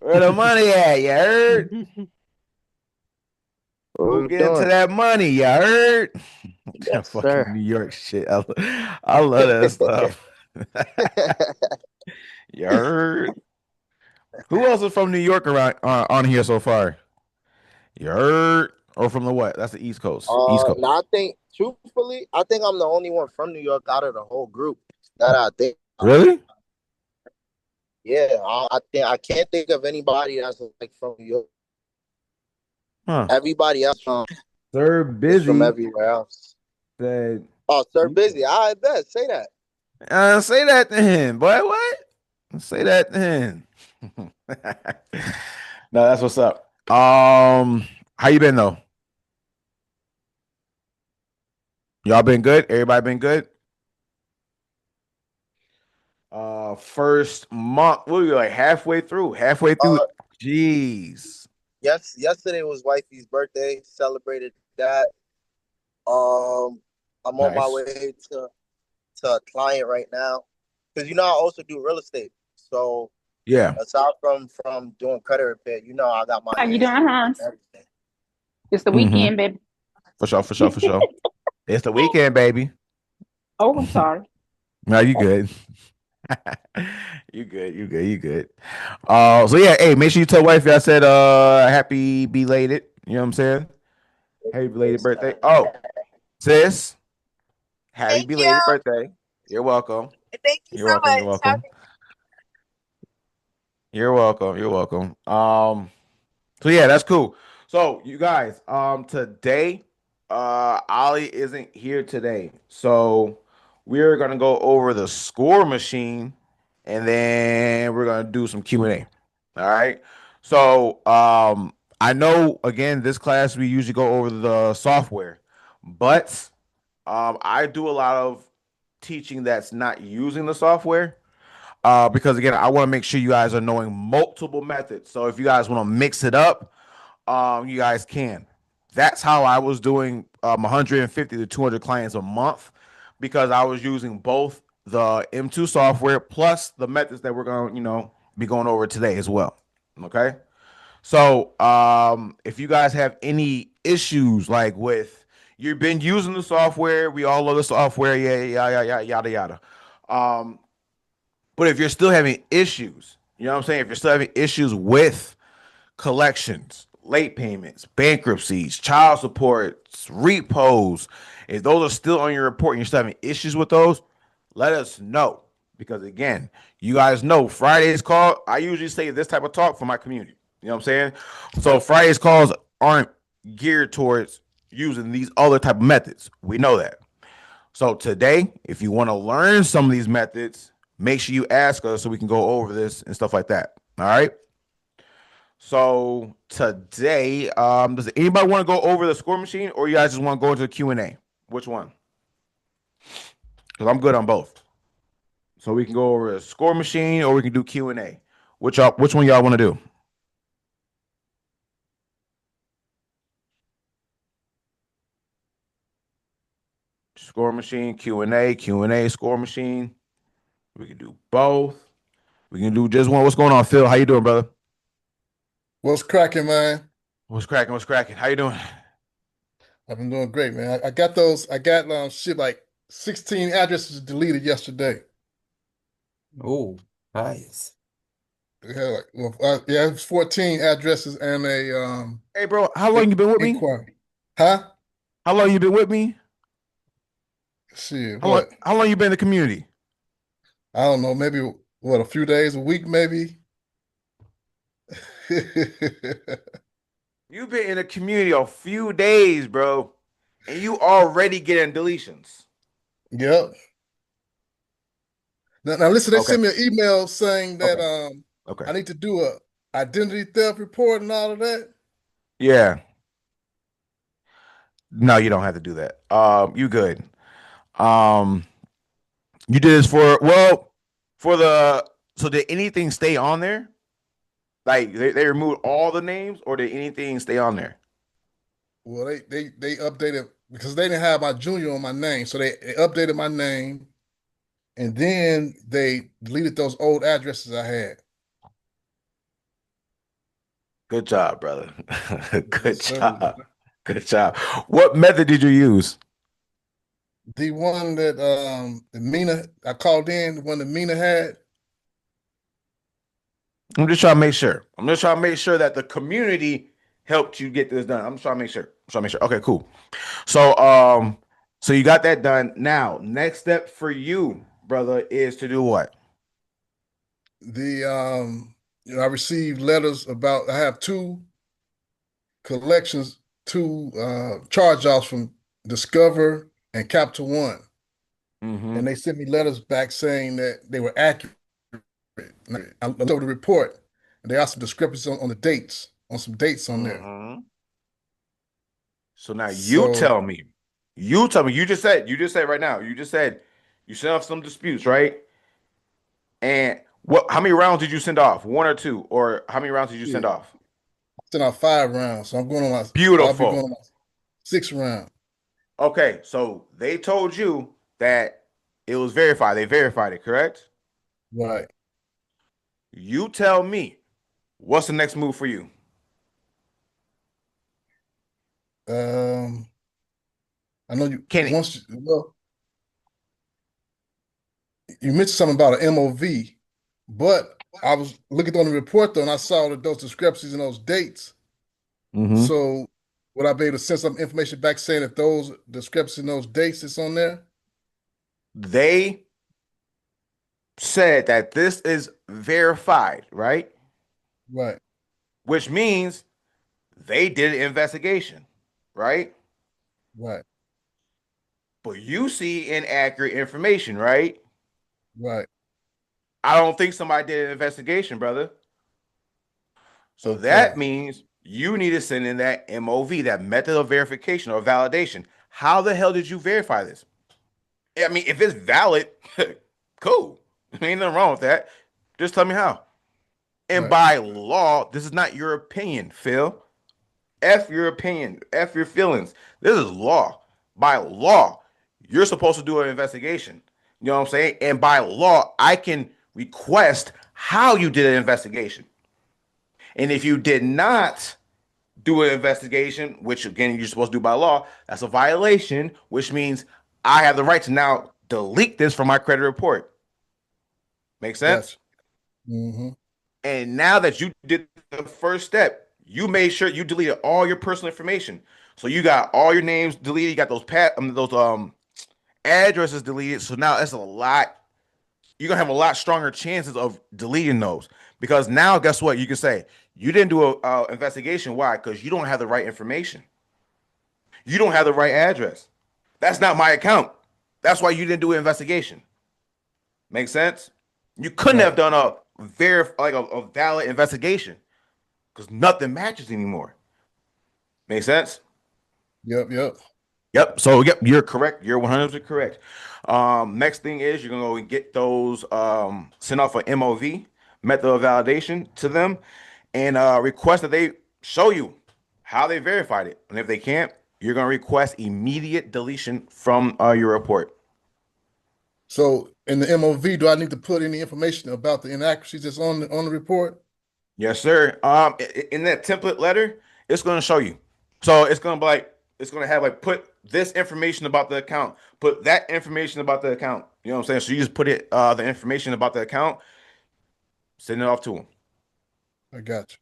Where the money at? You heard? What Who we getting to doing? that money? You heard? That Yes, fucking sir. New York shit. I love that stuff. You heard? Who else is from New York around on here so far? You heard? Or from the what? That's the East Coast. East Coast. Now I think, truthfully, I think I'm the only one from New York out of the whole group that I think. Really? Yeah, I think I can't think of anybody that's like from New York. Huh. Everybody else Sir is from Busy everywhere else. said, Oh, sir, busy. I bet. Say that. say that to him, boy. What? Say that to him. No, that's what's up. How you been though? Y'all been good? Everybody been good? First month, what were we like halfway through? Halfway through. Uh, Jeez. yes. Yesterday was wifey's birthday. Celebrated that. Um, I'm on my Nice. way to a client right now because I also do real estate. So Yeah. aside from doing credit repair, I got my How you hands doing, in Hans? everything. It's the Mm-hmm. weekend, baby. For sure, for sure, for sure. It's the weekend, baby. Oh, I'm sorry. No, you good. You good, you good, you good. So yeah, hey, make sure you tell wifey I said happy belated. You know what I'm saying? Happy belated birthday. Oh, sis, happy Thank you. belated birthday. You're welcome. Thank you You're so welcome. You're much. welcome. You're welcome. You're welcome. So yeah, that's cool. So you guys, today, Ollie isn't here today. So we're gonna go over the score machine and then we're gonna do some Q&A. All right. So I know again this class we usually go over the software, but I do a lot of teaching that's not using the software. Because again, I want to make sure you guys are knowing multiple methods. So if you guys want to mix it up, you guys can. That's how I was doing 150 to 200 clients a month because I was using both the M2 software plus the methods that we're going to, be going over today as well. Okay. So, if you guys have any issues like with you've been using the software, we all love the software, yeah, yeah, yeah, yeah, yada yada. Um, but if you're still having issues, you know what I'm saying? If you're still having issues with collections, late payments, bankruptcies, child supports, repos, if those are still on your report and you're still having issues with those, let us know. Because again, you guys know Friday's call, I usually say this type of talk for my community. You know what I'm saying? So Friday's calls aren't geared towards using these other type of methods. We know that. So today, if you want to learn some of these methods, make sure you ask us so we can go over this and stuff like that. All right. So today, does anybody want to go over the score machine, or you guys just want to go into the Q&A? Which one? Because I'm good on both. So we can go over the score machine, or we can do Q&A. Which one y'all want to do? Score machine, Q&A, Q&A, score machine. We can do both. We can do just one. What's going on, Phil? How you doing, brother? What's cracking, man? What's cracking? What's cracking? How you doing? I've been doing great, man. I got those. I got shit like 16 addresses deleted yesterday. Oh, nice. Yeah, yeah, it was 14 addresses and a Hey, bro, how long you been with me? inquiry. Huh? How long you been with me? Shit, How long? what? How long you been in the community? I don't know. Maybe what? A few days, a week, maybe. You've been in the community a few days, bro, and you already getting deletions. Yep. Now listen. They Okay. sent me an email saying that Okay. Okay. I need to do a identity theft report and all of that. Yeah. No, you don't have to do that. You good. Um, you did this for the so did anything stay on there? Like they removed all the names, or did anything stay on there? Well, they updated because they didn't have my junior on my name, so they updated my name, and then they deleted those old addresses I had. Good job, brother. Good Yes, sir. job. Good job. What method did you use? The one that Mina I called in, the one that Mina had. I'm just trying to make sure. I'm just trying to make sure that the community helped you get this done. I'm just trying to make sure. I'm trying to make sure. Okay, cool. So, so you got that done. Now, next step for you, brother, is to do what? I received letters about I have collections, two charge offs from Discover and Capital One. Mm-hmm. And they sent me letters back saying that they were accurate. I looked over the report, and they also discrepancies on the dates, on some dates on there. Mm-hmm. So now So you tell me, you just said right now, you just said you sent off some disputes, right? And how many rounds did you send off? One or two? Or how many rounds did you yeah, send off? I sent out 5 rounds. So I'll be going Beautiful. on my 6th round. Okay, so they told you that it was verified. They verified it, correct? Right. You tell me, what's the next move for you? Um, I know you Kenny. well, you mentioned something about an MOV, but I was looking on the report though, and I saw that those discrepancies in those dates. Mm-hmm. So would I be able to send some information back saying that those discrepancies in those dates is on there? They said that this is verified, right? Right, Which means they did an investigation, right? right, But you see inaccurate information, right? right. I don't think somebody did an investigation, brother. So Okay, that means you need to send in that MOV, that method of verification or validation. How the hell did you verify this? I mean, if it's valid, cool. Ain't nothing wrong with that. Just tell me how. And right. by law, this is not your opinion, Phil. F your opinion. F your feelings. This is law. By law, you're supposed to do an investigation. You know what I'm saying? And by law, I can request how you did an investigation. And if you did not do an investigation, which again you're supposed to do by law, that's a violation, which means I have the right to now delete this from my credit report. Make sense? Gotcha. Mm-hmm. And now that you did the first step, you made sure you deleted all your personal information. So you got all your names deleted. You got those addresses deleted. So now that's a lot. You're gonna have a lot stronger chances of deleting those because now guess what? You can say you didn't do a investigation. Why? Because you don't have the right information. You don't have the right address. That's not my account. That's why you didn't do an investigation. Make sense? You couldn't have Right. done a valid investigation because nothing matches anymore. Make sense? Yep, yep. Yep. So yep, you're correct. You're 100% correct. Next thing is you're gonna go and get those send off an MOV method of validation to them and request that they show you how they verified it. And if they can't, you're gonna request immediate deletion from your report. So in the MOV, do I need to put any information about the inaccuracies that's on the report? Yes, sir. In that template letter, it's gonna show you. So it's gonna be like it's gonna have like put this information about the account, put that information about the account. You know what I'm saying? So you just put the information about the account, send it off to them. I got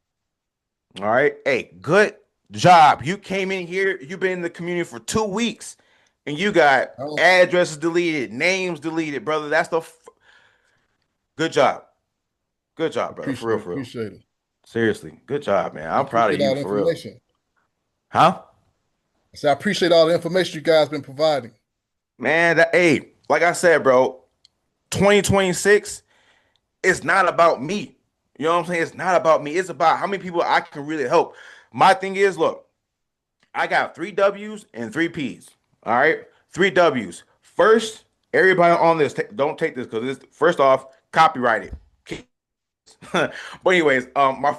All right. Hey, good job. You came in here. You've been in the community for 2 weeks, and you got you. Oh, addresses deleted, names deleted, brother. Good job. Good job, brother. For real, appreciate it. for real. Appreciate it. Seriously, good job, man. I I'm proud of appreciate you all the for real. information. Huh? I appreciate all the information you guys been providing. Man, hey, like I said, bro, 2026, it's not about me. You know what I'm saying? It's not about me. It's about how many people I can really help. My thing is, look, I got three W's and three P's. All right, three W's. First, everybody on this, don't take this because this. First off, copyrighted. But anyways, my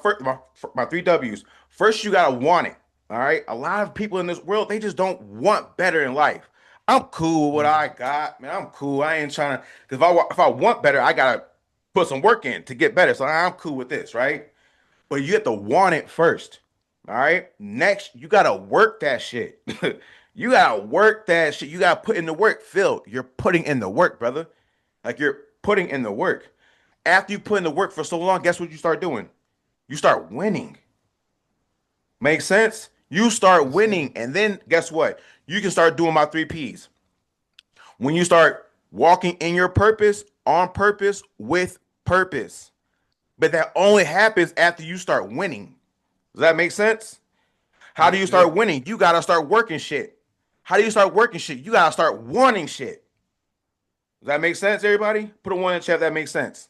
three W's. First, you gotta want it. All right. A lot of people in this world they just don't want better in life. I'm cool with what I got, man. I'm cool. I ain't trying to because if I want better, I gotta put some work in to get better. So I'm cool with this, right? but you have to want it first. All right. Next, you gotta work that shit. You gotta work that shit. You gotta put in the work. Phil, you're putting in the work, brother. Like you're putting in the work. After you put in the work for so long, guess what you start doing? You start winning. Make sense? You start Yes, sir. winning, and then guess what? You can start doing my three P's. When you start walking in your purpose, on purpose, with purpose. But that only happens after you start winning. Does that make sense? How do Yep, you yep. start winning? You gotta start working shit. How do you start working shit? You gotta start wanting shit. Does that make sense, everybody? Put a one in the chat if that makes sense.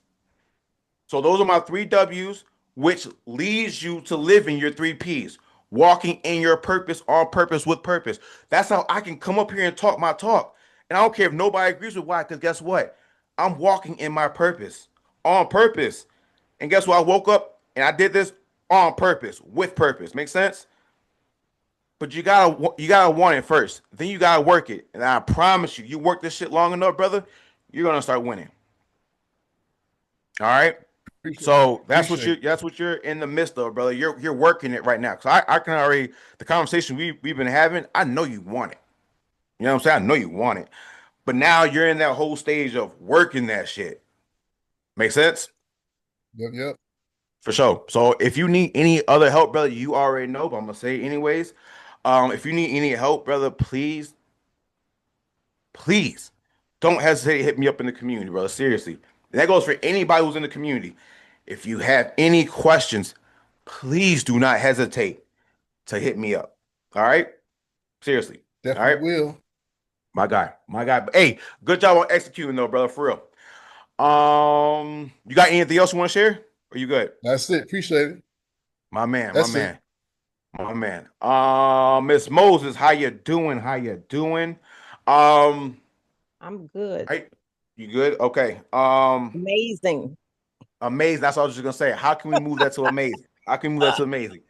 So those are my three W's, which leads you to living your three P's. Walking in your purpose, on purpose, with purpose. That's how I can come up here and talk my talk. And I don't care if nobody agrees with why, because guess what? I'm walking in my purpose, on purpose. And guess what? I woke up and I did this on purpose, with purpose. Make sense? But you gotta want it first. Then you gotta work it. And I promise you, you work this shit long enough, brother, you're gonna start winning. All right. Appreciate So appreciate it. that's what you're in the midst of, brother. You're working it right now. Cause I can already the conversation we've been having, I know you want it. You know what I'm saying? I know you want it. But now you're in that whole stage of working that shit. Make sense? Yep, yep. For sure. So if you need any other help, brother, you already know, but I'm gonna say it anyways. If you need any help, brother, please don't hesitate to hit me up in the community, brother. Seriously. And that goes for anybody who's in the community. If you have any questions, please do not hesitate to hit me up. All right? Seriously. All Definitely right? will. My guy. My guy. Hey, good job on executing though, brother, for real. You got anything else you want to share? Or you good? That's it. Appreciate it. My man, my That's it. man, my man. Miss Moses, how you doing? How you doing? Um, I'm good. right, you good? Okay. Amazing. Amazing. That's all I was just gonna say. How can we move that to amazing? How can we move that to amazing?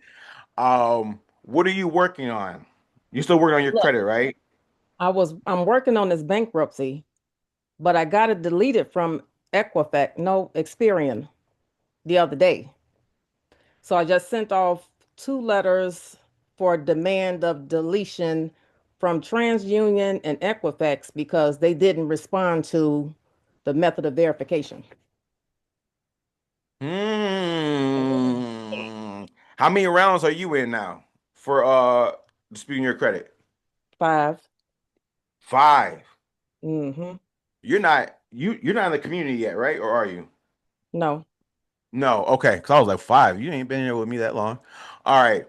What are you working on? You still working on your Look, credit, right? I'm working on this bankruptcy, but I got it deleted from Equifax, no Experian the other day. So I just sent off two letters for demand of deletion from TransUnion and Equifax because they didn't respond to the method of verification. Hmm. How many rounds are you in now for disputing your credit? 5. Five. Mm-hmm. You're not in the community yet, right? Or are you? No. No. Okay. Because I was like five. You ain't been here with me that long. All right.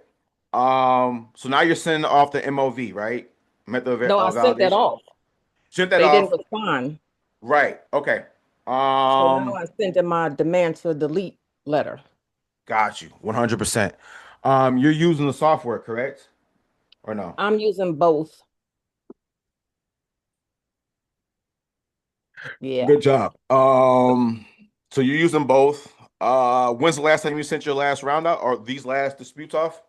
So now you're sending off the MOV, right? Method of No, I sent that validation. off. Sent that They didn't off. respond. Right. Okay. So now I sent in my demand to delete letter. Got you. 100%. You're using the software, correct? Or no? I'm using both. Yeah. Good job. So you're using both. When's the last time you sent your last round out or these last disputes off?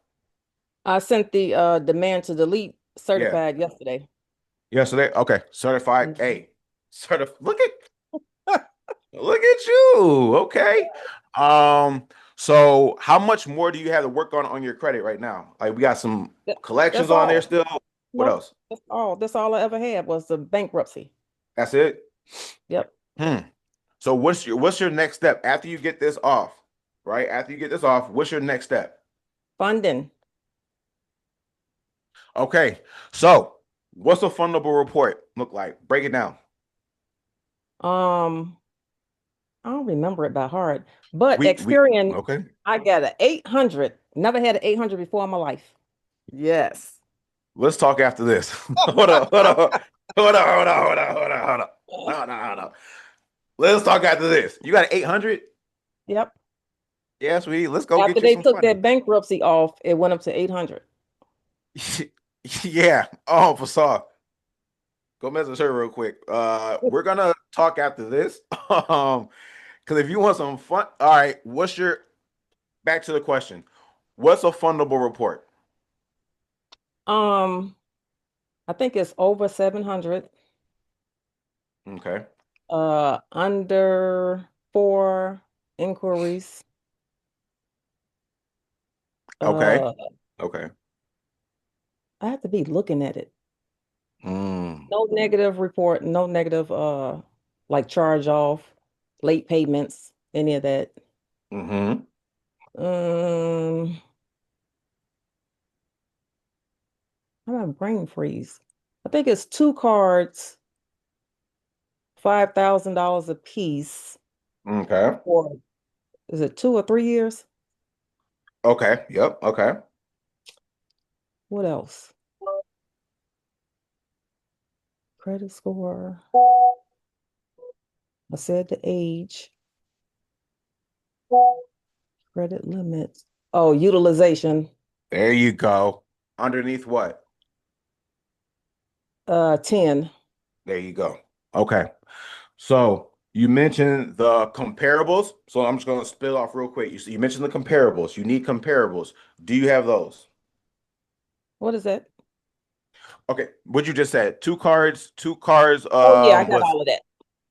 I sent the demand to delete Yeah. certified yesterday. Yesterday. Okay. Certified. Mhm. Hey. Look at look at you. Okay. So how much more do you have to work on your credit right now? Like we got some That- collections That's on there all. still. What Nope. else? That's all. That's all I ever had was the bankruptcy. That's it. Yep. Hmm. So what's your next step after you get this off? Right? After you get this off, what's your next step? Funding. Okay. So what's a fundable report look like? Break it down. Um, I don't remember it by heart, but We Experian, okay. I got an 800. Never had an 800 before in my life. Yes. Let's talk after this. Hold on, hold on, hold on, hold on, hold on, hold on, hold on. Hold on, hold on. Let's talk after this. You got an 800? Yep. Yeah, sweetie. Let's go After get you they some took funding. that bankruptcy off, it went up to 800. Yeah. Oh, for saw. Go message her real quick. We're gonna talk after this. Because if you want some fun, all right. Back to the question? What's a fundable report? Um, I think it's over 700. Okay. Under 4 inquiries. Okay. Uh, Okay. I have to be looking at it. Mm. No negative report, no negative like charge off, late payments, any of that. Mm-hmm. Um, I have a brain freeze. I think it's two cards, $5,000 a piece Okay. for, is it 2 or 3 years? Okay. Yep. Okay. What else? Credit score. I said the age, credit limits. Oh, utilization, There you go. Underneath what? 10. There you go. Okay. So you mentioned the comparables. So I'm just going to spill off real quick. You mentioned the comparables. You need comparables. Do you have those? What is that? Okay. What you just said. Two cards. Oh yeah, I got Was all of that.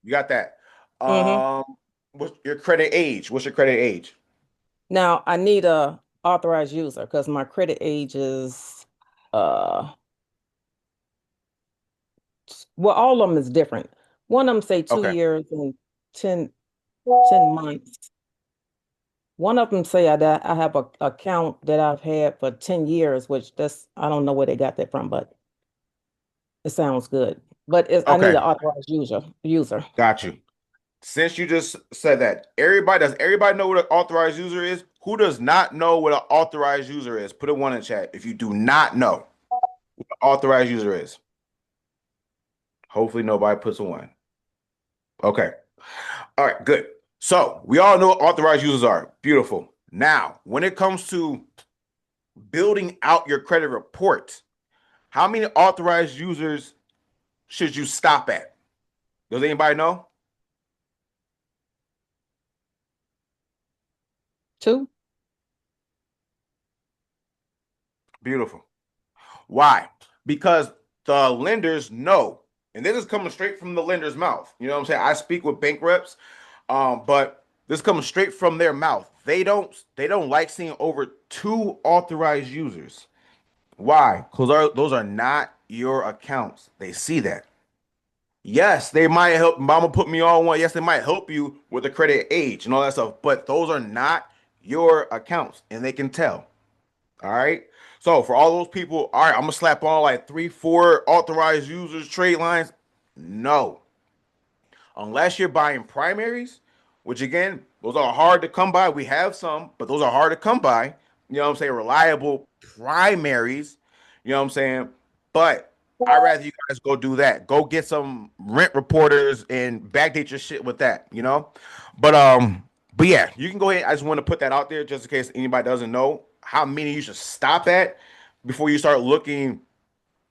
you got that? Mm-hmm. Um, what's your credit age? What's your credit age? Now I need a authorized user because my credit age is uh well, all of them is different. One of them say two Okay. years and 10 months. One of them say I have a account that I've had for 10 years, which that's I don't know where they got that from, but it sounds good. But I need Okay. an authorized user. Got you. Since you just said that, everybody know what an authorized user is? Who does not know what an authorized user is? Put a one in chat if you do not know what an authorized user is. Hopefully nobody puts a one. Okay. All right, good. So we all know what authorized users are. Beautiful. Now, when it comes to building out your credit report, how many authorized users should you stop at? Does anybody know? Two? Beautiful. Why? Because the lenders know, and this is coming straight from the lender's mouth. You know what I'm saying? I speak with bank reps, but this comes straight from their mouth. They don't like seeing over two authorized users. Why? Because those are not your accounts. They see that. Yes, they might help. Mama put me on one. Yes, they might help you with the credit age and all that stuff, but those are not your accounts, and they can tell. All right. So for all those people, all right, I'm gonna slap on like three, four authorized users, trade lines. No, unless you're buying primaries, which again, those are hard to come by. We have some, but those are hard to come by. You know what I'm saying? Reliable primaries. You know what I'm saying? But I'd rather you guys go do that. Go get some rent reporters and backdate your shit with that, you know? But but yeah, you can go ahead. I just want to put that out there just in case anybody doesn't know how many you should stop at before you start looking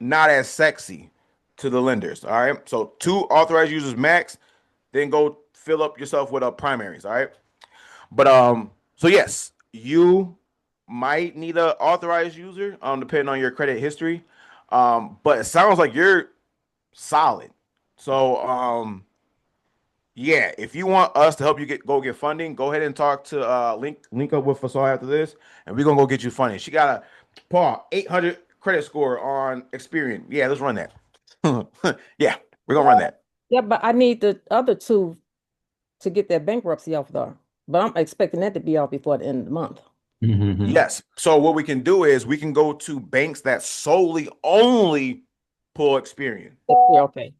not as sexy to the lenders. All right. So two authorized users max, then go fill up yourself with primaries. All right. But so yes, you might need an authorized user, depending on your credit history. But it sounds like you're solid. So yeah, if you want us to help you get funding, go ahead and talk to link up with us all after this, and we're gonna go get you funding. She got a Paul 800 credit score on Experian. Yeah, let's run that. Yeah, we're gonna run that. Yeah, but I need the other two to get that bankruptcy off though. But I'm expecting that to be off before the end of the month. Yes. So what we can do is we can go to banks that solely only pull Experian. Yeah, okay.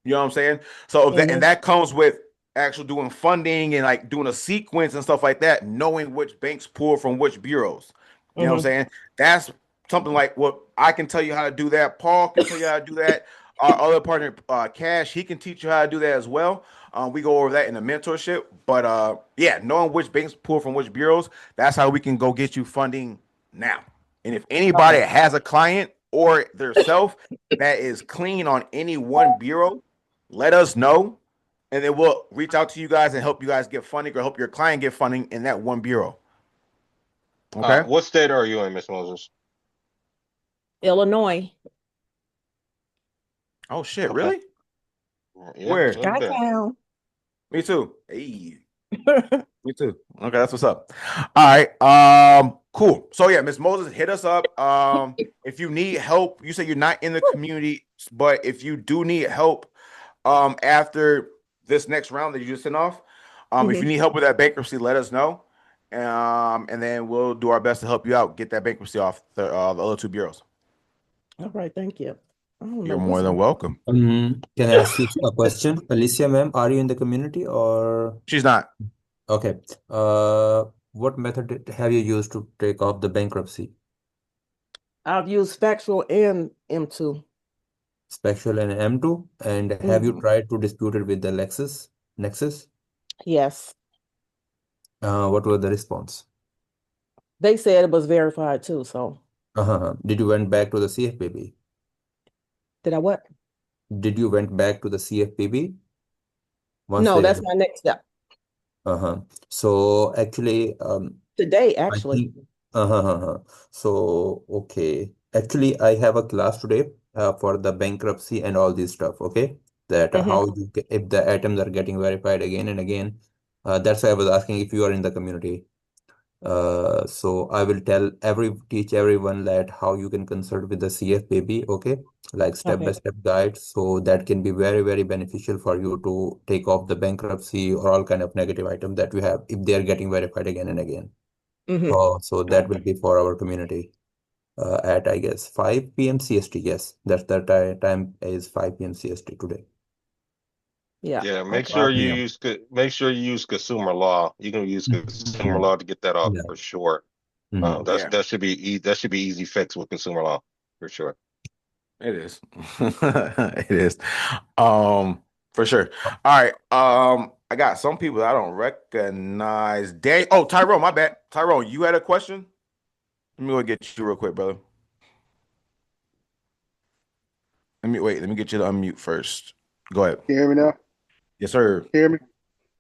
You know what I'm saying? So if that and Mm-hmm. that comes with actual doing funding and like doing a sequence and stuff like that, knowing which banks pull from which bureaus. You know what I'm Mm-hmm. saying? That's something like what I can tell you how to do that. Paul can tell you how to do that. Our other partner, Cash, he can teach you how to do that as well. We go over that in the mentorship. But yeah, knowing which banks pull from which bureaus, that's how we can go get you funding now. And if anybody Okay. has a client or their self that is clean on any one bureau, let us know, and then we'll reach out to you guys and help you guys get funding or help your client get funding in that one bureau. Okay. What state are you in, Miss Moses? Illinois. Oh shit, Okay. really? Yeah, a Where? little bit. Chi-town. Me too. Hey, me too. Okay, that's what's up. All right. Cool. So yeah, Miss Moses, hit us up. If you need help, you say you're not in the community, but if you do need help, after this next round that you just sent off, if you need help with that bankruptcy, let us know. And then we'll do our best to help you out, get that bankruptcy off the other two bureaus. All right, thank you. I don't know You're more what's than on. welcome. Can I ask you a question? Alicia, ma'am, are you in the community or She's not. okay? What method have you used to take off the bankruptcy? I've used factual and M2. Spectral and M2, and have you tried to dispute it with the Nexus? Yes. What was the response? They said it was verified too, so Did you went back to the CFPB? did I what? Did you went back to the CFPB once No, they that's my next step. So actually, Today, I actually. think, so okay. Actually, I have a class today for the bankruptcy and all this stuff. Okay, that how you if the items are getting verified again and again. That's why I was asking if you are in the community. So I will teach everyone that how you can consult with the CFPB. Okay, like step by Okay. step guide. So that can be very, very beneficial for you to take off the bankruptcy or all kind of negative item that you have if they are getting verified again and again. So that will be for our community at I guess 5 p.m. CST. Yes, that's the time is 5 p.m. CST today. Yeah. Yeah, make Okay. sure 5 you p.m. use consumer law. You can use consumer Yeah, law to get that off yeah. for sure. Yeah, That should be easy fix with consumer law for sure. it is. It is. For sure. All right. I got some people I don't recognize. Oh, Tyrone, my bad. Tyrone, you had a question? Let me go get you real quick, brother. Let me get you to unmute first. Go ahead. Can you hear me now? Yes, sir. Can you hear me?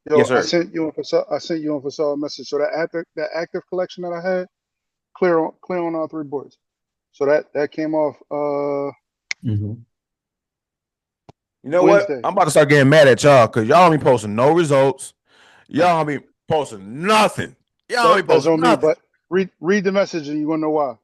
Yes, Yo, I sir. sent you on for a message. So that active collection that I had, clear on all three boards. So that came off Mhm. You know what? Wednesday. I'm about to start getting mad at y'all because y'all don't be posting no results. Y'all don't be posting nothing. Y'all don't be That's posting on me. nothing. But read the message and you wanna know why.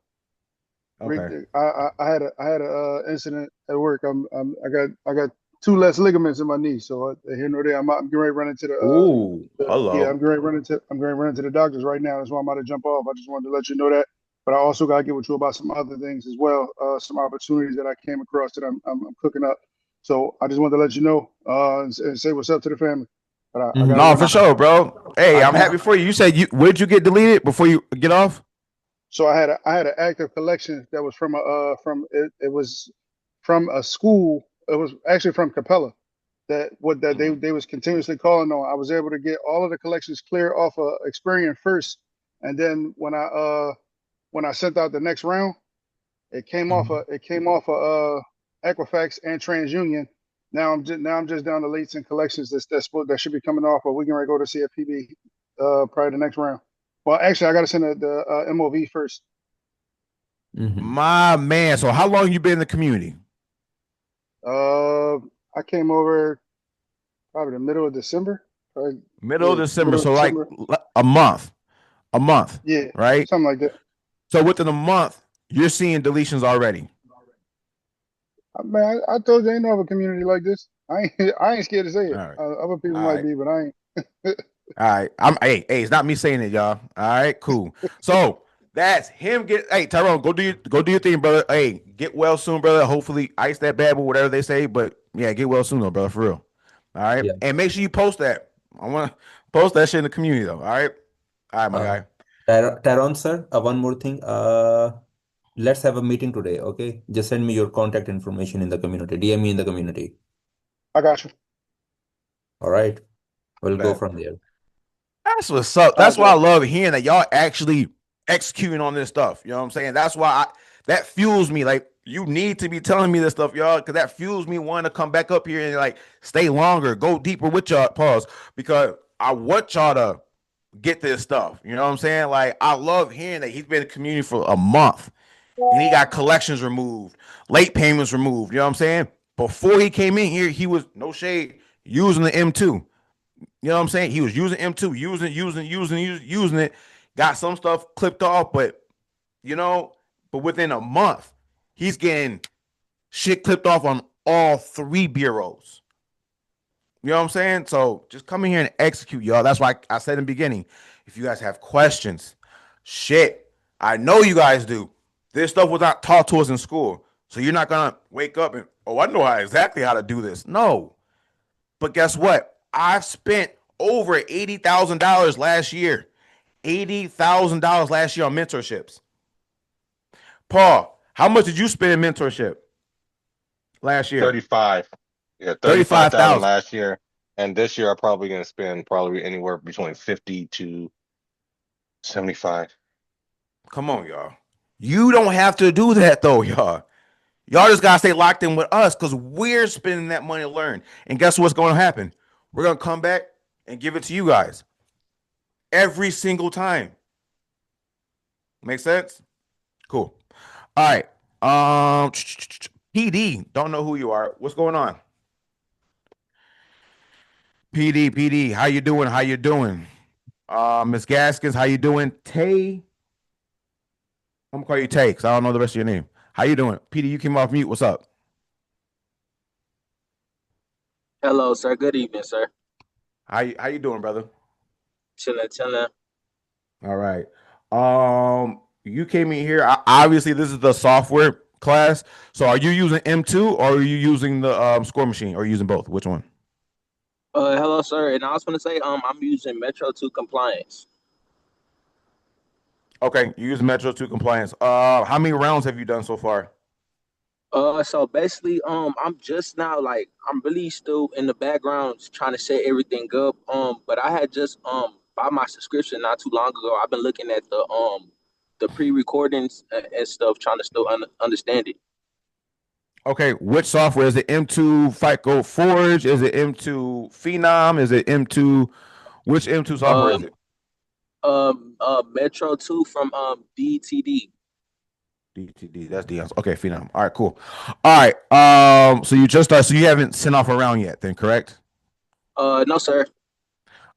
Read. Okay. I had a incident at work. I got two less ligaments in my knee. So here nor there. I'm getting ready to run into Ooh, yeah. hello. I'm getting ready to run into the doctors right now. That's why I'm about to jump off. I just wanted to let you know that. But I also got to get with you about some other things as well. Some opportunities that I came across that I'm cooking up. So I just wanted to let you know and say what's up to the family. But I got to No, run for into. sure, bro. Hey, I I'm have happy for you. You said where'd you get deleted before you get off? So I had an active collection that was from it was from a school. It was actually from Capella. That they was continuously calling on. I was able to get all of the collections clear off of Experian first, and then when I sent out the next round, it came off of Equifax and TransUnion. Now I'm just down to leads and collections that should be coming off, but we can go to CFPB probably the next round. Well, actually, I got to send the MOV first. Mhm. My man. So how long you been in the community? I came over probably the middle of December. Probably, Middle of yeah, December. middle of So like December. a month. A month, Yeah, right? something like that. So within a month, you're seeing deletions already. Man, I told you I ain't know of a community like this. I ain't scared to say All it. right. Other people All might right. be, but I ain't. All right. Hey, it's not me saying it, y'all. All right, cool. So that's him hey, Tyrone, go do your thing, brother. Hey, get well soon, brother. Hopefully ice that babble, whatever they say. But yeah, get well soon though, brother, for real. All right. Yeah. And make sure you post that. I wanna post that shit in the community though. All right. All right, my Uh, guy. Tyrone, sir, one more thing. Let's have a meeting today, okay? Just send me your contact information in the community. DM me in the community. I got you. All right. We'll go Bet. from there. That's what's up. All right, That's why I bro. love hearing that y'all actually executing on this stuff. You know what I'm saying? That's why that fuels me. Like you need to be telling me this stuff, y'all, because that fuels me wanting to come back up here and like stay longer, go deeper with y'all. Pause, because I want y'all to get this stuff. You know what I'm saying? Like I love hearing that he's been in the community for a month and he got collections removed, late payments removed. You know what I'm saying? Before he came in here, he was no shade using the M2. You know what I'm saying? He was using M2, using it, got some stuff clipped off, but you know, but within a month, he's getting shit clipped off on all three bureaus. You know what I'm saying? So just come in here and execute, y'all. That's why I said in the beginning, if you guys have questions, shit, I know you guys do. This stuff was not taught to us in school. So you're not gonna wake up and, oh, I know exactly how to do this. No. But guess what? I've spent over $80,000 last year. $80,000 last year on mentorships. Paul, how much did you spend in mentorship last year? 35. Yeah, 35,000 35,000. last year. And this year I'm probably gonna spend probably anywhere between 50 to 75. Come on, y'all. You don't have to do that though, y'all. Y'all just gotta stay locked in with us because we're spending that money to learn. And guess what's going to happen? We're gonna come back and give it to you guys every single time. Make sense? Cool. All right. PD, don't know who you are. What's going on? PD, how you doing? How you doing? Miss Gaskins, how you doing? Tay, I'm gonna call you Tay because I don't know the rest of your name. How you doing? PD, you came off mute. What's up? Hello, sir. Good evening, sir. How you doing, brother? Chilling, chilling. All right. You came in here. Obviously, this is the software class. So, are you using M2 or are you using the score machine? Or are you using both? Which one? Hello, sir. And I was going to say, I'm using Metro 2 compliance. Okay, you use Metro 2 compliance. How many rounds have you done so far? So basically, I'm just now like I'm really still in the background trying to set everything up. But I had just bought my subscription not too long ago. I've been looking at the pre-recordings and stuff, trying to still understand it. Okay, which software is it? M2 FICO Forge? Is it M2 Phenom? Is it M2? Which M2 software is Um, it? Metro 2 from DTD. DTD. That's Dion. Okay, Phenom. All right, cool. All right. So you just started. So you haven't sent off a round yet, then, correct? No, sir.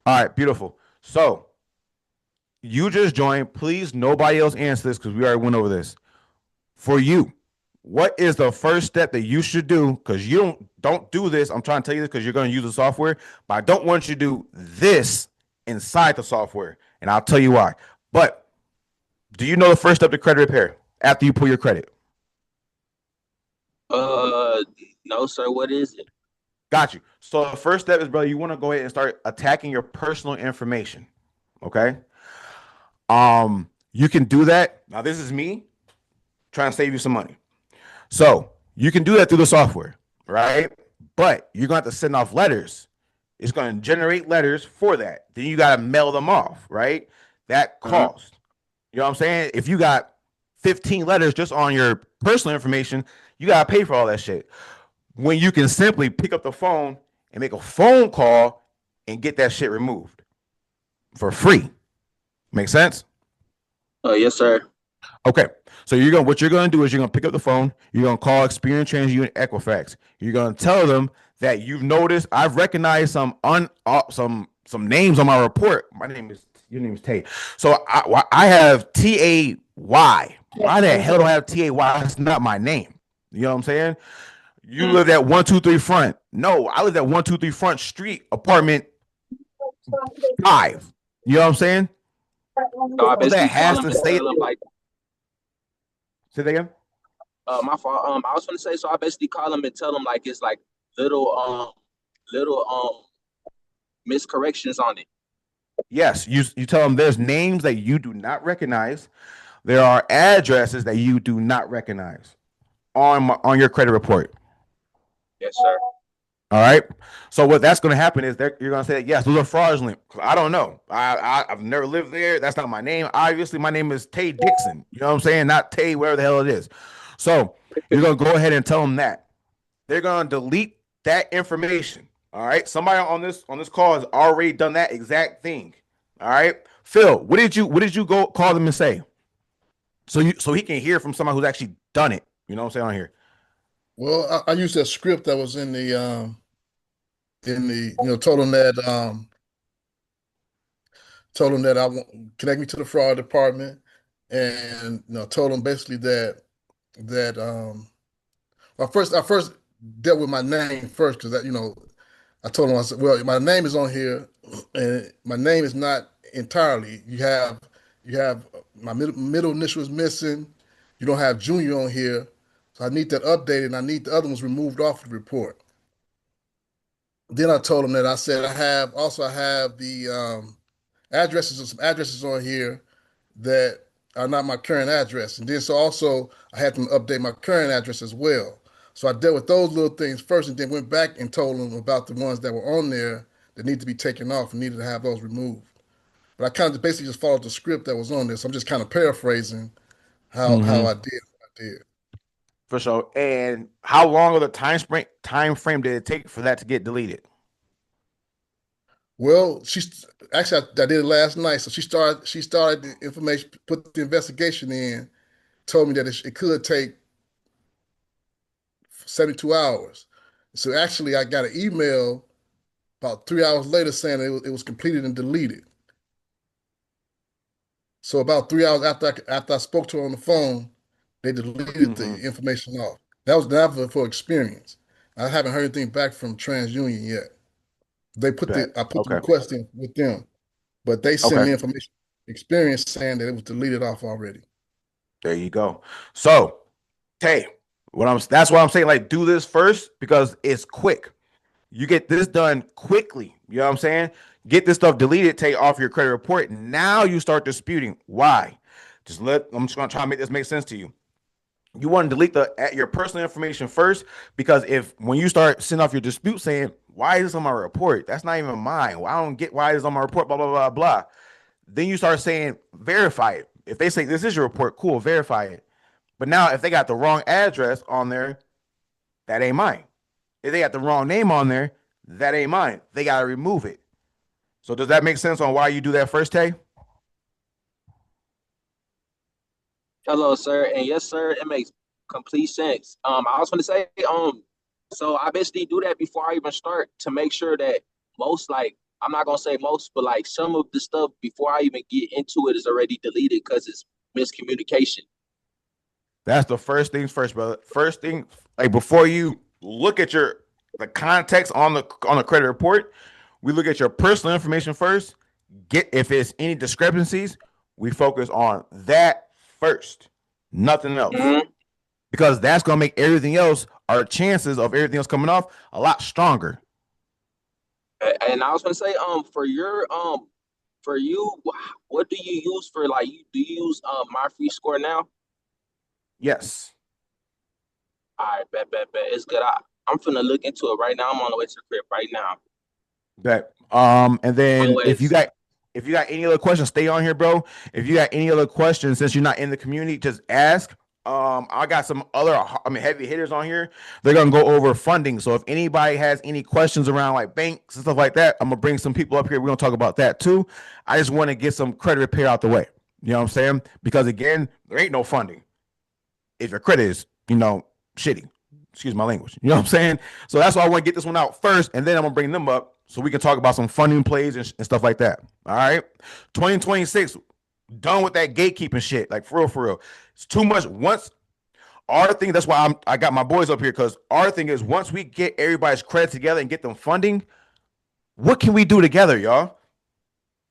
All right, beautiful. So you just joined. Please, nobody else answer this because we already went over this. For you, what is the first step that you should do? Because you don't do this. I'm trying to tell you this because you're going to use the software, but I don't want you to do this inside the software, and I'll tell you why. But do you know the first step to credit repair after you pull your credit? Uh, no, sir. What is it? Got you. So the first step is, brother, you want to go ahead and start attacking your personal information. Okay. You can do that. Now, this is me trying to save you some money. So you can do that through the software, right? But you're going to have to send off letters. It's going to generate letters for that. Then you got to mail them off, right? That Uh-huh. cost. You know what I'm saying? If you got 15 letters just on your personal information, you got to pay for all that shit. When you can simply pick up the phone and make a phone call and get that shit removed for free. Make sense? Yes, sir. Okay. So what you're gonna do is you're gonna pick up the phone, you're gonna call Experience TransUnion Equifax. You're gonna tell them that you've noticed I've recognized some names on my report. Your name is Tay. So I have TAY. Why the hell do I have TAY? That's not my name. You know what I'm saying? You live at 123 Front. No, I live at 123 Front Street, apartment 5. You know what I'm saying? So I All that basically call has him to and say. tell him like, Say that again. my fault. I was gonna say, so I basically call him and tell him like it's like little miscorrections on it. Yes, you tell them there's names that you do not recognize. There are addresses that you do not recognize on your credit report. Yes, sir. All right. So what that's going to happen is you're going to say, yes, those are fraudulent. I don't know. I've never lived there. That's not my name. Obviously, my name is Tay Dixon. You know what I'm saying? Not Tay, wherever the hell it is. So you're going to go ahead and tell them that. They're going to delete that information. All right. Somebody on this call has already done that exact thing. All right. Phil, what did you go call them and say? So he can hear from somebody who's actually done it. You know what I'm saying on here. Well, I used that script that was in the told them that I want connect me to the fraud department. and told him basically that I first dealt with my name first because I told him, I said, well, my name is on here, and my name is not entirely. You have my middle initial is missing. You don't have Junior on here, so I need that updated, and I need the other ones removed off the report. Then I told him that I said I have the some addresses on here that are not my current address, and then so also I had them update my current address as well. So I dealt with those little things first, and then went back and told them about the ones that were on there that need to be taken off and needed to have those removed. But I kind of basically just followed the script that was on there. So I'm just kind of paraphrasing how Mm-hmm. I did what I did. For sure. And how long of the time frame did it take for that to get deleted? Well, I did it last night. So she started the information, put the investigation in, told me that it could take 72 hours. So actually, I got an email about 3 hours later saying it was completed and deleted. So about 3 hours after I spoke to her on the phone, they deleted Mm-hmm. the information off. That was never for experience. I haven't heard anything back from TransUnion yet. Bet. I put the Okay. request in with them, but they sent Okay. me information experience saying that it was deleted off already. There you go. So, Tay, that's why I'm saying, like, do this first because it's quick. You get this done quickly. You know what I'm saying? Get this stuff deleted, take off your credit report. Now you start disputing. Why? I'm just gonna try to make this make sense to you. You want to delete your personal information first because if when you start sending off your dispute saying, why is this on my report? That's not even mine. Well, I don't get why it's on my report, blah, blah, blah, blah. Then you start saying, verify it. If they say this is your report, cool, verify it. But now if they got the wrong address on there, that ain't mine. If they got the wrong name on there, that ain't mine. They gotta remove it. So does that make sense on why you do that first, Tay? Hello, sir, and yes, sir, it makes complete sense. I was going to say, so I basically do that before I even start to make sure that most, like, I'm not gonna say most, but like some of the stuff before I even get into it is already deleted because it's miscommunication. That's the first things first, brother. First thing, like before you look at the context on the credit report, we look at your personal information first. Get if it's any discrepancies, we focus on that first, nothing else, Mm-hmm. because that's gonna make everything else, our chances of everything else coming off, a lot stronger. And I was going to say, for you, what do you use for like? Do you use my free score now? Yes, All right, bet. It's good. I'm finna look into it right now. I'm on the way to the crib right now. bet. And then Always. if you got any other questions, stay on here, bro. If you got any other questions, since you're not in the community, just ask. I got some other, heavy hitters on here. They're gonna go over funding. So if anybody has any questions around like banks and stuff like that, I'm gonna bring some people up here. We're gonna talk about that too. I just want to get some credit repair out the way. You know what I'm saying? Because again, there ain't no funding if your credit is, shitty. Excuse my language. You know what I'm saying? So that's why I want to get this one out first, and then I'm gonna bring them up so we can talk about some funding plays and stuff like that. All right, 2026, done with that gatekeeping shit. Like for real, for real. It's too much. Once our thing, that's why I got my boys up here because our thing is once we get everybody's credit together and get them funding, what can we do together, y'all?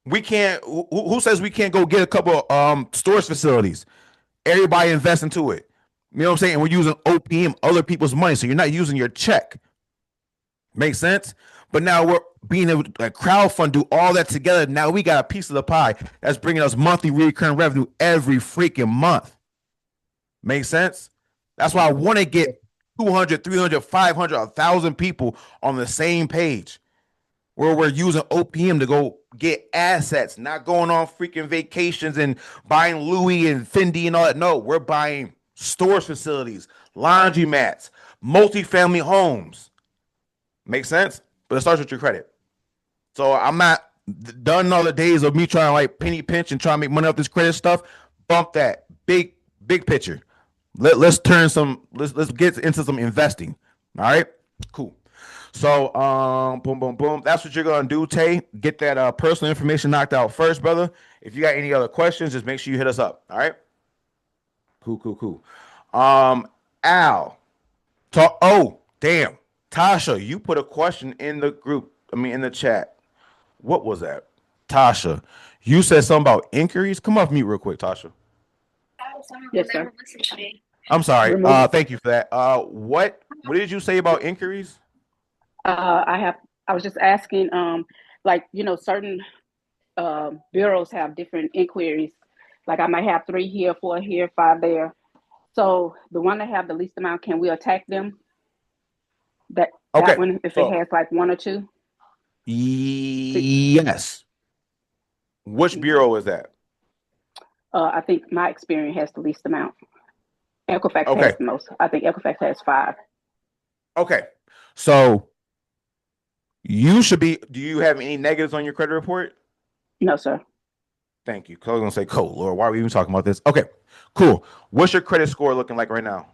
We can't. Who says we can't go get a couple storage facilities? Everybody invest into it. You know what I'm saying? And we're using OPM, other people's money, so you're not using your check. Makes sense? But now we're being able to like, crowdfund, do all that together. Now we got a piece of the pie that's bringing us monthly recurring revenue every freaking month. Makes sense? That's why I want to get 200, 300, 500, 1,000 people on the same page where we're using OPM to go get assets, not going on freaking vacations and buying Louis and Fendi and all that. No, we're buying storage facilities, laundromats, multifamily homes. Makes sense? But it starts with your credit. So I'm not done all the days of me trying to like penny pinch and trying to make money off this credit stuff. Bump that. Big picture. Let's get into some investing. All right? Cool. So, boom, boom, boom. That's what you're gonna do, Tay. Get that personal information knocked out first, brother. If you got any other questions, just make sure you hit us up. All right. Cool, cool, cool. Al, talk. Oh, damn. Tasha, you put a question in the group. I mean, in the chat. What was that? Tasha, you said something about inquiries. Come off mute real quick, Tasha. Yes, sir. I'm sorry. Remove. Thank you for that. What did you say about inquiries? I was just asking, like, certain bureaus have different inquiries. Like I might have 3 here, 4 here, 5 there. So the one that have the least amount, can we attack them? That Okay. one, if it So has like 1 or 2? yes. Which Okay. bureau is that? I think my experience has the least amount. Equifax has Okay. the most. I think Equifax has 5. Okay. So you should be. Do you have any negatives on your credit report? No, sir. Thank you. 'Cause I was gonna say, cool, Lord, why are we even talking about this? Okay, cool. What's your credit score looking like right now?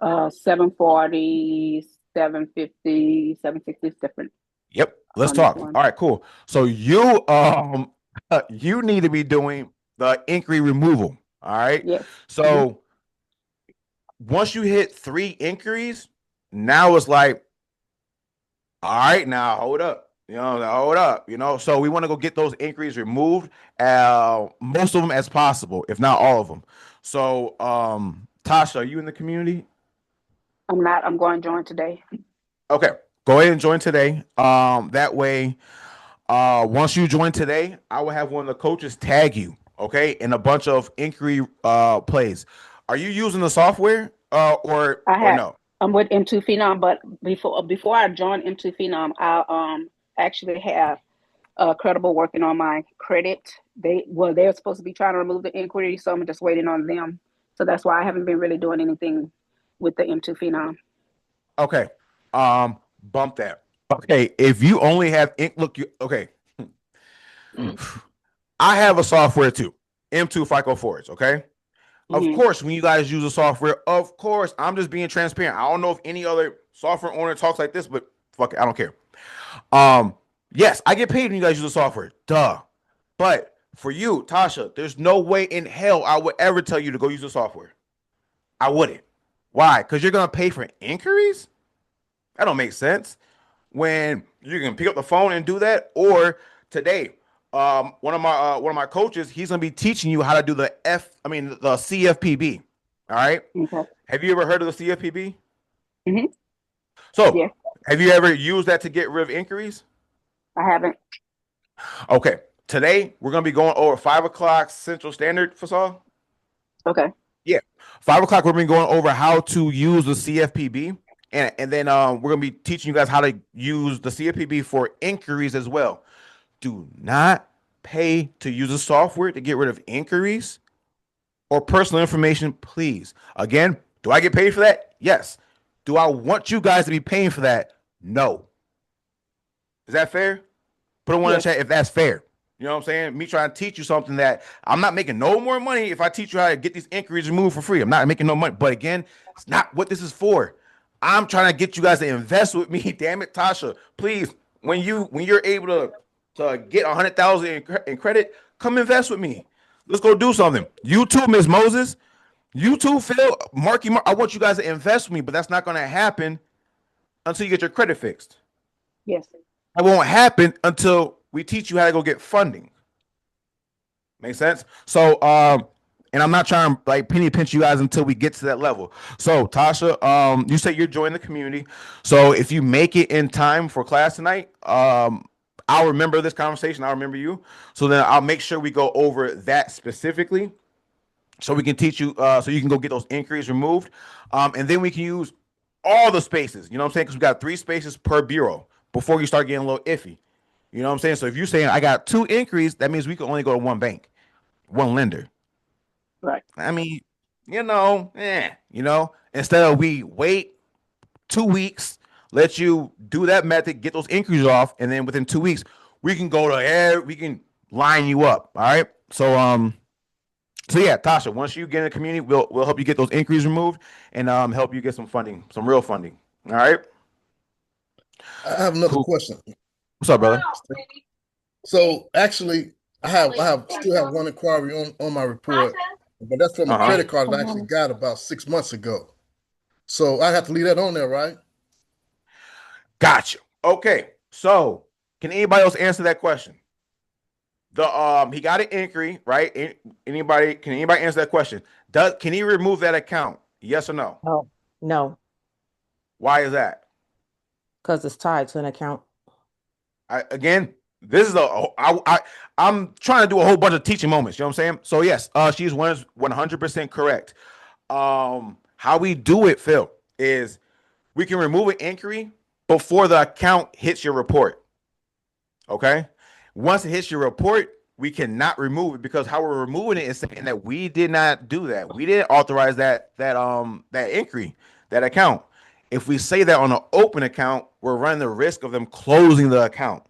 740, 750, 760 is different Yep. Let's on each talk. one. All right, cool. So you you need to be doing the inquiry removal. All right. Yes. Mm-hmm. So once you hit 3 inquiries, now it's like, all right, now hold up. Hold up. So we want to go get those inquiries removed, most of them as possible, if not all of them. So, Tasha, are you in the community? I'm not. I'm going to join today. Okay, go ahead and join today. That way, once you join today, I will have one of the coaches tag you, okay, in a bunch of inquiry plays. Are you using the software or no? I'm with M2 Phenom, but before I join M2 Phenom, I actually have Credible working on my credit. They're supposed to be trying to remove the inquiry, so I'm just waiting on them. So that's why I haven't been really doing anything with the M2 Phenom. Okay. Bump that. Okay, if you only have look, okay. I have a software too, M2 FICO Forwards. Okay. Of Mm-hmm. course, when you guys use a software, of course, I'm just being transparent. I don't know if any other software owner talks like this, but fuck it, I don't care. Yes, I get paid when you guys use the software. Duh. But for you, Tasha, there's no way in hell I would ever tell you to go use the software. I wouldn't. Why? Because you're gonna pay for inquiries? That don't make sense. When you can pick up the phone and do that, or today, one of my coaches, he's gonna be teaching you how to do the CFPB. All right. Okay. Have you ever heard of the CFPB? Mm-hmm. So, Yeah, have you ever used that to get rid of inquiries? I haven't. Okay. Today we're gonna be going over 5 o'clock Central Standard for Saul. Okay. Yeah, 5 o'clock. We're gonna be going over how to use the CFPB, and then we're gonna be teaching you guys how to use the CFPB for inquiries as well. Do not pay to use the software to get rid of inquiries or personal information, please. Again, do I get paid for that? Yes. Do I want you guys to be paying for that? No. Is that fair? Put a one in the Yes. chat if that's fair. You know what I'm saying? Me trying to teach you something that I'm not making no more money if I teach you how to get these inquiries removed for free. I'm not making no money. But again, it's not what this is for. I'm trying to get you guys to invest with me. Damn it, Tasha. Please, when you're able to get 100,000 in credit, come invest with me. Let's go do something. You too, Miss Moses. You too, Phil. Marky Mark. I want you guys to invest with me, but that's not going to happen until you get your credit fixed. Yes. It won't happen until we teach you how to go get funding. Make sense? So, and I'm not trying to like penny pinch you guys until we get to that level. So, Tasha, you said you're joining the community. So, if you make it in time for class tonight, I'll remember this conversation. I'll remember you. So then I'll make sure we go over that specifically, so we can teach you, so you can go get those inquiries removed, and then we can use all the spaces. You know what I'm saying? Because we got 3 spaces per bureau before you start getting a little iffy. You know what I'm saying? So if you're saying I got 2 inquiries, that means we can only go to one bank, one lender. Right. I mean, instead of we wait 2 weeks, let you do that method, get those inquiries off, and then within 2 weeks, we can go to we can line you up. All right. So yeah, Tasha, once you get in the community, we'll help you get those inquiries removed and help you get some funding, some real funding. All right. I have another Cool. question. What's up, brother? So actually, I still have one inquiry on my report. but that's from a Uh-huh. credit card that I actually got about 6 months ago. So I have to leave that on there, right? Gotcha. Okay. So can anybody else answer that question? He got an inquiry, right? Can anybody answer that question? Can he remove that account? Yes or no? No, no, Why is that? because it's tied to an account. Again, this is I'm trying to do a whole bunch of teaching moments. You know what I'm saying? So yes, she's 100% correct. How we do it, Phil, is we can remove an inquiry before the account hits your report. Okay. Once it hits your report, we cannot remove it because how we're removing it is saying that we did not do that. We didn't authorize that inquiry, that account. If we say that on an open account, we're running the risk of them closing the account.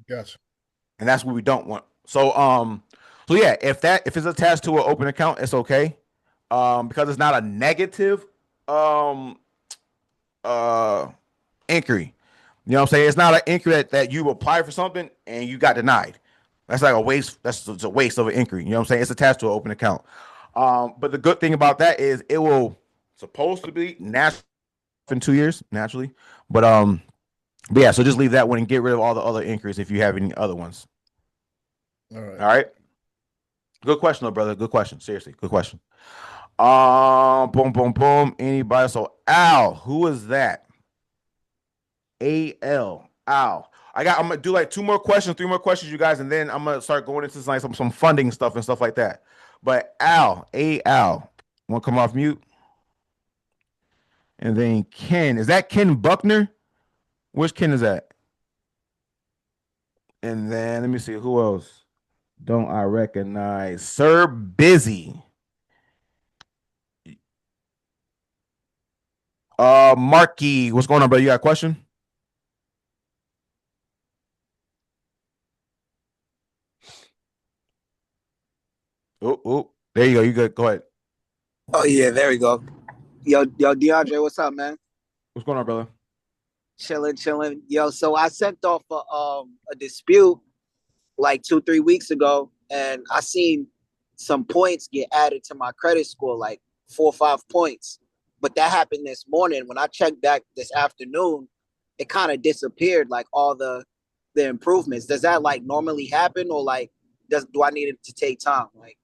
Gotcha. And that's what we don't want. So yeah, if it's attached to an open account, it's okay. Because it's not a negative inquiry. You know what I'm saying? It's not an inquiry that you applied for something and you got denied. That's like a waste. That's a waste of an inquiry. You know what I'm saying? It's attached to an open account. But the good thing about that is it will supposed to be natural in 2 years, naturally. But yeah, so just leave that one and get rid of all the other inquiries if you have any other ones. All right. All right. Good question, though, brother. Good question. Seriously, good question. Boom, boom, boom. Anybody? So Al, who is that? Al. I'm gonna do like 3 more questions, you guys, and then I'm gonna start going into like some funding stuff and stuff like that. But Al, wanna come off mute? And then Ken, is that Ken Buckner? Which Ken is that? And then let me see who else. Don't I recognize Sir Busy? Marky, what's going on, bro? You got a question? Oh, there you go. You good? Go ahead. Oh yeah, there we go. Yo, DeAndre, what's up, man? What's going on, brother? Chilling. Yo, so I sent off a dispute like 2-3 weeks ago, and I seen some points get added to my credit score, like 4 or 5 points. But that happened this morning. When I checked back this afternoon, it kind of disappeared, like all the improvements. Does that like normally happen, or like do I need it to take time? Like,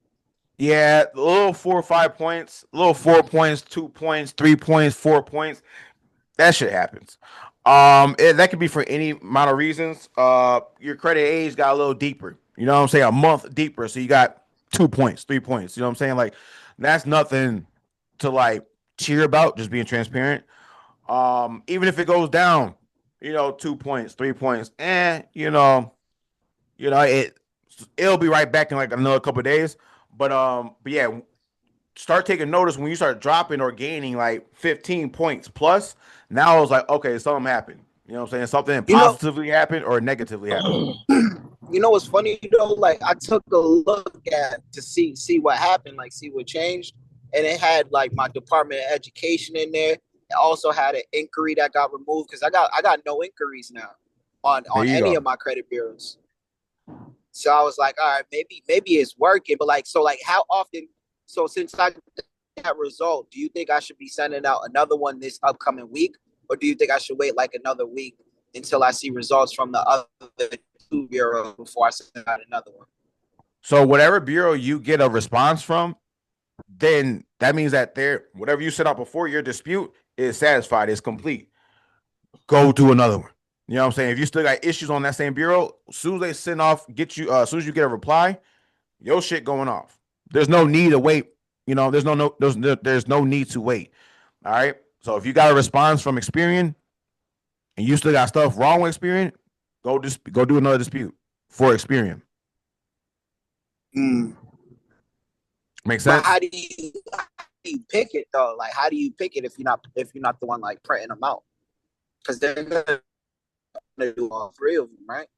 Yeah, a little 4 or 5 points, a little 4 points, 2 points, 3 points, 4 points. That shit happens. That could be for any amount of reasons. Your credit age got a little deeper. You know what I'm saying? A month deeper, so you got 2 points, 3 points. You know what I'm saying? Like that's nothing to like cheer about. Just being transparent. Even if it goes down, 2 points, 3 points, it'll be right back in like another couple of days. But yeah, start taking notice when you start dropping or gaining like 15 points plus. Now it's like, okay, something happened. You know what I'm saying? Something positively happened or negatively happened. you know what's funny though? Like I took a look at to see what happened, like see what changed, and it had like my Department of Education in there. It also had an inquiry that got removed because I got no inquiries now on any of my credit bureaus. So I was like, all right, maybe it's working, but like, so like, how often? So since I got that result, do you think I should be sending out another one this upcoming week, or do you think I should wait like another week until I see results from the other 2 bureaus before I send out another one? So whatever bureau you get a response from, then that means that whatever you set out before your dispute is satisfied, is complete. Go do another one. You know what I'm saying? If you still got issues on that same bureau, as soon as they send off, as soon as you get a reply, your shit going off. There's no need to wait. There's no need to wait. All right. So if you got a response from Experian and you still got stuff wrong with Experian, go do another dispute for Experian. Make sense? But how do you pick it though? Like, how do you pick it if you're not the one like printing them out? Because they're gonna do all 3 of them, right?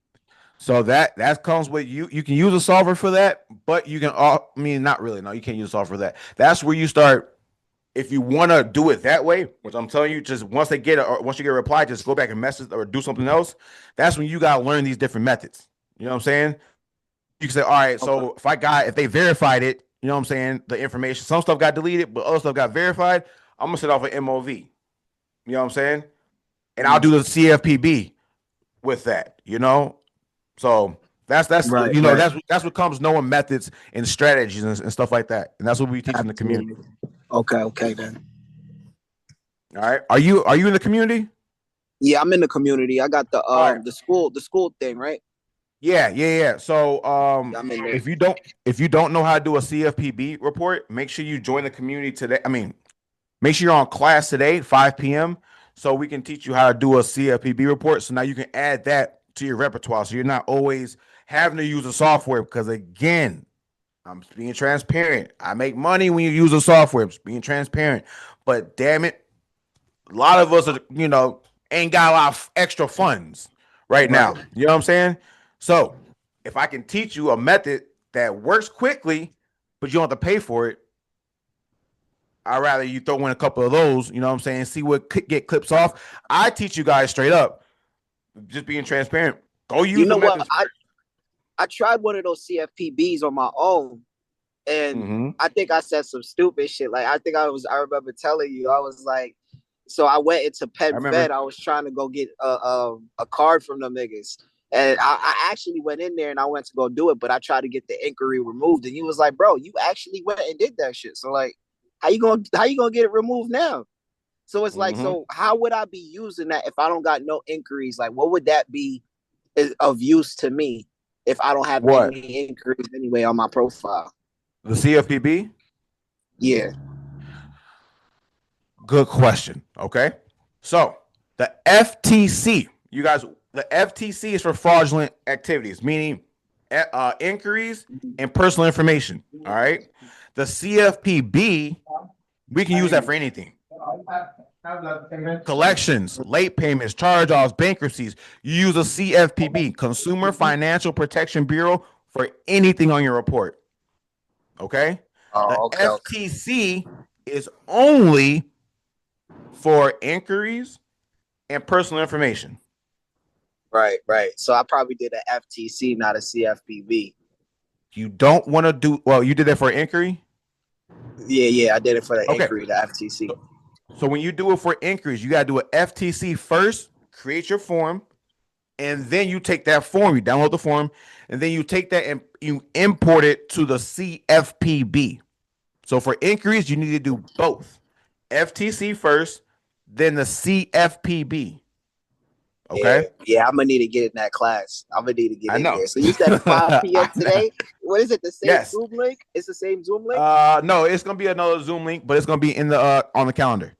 So that comes with you. You can use a solver for that, but you can. Not really. No, you can't use a solver for that. That's where you start. If you want to do it that way, which I'm telling you, just once you get a reply, just go back and message or do something else. That's when you gotta learn these different methods. You know what I'm saying? You can say, all right, so if they verified it you know what I'm saying, the information. Some stuff got deleted, but other stuff got verified. I'm gonna set off an MOV. You know what I'm saying? And I'll do the CFPB with that, you know? So that's Right, you know, right. that's what comes knowing methods and strategies and stuff like that. And that's what we teach in the community. Absolutely. Okay then. All right. Are you in the community? Yeah, I'm in the community. I got All right. the school thing, right? Yeah. So Yeah, I'm in there. if you don't know how to do a CFPB report, make sure you join the community today. I mean, make sure you're on class today, 5 p.m. So we can teach you how to do a CFPB report. So now you can add that to your repertoire. So you're not always having to use a software because again, I'm being transparent. I make money when you use a software. I'm just being transparent. But damn it, a lot of us are, ain't got a lot of extra funds right Right. now. You know what I'm saying? So if I can teach you a method that works quickly, but you don't have to pay for it, I'd rather you throw in a couple of those, you know what I'm saying? See what could get clips off. I teach you guys straight up, just being transparent. Go You use the know what? methods. I tried one of those CFPBs on my own, and Mm-hmm. I think I said some stupid shit. Like I remember telling you, I was like, so I went into I Penn Fed. remember. I was trying to go get a card from them niggas. And I actually went in there and I went to go do it, but I tried to get the inquiry removed. And he was like, bro, you actually went and did that shit. So like, how you gonna get it removed now? So it's like, Mm-hmm. so how would I be using that if I don't got no inquiries? Like, what would that be of use to me if I don't have What? any inquiries anyway on my profile? The CFPB? Yeah. Good question. Okay. So the FTC, you guys, the FTC is for fraudulent activities, meaning inquiries and personal information. All right. The CFPB, we can use that for anything. Collections, late payments, charge offs, bankruptcies. You use a CFPB, Consumer Financial Protection Bureau, for anything on your report. Okay. The Oh, okay. FTC is only for inquiries and personal information. Right. So I probably did an FTC, not a CFPB. You don't want to do well. You did that for inquiry. Yeah. I did it for the Okay. inquiry, the FTC. So when you do it for inquiries, you got to do an FTC first. Create your form, and then you take that form. You download the form, and then you take that and you import it to the CFPB. So for inquiries, you need to do both. FTC first, then the CFPB. Okay. Yeah. I'm gonna need to get in that class. I'm gonna need to get I in know. there. So you said 5 p.m. today. What is it? The same Yes. Zoom link? It's the same Zoom link. No, it's gonna be another Zoom link, but it's gonna be in the on the calendar.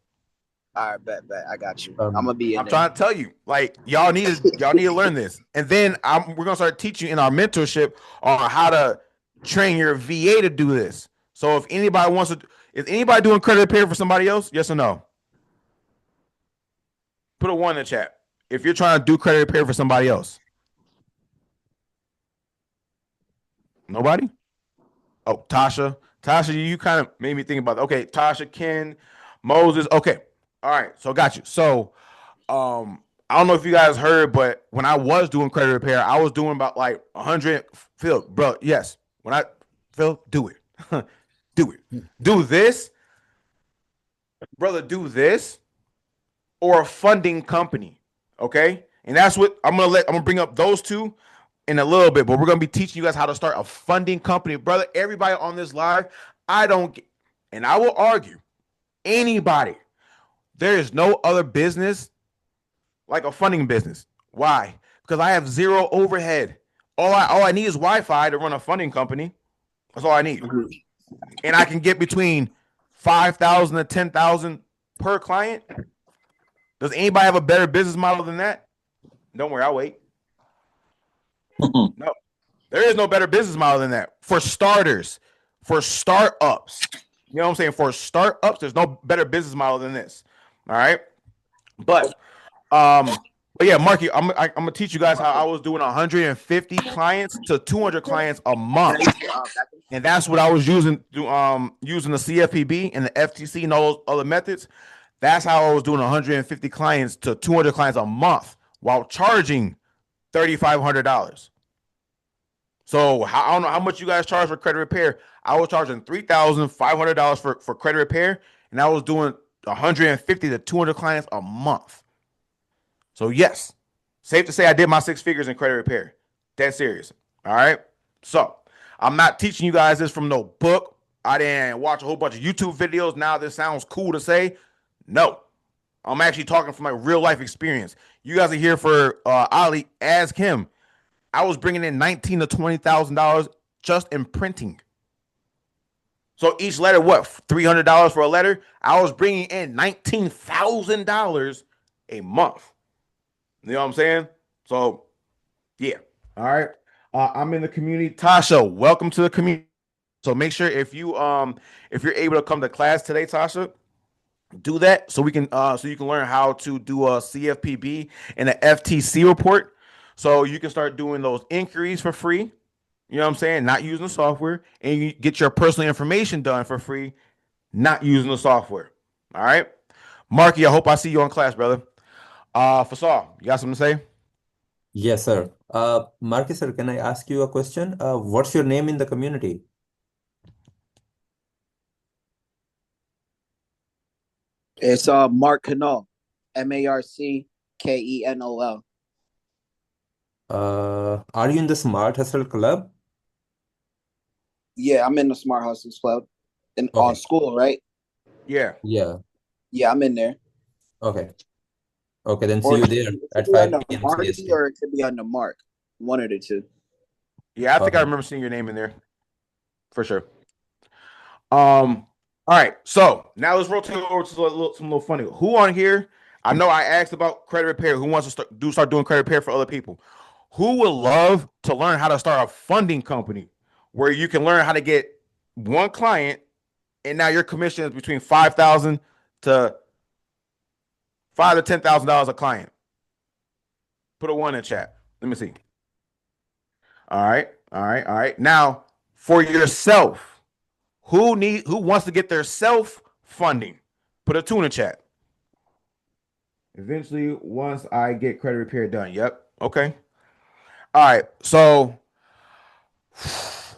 All right, bet. I got you. I'm gonna be in I'm there. trying to tell you, like y'all need to learn this, and then we're gonna start teaching in our mentorship on how to train your VA to do this. So if anybody is anybody doing credit repair for somebody else? Yes or no? Put a 1 in the chat if you're trying to do credit repair for somebody else. Nobody? Oh, Tasha, you kind of made me think about that. Okay, Tasha, Ken, Moses. Okay, all right. So got you. So, I don't know if you guys heard, but when I was doing credit repair, I was doing about like 100. Phil, bro, yes. Phil, do it, do it, do this, brother. Do this, or a funding company. Okay, and that's what I'm gonna bring up those two in a little bit, but we're gonna be teaching you guys how to start a funding company, brother. Everybody on this live, and I will argue, anybody, there is no other business like a funding business. Why? Because I have zero overhead. All I need is Wi-Fi to run a funding company. That's all I need, and I can get between 5,000 to 10,000 per client. Does anybody have a better business model than that? Don't worry, I'll wait. No, there is no better business model than that. For starters, for startups, you know what I'm saying? For startups, there's no better business model than this. All right, but yeah, Marky, I'm gonna teach you guys how I was doing 150 clients to 200 clients a month, and that's what I was using using the CFPB and the FTC and all those other methods. That's how I was doing 150 clients to 200 clients a month while charging $3,500. So I don't know how much you guys charge for credit repair. I was charging $3,500 for credit repair, and I was doing 150 to 200 clients a month. So yes, safe to say I did my six figures in credit repair. Dead serious. All right. So I'm not teaching you guys this from no book. I didn't watch a whole bunch of YouTube videos. Now this sounds cool to say. No, I'm actually talking from my real life experience. You guys are here for Ali. Ask him. I was bringing in $19,000 to $20,000 just in printing. So each letter, what, $300 for a letter? I was bringing in $19,000 a month. You know what I'm saying? So, yeah. All right. I'm in the community. Tasha, welcome to the community. So make sure if you're able to come to class today, Tasha, do that so we can so you can learn how to do a CFPB and an FTC report. So you can start doing those inquiries for free. You know what I'm saying? Not using the software, and you get your personal information done for free, not using the software. All right, Marky. I hope I see you on class, brother. Fasal, you got something to say? Yes, sir. Marcus, sir, can I ask you a question? What's your name in the community? It's Mark Canal, MarkKenol. Are you in the Smart Hustle Club? Yeah, I'm in the Smart Hustles Club in on Okay. school, right? Yeah. Yeah. Yeah, I'm in there. Okay. Okay, then see Or you there it could at be 5 under p.m. Marky CST. or it could be under Mark. One of the two. Yeah, I think I Okay. remember seeing your name in there for sure. All right. So now let's rotate over to some little funny. Who on here? I know I asked about credit repair. Who wants to start doing credit repair for other people? Who would love to learn how to start a funding company where you can learn how to get one client and now your commission is between 5,000 to $5,000 to $10,000 a client? Put a one in chat. Let me see. All right. All right. All right. Now for yourself, who wants to get their self funding? Put a two in the chat. Eventually, once I get credit repair done. Yep. Okay. All right. So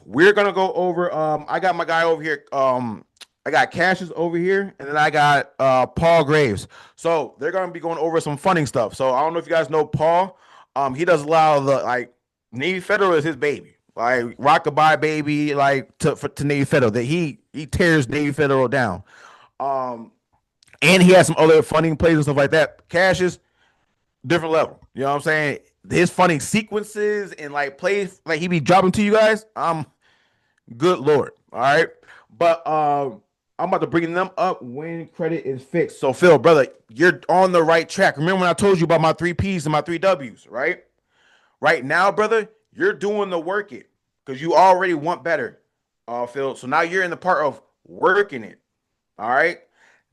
we're gonna go over. I got my guy over here. I got Cassius over here, and then I got Paul Graves. So they're gonna be going over some funding stuff. So I don't know if you guys know Paul. He does a lot of the like Navy Federal is his baby. Like Rockabye baby, like to Navy Federal. That he tears Navy Federal down. Um, and he has some other funding plays and stuff like that. Cassius, different level. You know what I'm saying? His funding sequences and like plays like he be dropping to you guys. Good lord. All right. But I'm about to bring them up when credit is fixed. So Phil, brother, you're on the right track. Remember when I told you about my three P's and my three W's, right? Right now, brother, you're doing the work it because you already want better. Phil. So now you're in the part of working it. All right.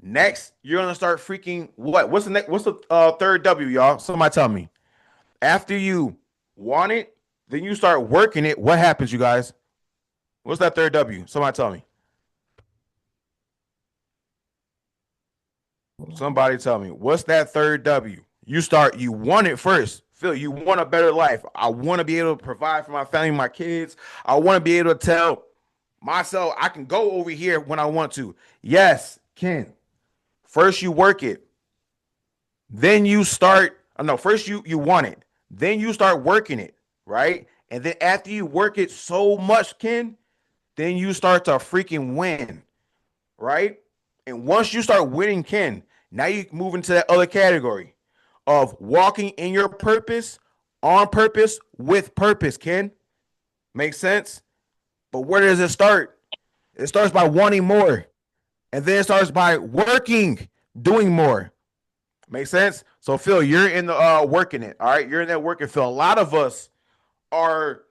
Next, you're gonna start freaking what? What's the next? What's the third W, y'all? Somebody tell me. After you want it, then you start working it. What happens, you guys? What's that third W? Somebody tell me. Somebody tell me. What's that third W? You want it first. Phil, you want a better life. I want to be able to provide for my family, my kids. I want to be able to tell myself I can go over here when I want to. Yes, Ken. First you work it. Then you start, no, first you want it. Then you start working it, right? And then after you work it so much, Ken, then you start to freaking win, right? And once you start winning, Ken, now you move into that other category of walking in your purpose, on purpose, with purpose, Ken. Makes sense? But where does it start? It starts by wanting more. And then it starts by working, doing more. Make sense? So Phil, you're in the working it. All right. You're in that working, Phil. A lot of us are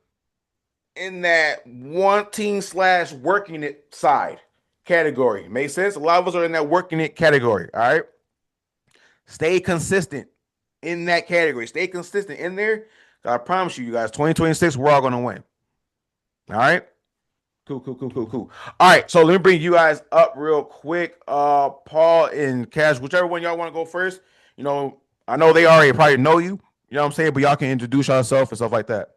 in that wanting slash working it side category. Make sense? A lot of us are in that working it category. All right. Stay consistent in that category. Stay consistent in there. I promise you, you guys, 2026, we're all gonna win. All right. Cool, cool, cool, cool, cool. All right, so let me bring you guys up real quick. Paul and Cash, whichever one y'all want to go first. You know, I know they already probably know you. You know what I'm saying? But y'all can introduce yourself and stuff like that.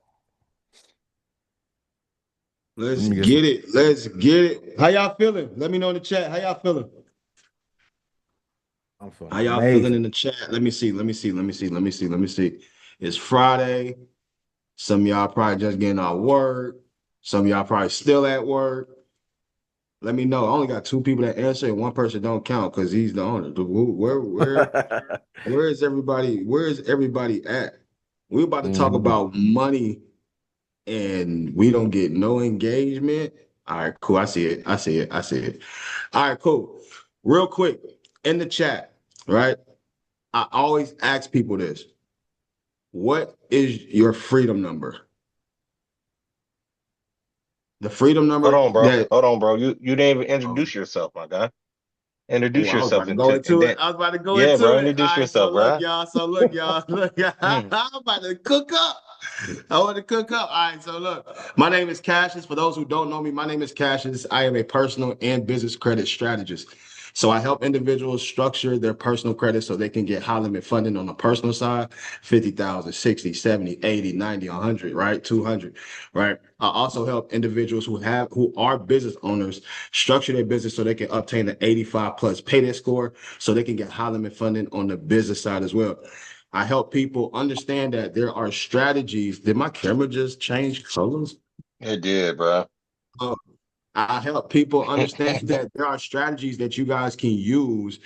Let Let's me get some. get it. Let's get it. How y'all feeling? Let me know in the chat. How y'all feeling? I'm feeling How y'all feeling in amazing. the chat? Let me see. Let me see. Let me see. Let me see. Let me see. It's Friday. Some of y'all probably just getting out of work. Some of y'all probably still at work. Let me know. I only got two people that answer, and one person don't count because he's the owner. Where is everybody? Where is everybody at? We're about to talk Mhm. about money, and we don't get no engagement. All right, cool. I see it. I see it. I see it. All right, cool. Real quick in the chat, right? I always ask people this. What is your freedom number? The freedom Hold number on, bro. that Hold on, bro. You didn't even oh, introduce yourself, my guy. oh, Introduce I was yourself about to go and into it. then I was about to go yeah, into bro. it. All Introduce right, so yourself, look, bro. y'all. So look, y'all. Look, y'all. Hmm. I'm about to cook up. I want to cook up. All right, so look, my name is Cassius. For those who don't know me, my name is Cassius. I am a personal and business credit strategist. So I help individuals structure their personal credit so they can get high limit funding on the personal side, 50,000, 60, 70, 80, 90, 100, right? 200, right? I also help individuals who are business owners structure their business so they can obtain an 85 plus payday score so they can get high limit funding on the business side as well. I help people understand that there are strategies. Did my camera just change colors? It did, bro. Oh, I help people understand that there are strategies that you guys can use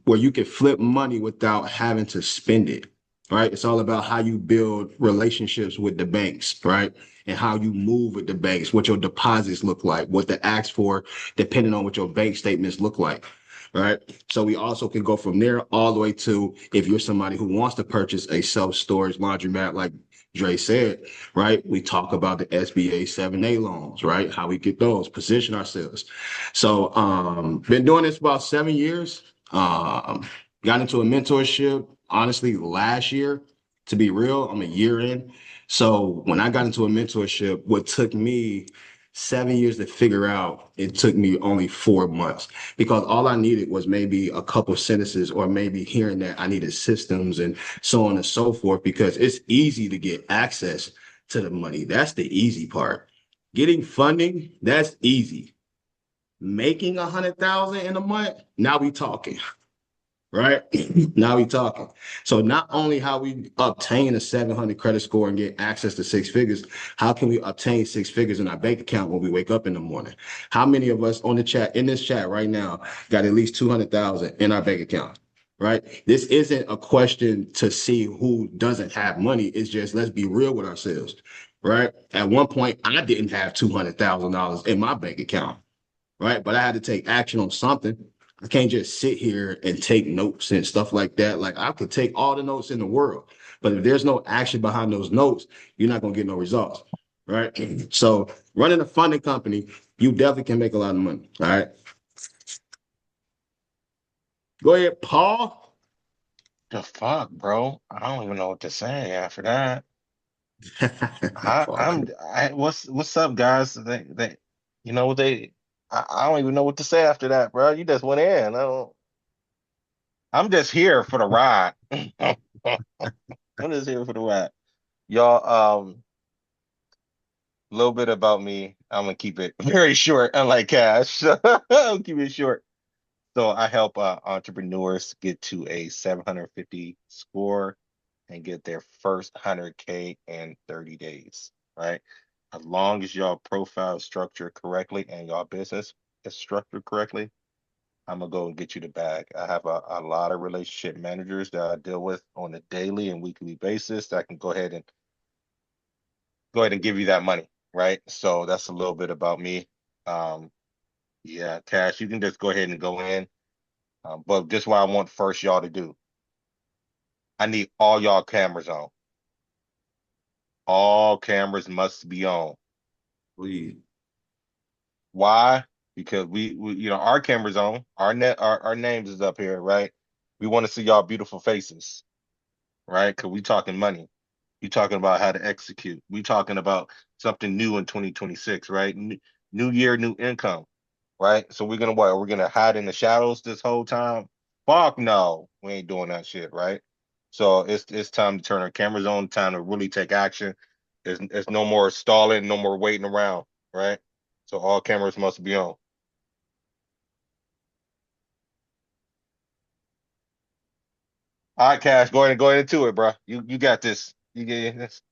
where you can flip money without having to spend it, right? It's all about how you build relationships with the banks, right? And how you move with the banks, what your deposits look like, what they ask for, depending on what your bank statements look like, right? So we also can go from there all the way to if you're somebody who wants to purchase a self-storage laundromat, like Dre said, right? We talk about the SBA 7A loans, right? How we get those, position ourselves. So been doing this for about 7 years. Got into a mentorship, honestly, last year. To be real, I'm a year in. So when I got into a mentorship, what took me 7 years to figure out, it took me only 4 months because all I needed was maybe a couple sentences or maybe hearing that I needed systems and so on and so forth because it's easy to get access to the money. That's the easy part. Getting funding, that's easy. Making 100,000 in a month, now we talking, right? Now we talking. So not only how we obtain a 700 credit score and get access to six figures, how can we obtain six figures in our bank account when we wake up in the morning? How many of us on the chat, in this chat right now, got at least 200,000 in our bank account? Right? This isn't a question to see who doesn't have money. It's just let's be real with ourselves. Right? At one point, I didn't have $200,000 in my bank account, right? But I had to take action on something. I can't just sit here and take notes and stuff like that. Like I could take all the notes in the world, but if there's no action behind those notes, you're not gonna get no results, right? So running a funding company, you definitely can make a lot of money. All right, go ahead, Paul. The fuck, bro? I don't even know what to say after that. I, Paul, I'm I what's up, guys? You know they I don't even know what to say after that, bro. You just went in. I'm just here for the ride. I'm just here for the ride. Y'all, a little bit about me. I'm gonna keep it very short, unlike Cash. I'll keep it short. So I help entrepreneurs get to a 750 score and get their first 100K in 30 days, right? As long as y'all profile is structured correctly and y'all business is structured correctly, I'm gonna go and get you the bag. I have a lot of relationship managers that I deal with on a daily and weekly basis that can go ahead and give you that money, right? So that's a little bit about me. Um, yeah, Cash, you can just go ahead and go in. But this is what I want first y'all to do. I need all y'all cameras on. All cameras must be on. please. Why? Because we our cameras on, our names is up here, right? We want to see y'all beautiful faces, right? Because we talking money. We talking about how to execute. We talking about something new in 2026, right? New year, new income, right? So we're gonna what? We're gonna hide in the shadows this whole time? Fuck no, we ain't doing that shit, right? So it's time to turn our cameras on, time to really take action. There's no more stalling, no more waiting around. right? So all cameras must be on. All right, Cash, go ahead into it, bro. You got this. You get this.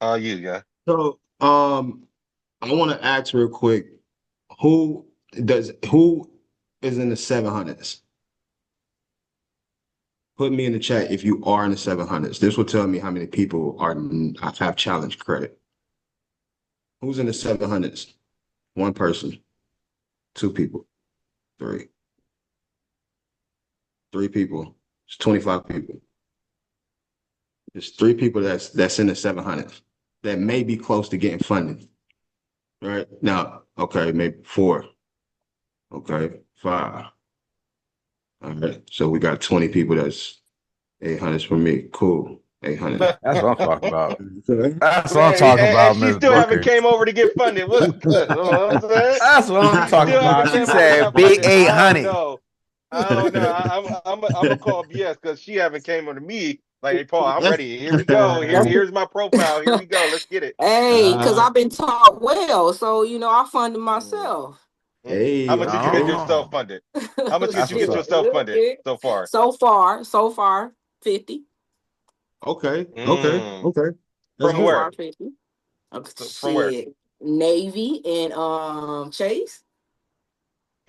Yeah. So, I want to ask real quick, who who is in the 700s? Put me in the chat if you are in the 700s. This will tell me how many people have challenge credit. Who's in the 700s? One person, two people, three. Three people. It's 25 people. There's three people that's in the 700s that may be close to getting funded. Right now, okay, maybe four. Okay, five. All right, so we got 20 people. That's 800s for me. Cool, 800. That's what I'm talking about. Okay. That's what I'm Man, talking and about, she Miss still haven't Booker. came over to get funded. What's good? You know what I'm saying? That's what I'm She talking still haven't about. She came over and said got big funded. I don't 800. know. I don't know. I'm gonna call BS because she haven't came over to me. Like, hey, Paul, I'm ready. Here we go. Here's my profile. Here we go. Let's get it. Hey, because I've been taught well, so I funded Mm, myself. How Hey, much did you get okay. yourself Oh, funded? How much did that's you what's get up. yourself funded so far? So far, 50. Okay, okay, Mm, okay. That's from So good. where? far, 50. From where? Shit. Navy and Chase.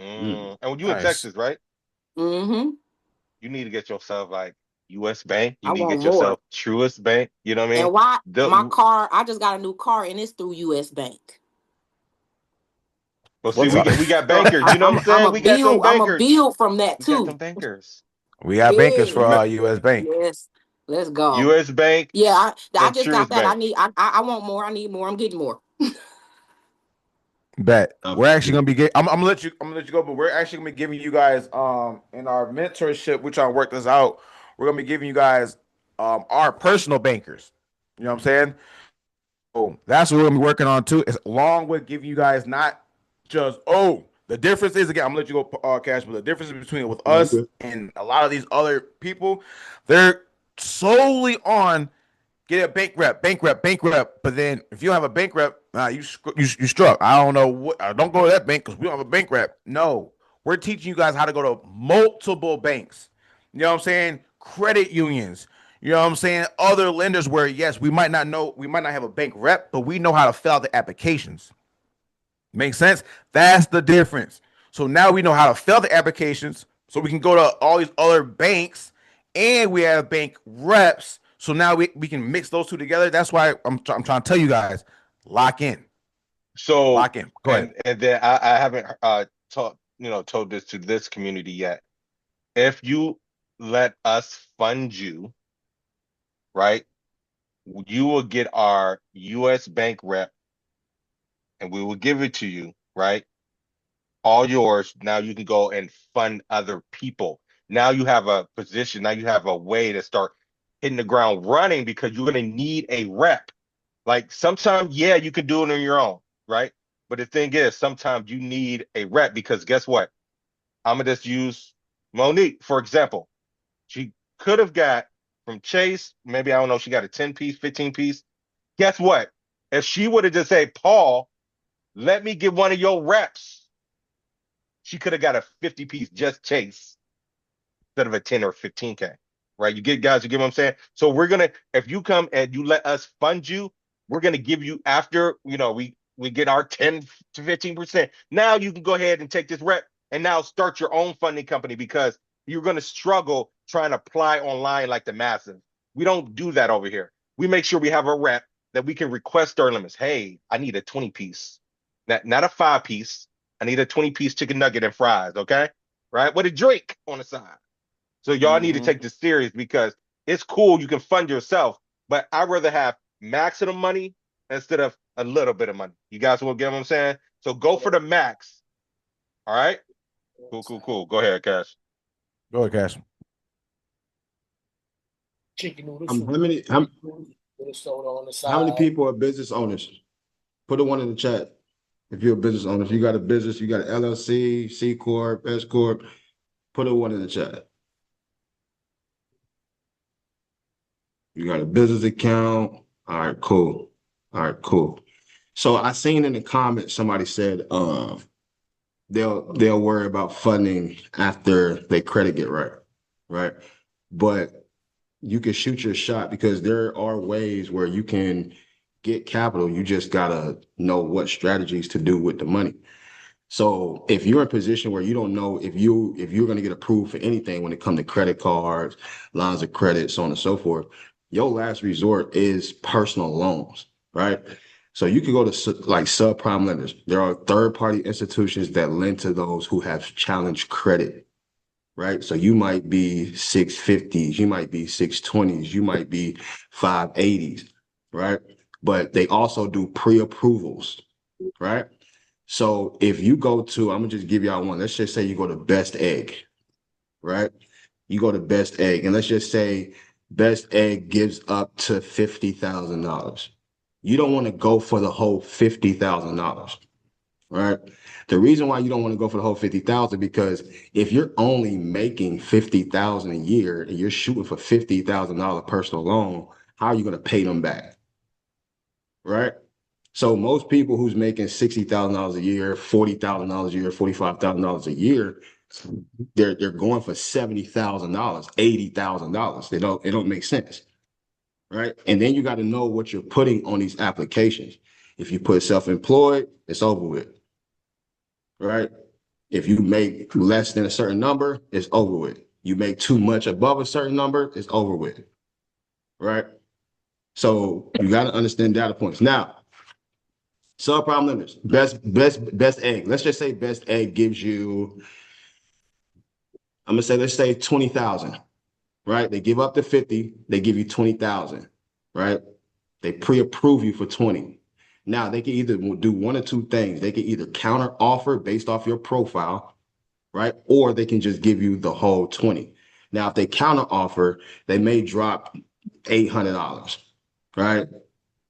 Mm. And you in Nice. Texas, right? Mm-hmm. You need to get yourself like U.S. Bank. You I need to want get more. yourself Truist Bank. You know what I mean? And why my The, car, I just got a new car and it's through US Bank. well, see, What we time? got So bankers. You know what I'm I'm saying? a We got them build, I'm a bankers. build from that We got too. them bankers. We got bankers Yeah. for Remember, US Bank. Yes. Let's go. U.S. Bank Yeah, I and just got Truist that. Bank. I want more. I need more. I'm getting more. Bet. We're actually Okay. gonna be I'm gonna let you go, but we're actually gonna be giving you guys in our mentorship, we're trying to work this out. We're gonna be giving you guys our personal bankers. You know what I'm saying? Oh, that's what we're gonna be working on too. Is along with giving you guys not just the difference is again. I'm gonna let you go, Cash. But the difference between with No, you us good. and a lot of these other people, they're solely on get a bank rep, bank rep, bank rep. But then if you don't have a bank rep, you struck. I don't know what. Don't go to that bank because we don't have a bank rep. No, we're teaching you guys how to go to multiple banks. You know what I'm saying? Credit unions. You know what I'm saying? Other lenders where yes, we might not have a bank rep, but we know how to fill out the applications. Make sense? That's the difference. So now we know how to fill the applications, so we can go to all these other banks, and we have bank reps. So now we can mix those two together. That's why I'm trying to tell you guys, lock in, So, lock in. Go ahead. and then I haven't told this to this community yet. If you let us fund you, right, you will get our U.S. Bank rep, and we will give it to you, right? All yours. Now you can go and fund other people. Now you have a position. Now you have a way to start hitting the ground running because you're going to need a rep. Like sometimes, yeah, you can do it on your own, right? But the thing is, sometimes you need a rep because guess what? I'm gonna just use Monique, for example. She could have got from Chase, maybe I don't know, she got a 10 piece, 15 piece. Guess what? If she would have just said, Paul, let me get one of your reps, she could have got a 50 piece just Chase instead of a 10 or 15K, right? You get guys, you get what I'm saying? So we're gonna, if you come and you let us fund you, we're gonna give you after, we get our 10 to 15%. Now you can go ahead and take this rep and now start your own funding company because you're gonna struggle trying to apply online like the massive. We don't do that over here. We make sure we have a rep that we can request our limits. Hey, I need a 20 piece, not a 5 piece. I need a 20 piece chicken nugget and fries, okay? Right? With a drink on the side. So y'all need to Mm-hmm. take this serious because it's cool. You can fund yourself, but I'd rather have maximum money instead of a little bit of money. You guys will get what I'm saying? So go for the max. All right. Cool, cool, cool. Go ahead, Cash. Go ahead, Cash. Chicken noodle How soup, many with a soda on the how many side. people are business owners? Put a one in the chat. If you're a business owner, if you got a business, you got an LLC, C Corp, S Corp, put a one in the chat. You got a business account. All right, cool. All right, cool. So I seen in the comments somebody said they'll worry about funding after their credit get right, right? But you can shoot your shot because there are ways where you can get capital. You just gotta know what strategies to do with the money. So if you're in a position where you don't know if you're going to get approved for anything when it comes to credit cards, lines of credit, so on and so forth, your last resort is personal loans, right? So you could go to like subprime lenders. There are third party institutions that lend to those who have challenged credit, right? So you might be 650s, you might be 620s, you might be 580s, right? But they also do pre-approvals, right? So if you go to, I'm gonna just give y'all one. Let's just say you go to Best Egg, right? You go to Best Egg, and let's just say Best Egg gives up to $50,000. You don't want to go for the whole $50,000, right? The reason why you don't want to go for the whole 50,000 because if you're only making 50,000 a year and you're shooting for $50,000 personal loan, how are you going to pay them back, right? So most people who's making $60,000 a year, $40,000 a year, $45,000 a year, they're going for $70,000, $80,000. They don't make sense, right? And then you got to know what you're putting on these applications. If you put self-employed, it's over with, right? If you make less than a certain number, it's over with. You make too much above a certain number, it's over with, right? So you got to understand data points. Now, subprime lenders, best egg. Let's just say best egg gives you, I'm gonna say, let's say 20,000, right? They give up to 50, they give you 20,000, right? They pre-approve you for 20. Now they can either do one or two things. They can either counter offer based off your profile, right? Or they can just give you the whole 20. Now, if they counter offer, they may drop $800, right?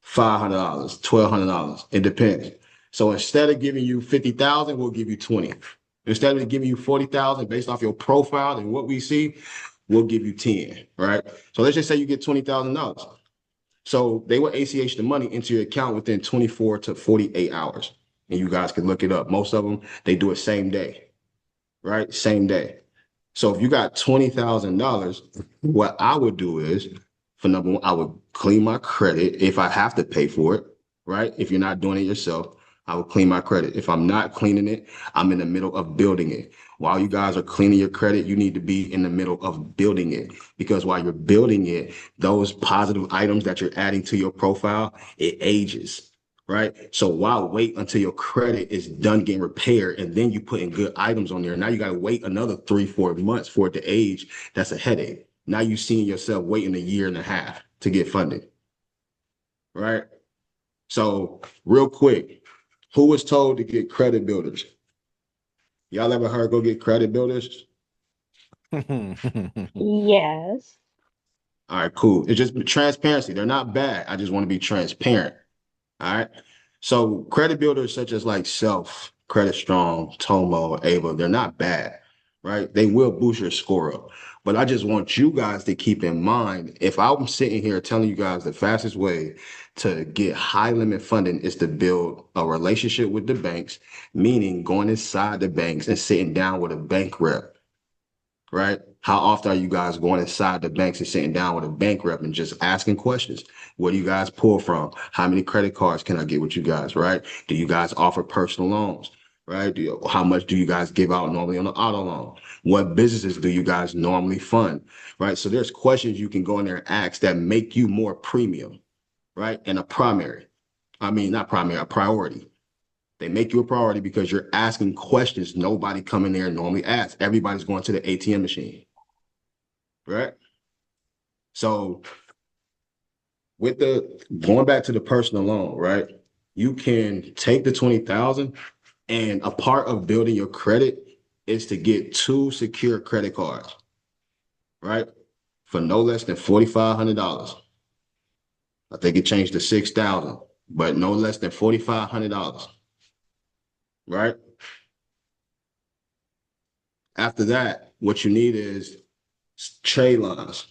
$500, $1,200. It depends. So instead of giving you 50,000, we'll give you 20. Instead of giving you 40,000 based off your profile and what we see, we'll give you 10, right? So let's just say you get $20,000. So they will ACH the money into your account within 24 to 48 hours. And you guys can look it up. Most of them, they do it same day, right? Same day. So if you got $20,000, what I would do is, for number one, I would clean my credit if I have to pay for it, right? If you're not doing it yourself, I would clean my credit. If I'm not cleaning it, I'm in the middle of building it. While you guys are cleaning your credit, you need to be in the middle of building it because while you're building it, those positive items that you're adding to your profile, it ages, right? So why wait until your credit is done getting repaired and then you put in good items on there? Now you got to wait another 3-4 months for it to age. That's a headache. Now you're seeing yourself waiting a year and a half to get funded, right? So real quick, who was told to get credit builders? Y'all ever heard go get credit builders? Yes. All right, cool. It's just transparency. They're not bad. I just want to be transparent. All right. So credit builders such as like Self, Credit Strong, Tomo, Ava, they're not bad, right? They will boost your score up. But I just want you guys to keep in mind, if I'm sitting here telling you guys the fastest way to get high limit funding is to build a relationship with the banks, meaning going inside the banks and sitting down with a bank rep, right? How often are you guys going inside the banks and sitting down with a bank rep and just asking questions? Where do you guys pull from? How many credit cards can I get with you guys, right? Do you guys offer personal loans, right? How much do you guys give out normally on an auto loan? What businesses do you guys normally fund, right? So there's questions you can go in there and ask that make you more premium, right? And a primary. I mean, not primary, a priority. They make you a priority because you're asking questions nobody coming there normally asks. Everybody's going to the ATM machine, right? So with the going back to the personal loan, right? You can take the 20,000 and a part of building your credit is to get 2 secure credit cards, right? For no less than $4,500. I think it changed to 6,000, but no less than $4,500, right? After that, what you need is trade lines.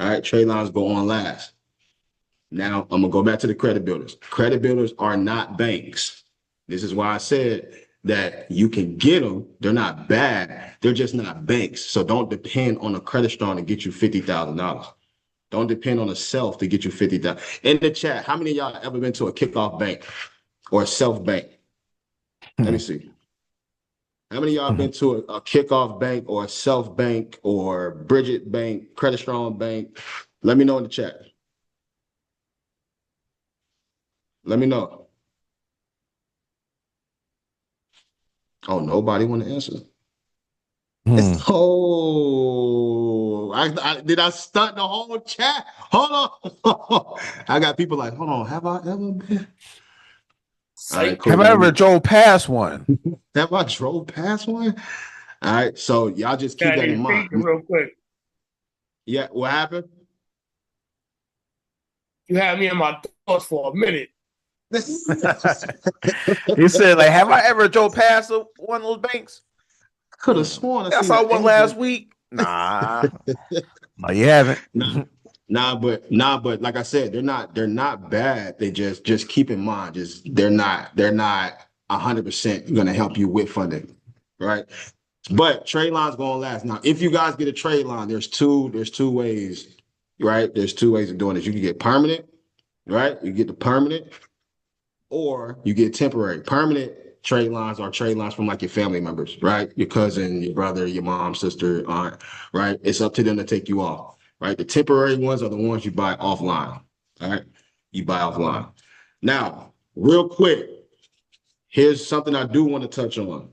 All right, trade lines go on last. Now I'm gonna go back to the credit builders. Credit builders are not banks. This is why I said that you can get them. They're not bad. They're just not banks. So don't depend on a credit strong to get you $50,000. Don't depend on a self to get you 50,000. In the chat, how many of y'all ever been to a kickoff bank or a self bank? Let me see. How many of y'all been to a kickoff bank or a self bank or Bridget Bank, Credit Strong Bank? Let me know in the chat. Let me know. Oh, nobody want to answer. Oh, did I stunt the whole chat? Hold on. I got people like, hold on, have I ever been? All right, cool. Have I ever drove past one? Have I drove past one? All right, so y'all just keep that in mind. Real quick. Yeah, what happened? You had me in my thoughts for a minute. He said, like, have I ever drove past one of those banks? Could have sworn I saw one last week. Nah, no, you haven't. But like I said, they're not bad. They just keep in mind, they're not 100% gonna help you with funding, right? But trade line's gonna last. Now, if you guys get a trade line, there's two ways, right? There's two ways of doing this. You can get permanent, right? You get the permanent, or you get temporary. Permanent trade lines are trade lines from like your family members, right? Your cousin, your brother, your mom, sister, aunt, right? It's up to them to take you off, right? The temporary ones are the ones you buy offline, all right? You buy offline. Now, real quick, here's something I do want to touch on.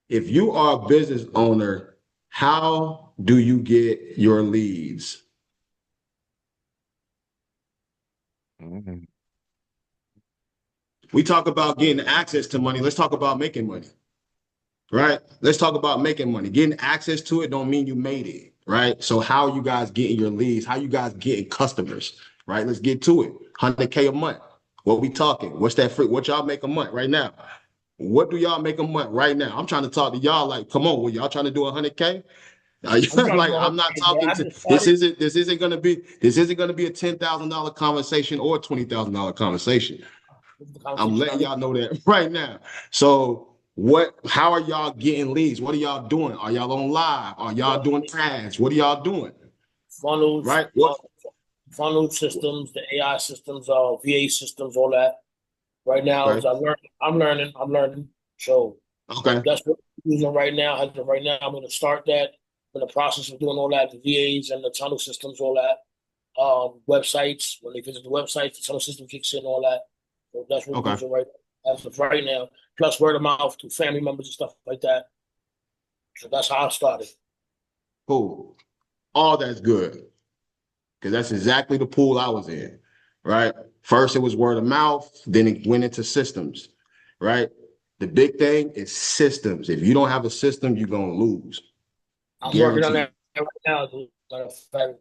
If you are a business owner, how do you get your leads? We talk about getting access to money. Let's talk about making money, right? Let's talk about making money. Getting access to it don't mean you made it, right? So how are you guys getting your leads? How you guys getting customers, right? Let's get to it. 100K a month. What we talking? What's that free? What y'all make a month right now? What do y'all make a month right now? I'm trying to talk to y'all like, come on, y'all trying to do 100K? Like I'm not talking to this isn't gonna be a $10,000 conversation or a $20,000 conversation. I'm letting y'all know that right now. So how are y'all getting leads? What are y'all doing? Are y'all on live? Are y'all doing ads? What are y'all doing? Funnels, right? Funnel systems, the AI systems, VA systems, all that. Right now, Okay. I'm learning. So okay, that's what I'm using right now. Right now, I'm going to start that. I'm in the process of doing all that, the VAs and the tunnel systems, all that. Websites, when they visit the website, the tunnel system kicks in, all that. So that's what I'm using right as of right now. Plus word of mouth to family members and stuff like that. So that's how I started. Cool. All that's good. Because that's exactly the pool I was in, right? First, it was word of mouth. Then it went into systems, right? The big thing is systems. If you don't have a system, you're going to lose. I'm working on that right now.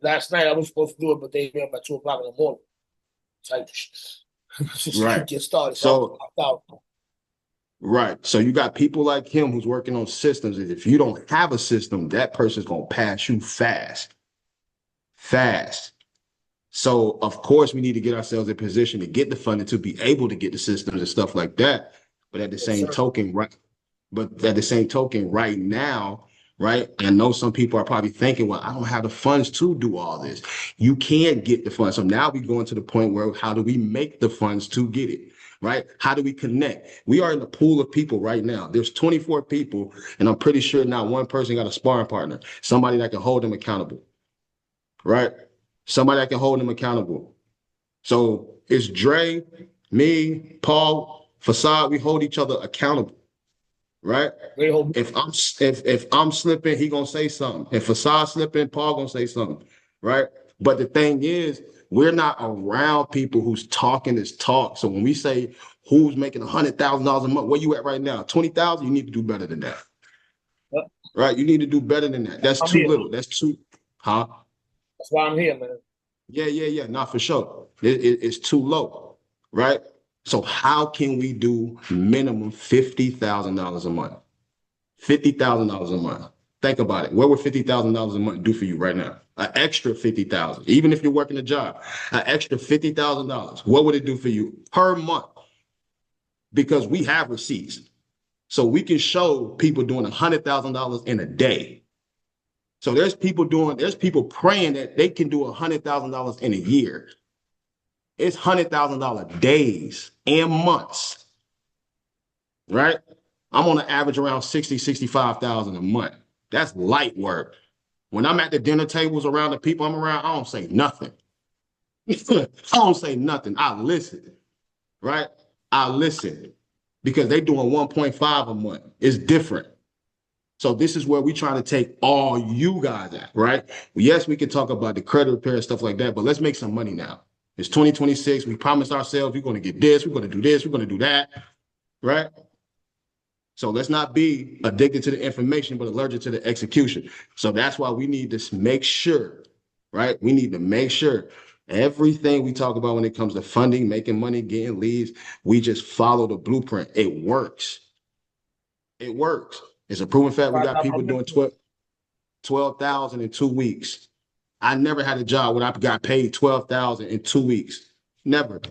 Last night I was supposed to do it, but they hit me up at 2 o'clock in the morning. Just right. get started. Right. So you got people like him who's working on systems. If you don't have a system, that person's going to pass you fast. So, of course, we need to get ourselves in position to get the funding to be able to get the systems and stuff like that. But at the same token, right now, right, I know some people are probably thinking, well, I don't have the funds to do all this. You can't get the funds. So now we go into the point where how do we make the funds to get it? Right? How do we connect? We are in a pool of people right now. There's 24 people, and I'm pretty sure not one person got a sparring partner, somebody that can hold them accountable. Right? Somebody that can hold them accountable. So it's Dre, me, Paul, Facade. We hold each other accountable, right? If I'm slipping, he gonna say something. If Facade slipping, Paul gonna say something, right? But the thing is, we're not around people who's talking this talk. So when we say who's making $100,000 a month, where you at right now? 20,000. You need to do better than that, right? You need to do better than that. That's too little. That's too, huh? That's why I'm here, man. Yeah. Not for sure. It's too low, right? So how can we do minimum $50,000 a month? $50,000 a month. Think about it. What would $50,000 a month do for you right now? An extra 50,000, even if you're working a job, an extra $50,000. What would it do for you per month? Because we have receipts. So we can show people doing $100,000 in a day. So there's people praying that they can do $100,000 in a year. It's $100,000 days and months, right? I'm on an average around 65,000 a month. That's light work. When I'm at the dinner tables around the people I'm around, I don't say nothing. I don't say nothing. I listen, right? I listen because they doing 1.5 a month. It's different. So this is where we trying to take all you guys at, right? Yes, we can talk about the credit repair and stuff like that, but let's make some money now. It's 2026. We promised ourselves we're going to get this, we're going to do this, we're going to do that, right? So let's not be addicted to the information, but allergic to the execution. So that's why we need to make sure, right? We need to make sure everything we talk about when it comes to funding, making money, getting leads, we just follow the blueprint. It works. It works. It's a proven fact. We got people doing 12,000 in 2 weeks. I never had a job where I got paid 12,000 in 2 weeks. Never.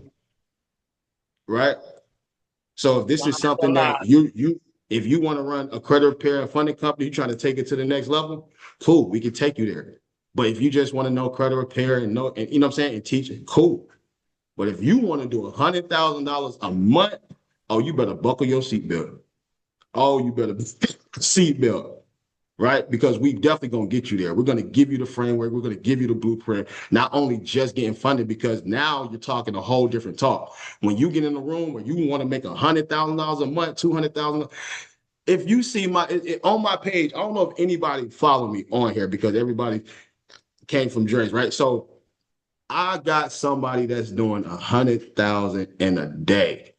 Right? So if this is something that if you want to run a credit repair and funding company, you're trying to take it to the next level, cool, we can take you there. But if you just want to know credit repair and you know what I'm saying, and teach it, cool. But if you want to do $100,000 a month, oh, you better buckle your seatbelt. Oh, you better seatbelt. Right? Because we definitely going to get you there. We're going to give you the framework. We're going to give you the blueprint. Not only just getting funded, because now you're talking a whole different talk. When you get in the room where you want to make $100,000 a month, $200,000, if you see on my page, I don't know if anybody follow me on here because everybody came from Dre's, right? So I got somebody that's doing 100,000 in a day.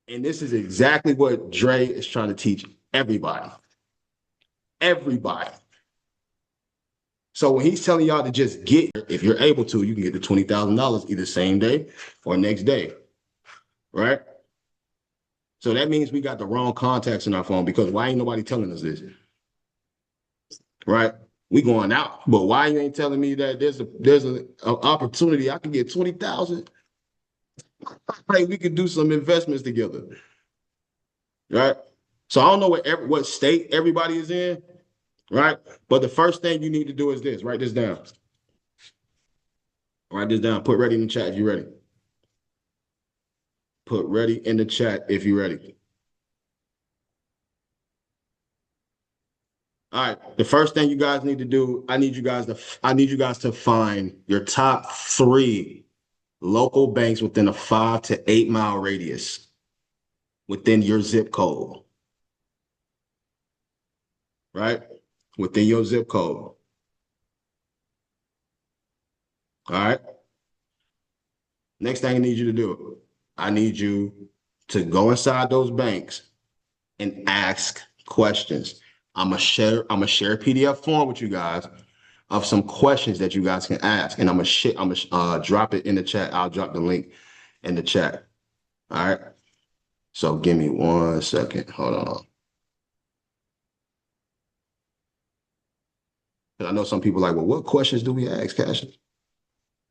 And this is exactly what Dre is trying to teach everybody. Everybody. So when he's telling y'all to just get, if you're able to, you can get the $20,000 either same day or next day. Right? So that means we got the wrong contacts in our phone because why ain't nobody telling us this? Right? We going out, but why you ain't telling me that there's an opportunity I can get 20,000? Right? We could do some investments together. Right? So I don't know what state everybody is in, right? But the first thing you need to do is this. Write this down. Write this down. Put ready in the chat if you're ready. Put ready in the chat if you're ready. All right. The first thing you guys need to do, I need you guys to find your top 3 local banks within a 5 to 8 mile radius within your zip code. Right? Within your zip code. All right. Next thing I need you to do, I need you to go inside those banks and ask questions. I'm gonna share a PDF form with you guys of some questions that you guys can ask, and I'm gonna drop it in the chat. I'll drop the link in the chat. All right. So give me 1 second. Hold on. I know some people are like, well, what questions do we ask, Cassius?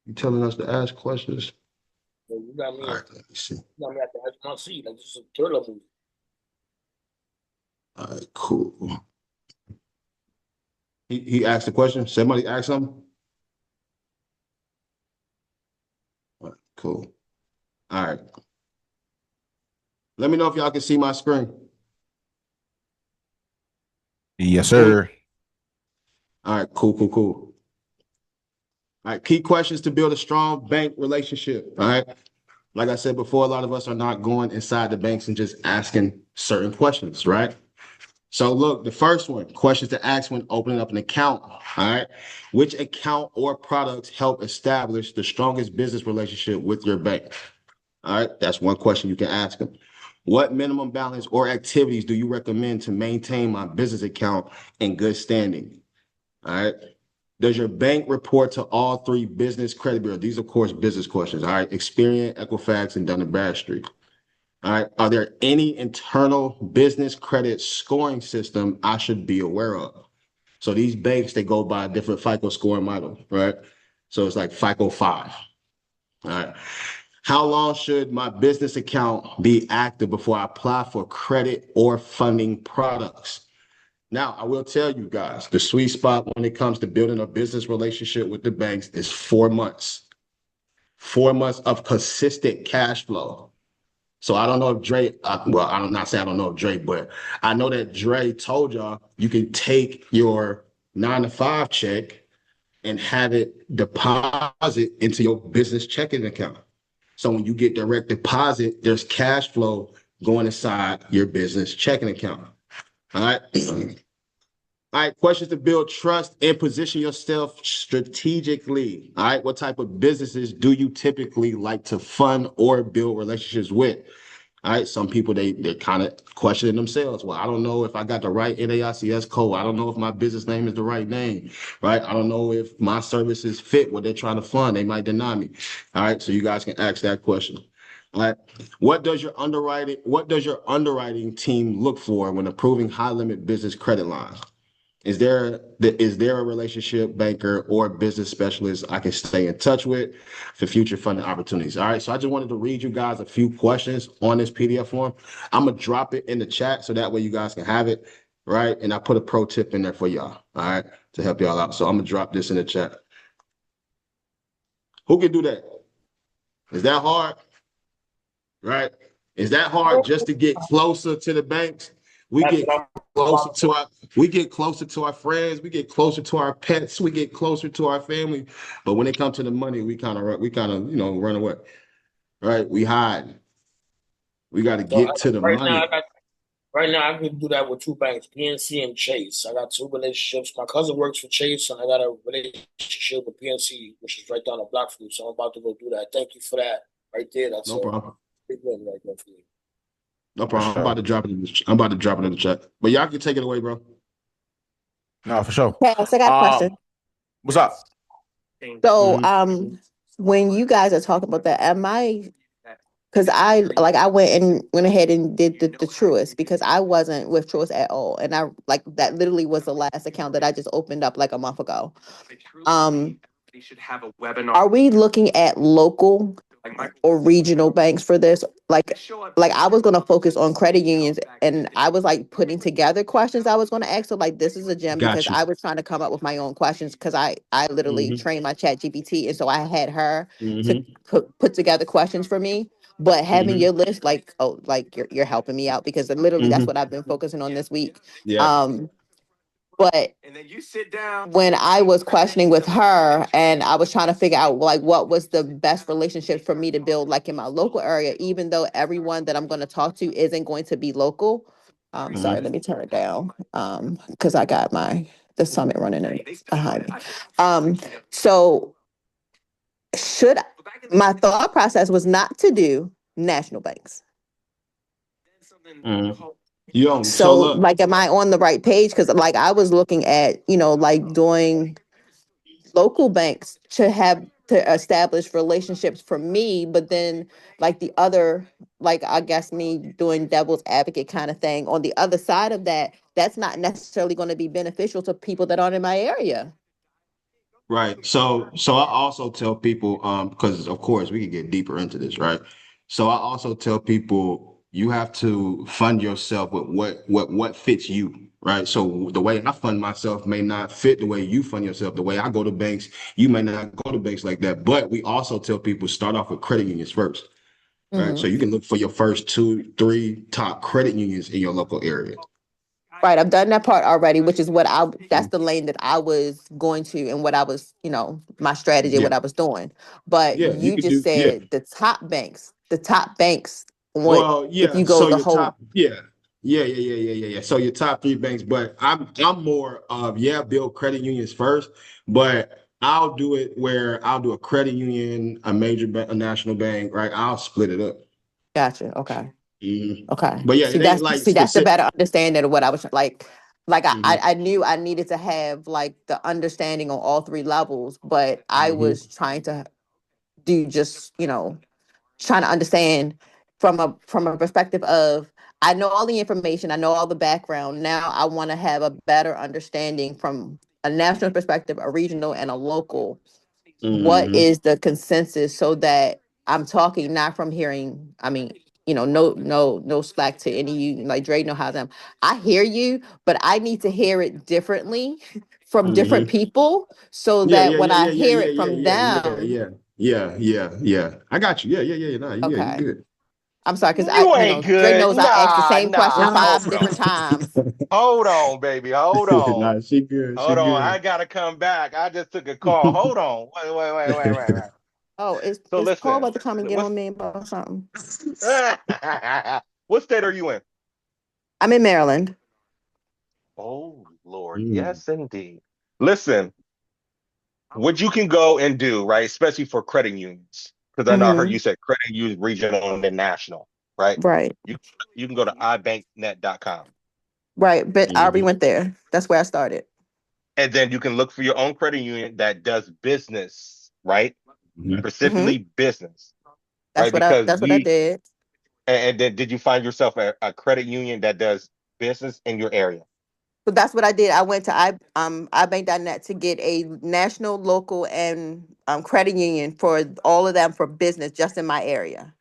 You telling us to ask questions? So you got me. All right, let me see. You got me at the edge of my seat. Like this is a thriller movie. All right, cool. He asked a question. Somebody asked something. All right, cool. All right. Let me know if y'all can see my screen. Yes, sir. All right, cool. All right, key questions to build a strong bank relationship. All right. Like I said before, a lot of us are not going inside the banks and just asking certain questions, right? So look, the first one, questions to ask when opening up an account. All right. Which account or products help establish the strongest business relationship with your bank? All right. That's one question you can ask them. What minimum balance or activities do you recommend to maintain my business account in good standing? All right. Does your bank report to all 3 business credit bureaus? These, of course, business questions. All right. Experian, Equifax, and Dun & Bradstreet. All right. Are there any internal business credit scoring system I should be aware of? So these banks, they go by a different FICO scoring model, right? So it's like FICO 5. All right. How long should my business account be active before I apply for credit or funding products? Now, I will tell you guys, the sweet spot when it comes to building a business relationship with the banks is 4 months. 4 months of consistent cash flow. So I don't know if Dre, well, I'm not saying I don't know if Dre, but I know that Dre told y'all you can take your 9 to 5 check and have it deposit into your business checking account. So when you get direct deposit, there's cash flow going inside your business checking account. All right. All right, questions to build trust and position yourself strategically. All right, what type of businesses do you typically like to fund or build relationships with? All right, some people they're kind of questioning themselves. Well, I don't know if I got the right NAICS code. I don't know if my business name is the right name, right? I don't know if my services fit what they're trying to fund. They might deny me. All right, so you guys can ask that question. All right, what does your underwriting team look for when approving high limit business credit lines? Is there a relationship banker or business specialist I can stay in touch with for future funding opportunities? All right. So I just wanted to read you guys a few questions on this PDF form. I'm gonna drop it in the chat so that way you guys can have it. Right. And I put a pro tip in there for y'all. All right. To help y'all out. So I'm gonna drop this in the chat. Who can do that? Is that hard? Right? Is that hard just to get closer to the banks? We That's get what I'm closer about to to our friends, we get closer to our pets, we get closer to our family. But when it comes to the money, we kind of run away. Right? We hide. We got to so get to the right now money. right now I can do that with two banks, PNC and Chase. I got two relationships. My cousin works for Chase and I got a relationship with PNC, which is right down the block from you. So I'm about to go do that. Thank you for that. Right there. That's No a problem. big win right there for me. No For problem. I'm about sure. to drop it in the, I'm about to drop it in the chat. But y'all can take it away, bro. No, for sure. Pass, I got a question. What's up? So, Mhm. when you guys are talking about that, am I, because I went ahead and did the Truist because I wasn't with Truist at all. And I like that literally was the last account that I just opened up like a month ago. Um, are we looking at local or regional banks for this? Like I was gonna focus on credit unions and I was like putting together questions I was gonna ask. So like this is a gem because Got you. I was trying to come up with my own questions because I literally Hmm. trained my chat GPT and so I had her to Hmm. put together questions for me. But having Hmm. your list, like, oh, like you're helping me out because literally that's Hmm. what I've been focusing on this week. Yeah. Um, but when I was questioning with her and I was trying to figure out like what was the best relationship for me to build like in my local area, even though everyone that I'm going to talk to isn't going to be local. Sorry, Hmm. let me turn it down. Because I got the summit running behind me. So should my thought process was not to do national banks. Hmm. Yo, so So look. like am I on the right page? Because like I was looking at, like doing local banks to have to establish relationships for me, but then like the other, like I guess me doing devil's advocate kind of thing on the other side of that, that's not necessarily going to be beneficial to people that aren't in my area. Right. So I also tell people, because of course we can get deeper into this, right? So I also tell people you have to fund yourself with what fits you, right? So the way I fund myself may not fit the way you fund yourself. The way I go to banks, you may not go to banks like that. But we also tell people start off with credit unions first, right? So Mhm. you can look for your first two, three top credit unions in your local area. Right, I've done that part already, which is that's the lane that I was going to and what I was, my strategy, Yeah. what I was doing. But Yeah. You you could just do, yeah. said the top banks want, Well, if yeah. you go So the your whole, top, yeah, yeah. So your top three banks, but I'm more of build credit unions first, but I'll do it where I'll do a credit union, a major bank, a national bank, right? I'll split it up. gotcha. Okay. Mhm. Okay. But yeah, See, it ain't like that's the specific. better understanding of what I was like. Like Hmm. I knew I needed to have like the understanding on all three levels, but I Hmm. was trying to do just, trying to understand from a perspective of I know all the information, I know all the background. Now I want to have a better understanding from a national perspective, a regional and a local. What Mm-hmm. is the consensus so that I'm talking not from hearing, I mean, no slack to any you like Dre know how them. I hear you, but I need to hear it differently from different Mm-hmm. people so Yeah, that yeah, when yeah, I yeah, yeah, hear yeah, it yeah, from yeah, yeah, them, yeah. Yeah, yeah, yeah. I got you. Yeah, yeah, yeah, yeah. Nah, yeah, you okay. good. I'm sorry, because You ain't Dre good. knows I asked the Nah, same question nah. No. five Hold different on. times. Hold on, baby. Hold on. Nah, she good. She Hold on. I good. gotta come back. I just took a call. Hold on. Wait. Oh, So is Paul listen, about to come and get what's on me about something? what state are you in? I'm in Maryland. Oh Lord, Mm, yes indeed. Listen, what you can go and do, right? Especially for credit unions, because I know I heard Mm-hmm. you said credit unions, regional and then national, right? Right. You you can go to ibanknet.com, Right. But I already mm-hmm, went there. That's where I started. and then you can look for your own credit union that does business, right? mm-hmm. Mm-hmm. Specifically business, right? Because That's what I we did. and then did you find yourself a credit union that does business in your area? So that's what I did. I went to ibank.net to get a national, local, and credit union for all of them for business just in my area.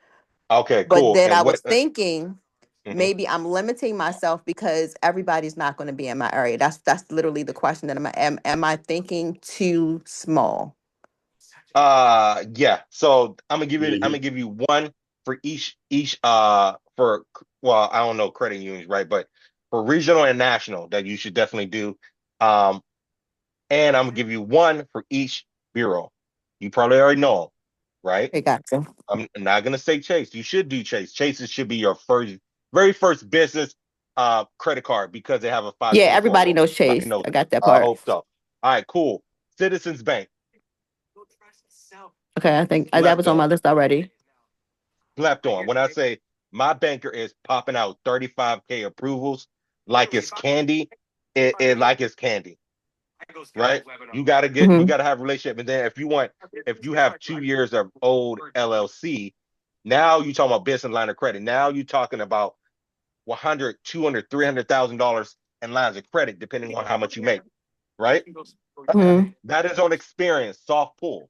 Okay, But cool. then I And was what? thinking Mhm. maybe I'm limiting myself because everybody's not going to be in my area. That's literally the question that am I thinking too small? Yeah. So I'm Mm-hmm. gonna give you one for each for well, I don't know credit unions, right? But for regional and national that you should definitely do. Um, and I'm gonna give you one for each bureau. You probably already know 'em, right? Okay, gotcha. I'm not gonna say Chase. You should do Chase. Chases should be your very first business credit card because they have a Yeah, 524 everybody rule. knows Everybody Chase. knows I it. got that I part. hope so. All right, cool. Citizens Bank, Okay, I think that slept was on on. my list already. Slept on. When I say my banker is popping out 35K approvals like it's candy, it like it's candy, right? You Hmm. gotta have a relationship. And then if you have 2 years of old LLC, now you talking about business line of credit. Now you talking about 100, 200, $300,000 in lines of credit, depending on how much you make, right? Hmm. That is on experience, soft pull,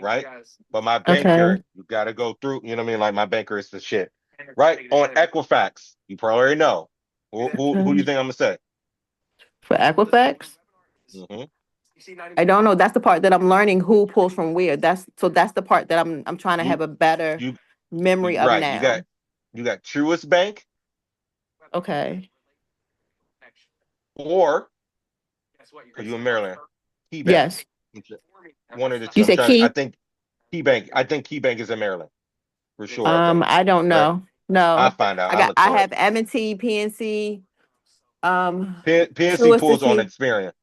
right? But my Okay. banker, you got to go through, you know what I mean? Like my banker is the shit, right? On Equifax, you probably already know. Who do you Okay. think I'm gonna say? For Equifax, Hmm. I don't know. That's the part that I'm learning who pulls from where. That's the part that I'm trying to You have a better you memory of right. now. You got Truist Bank Okay. or because you in Maryland, Key Bank. Yes. One of the two. You I'm said trying. I Key? think Key Bank. I think Key Bank is in Maryland for sure. I think. I don't Right. know. I No. find out. I look I for it. have M&T, PNC, PNC Truist and pulls on Key. experience.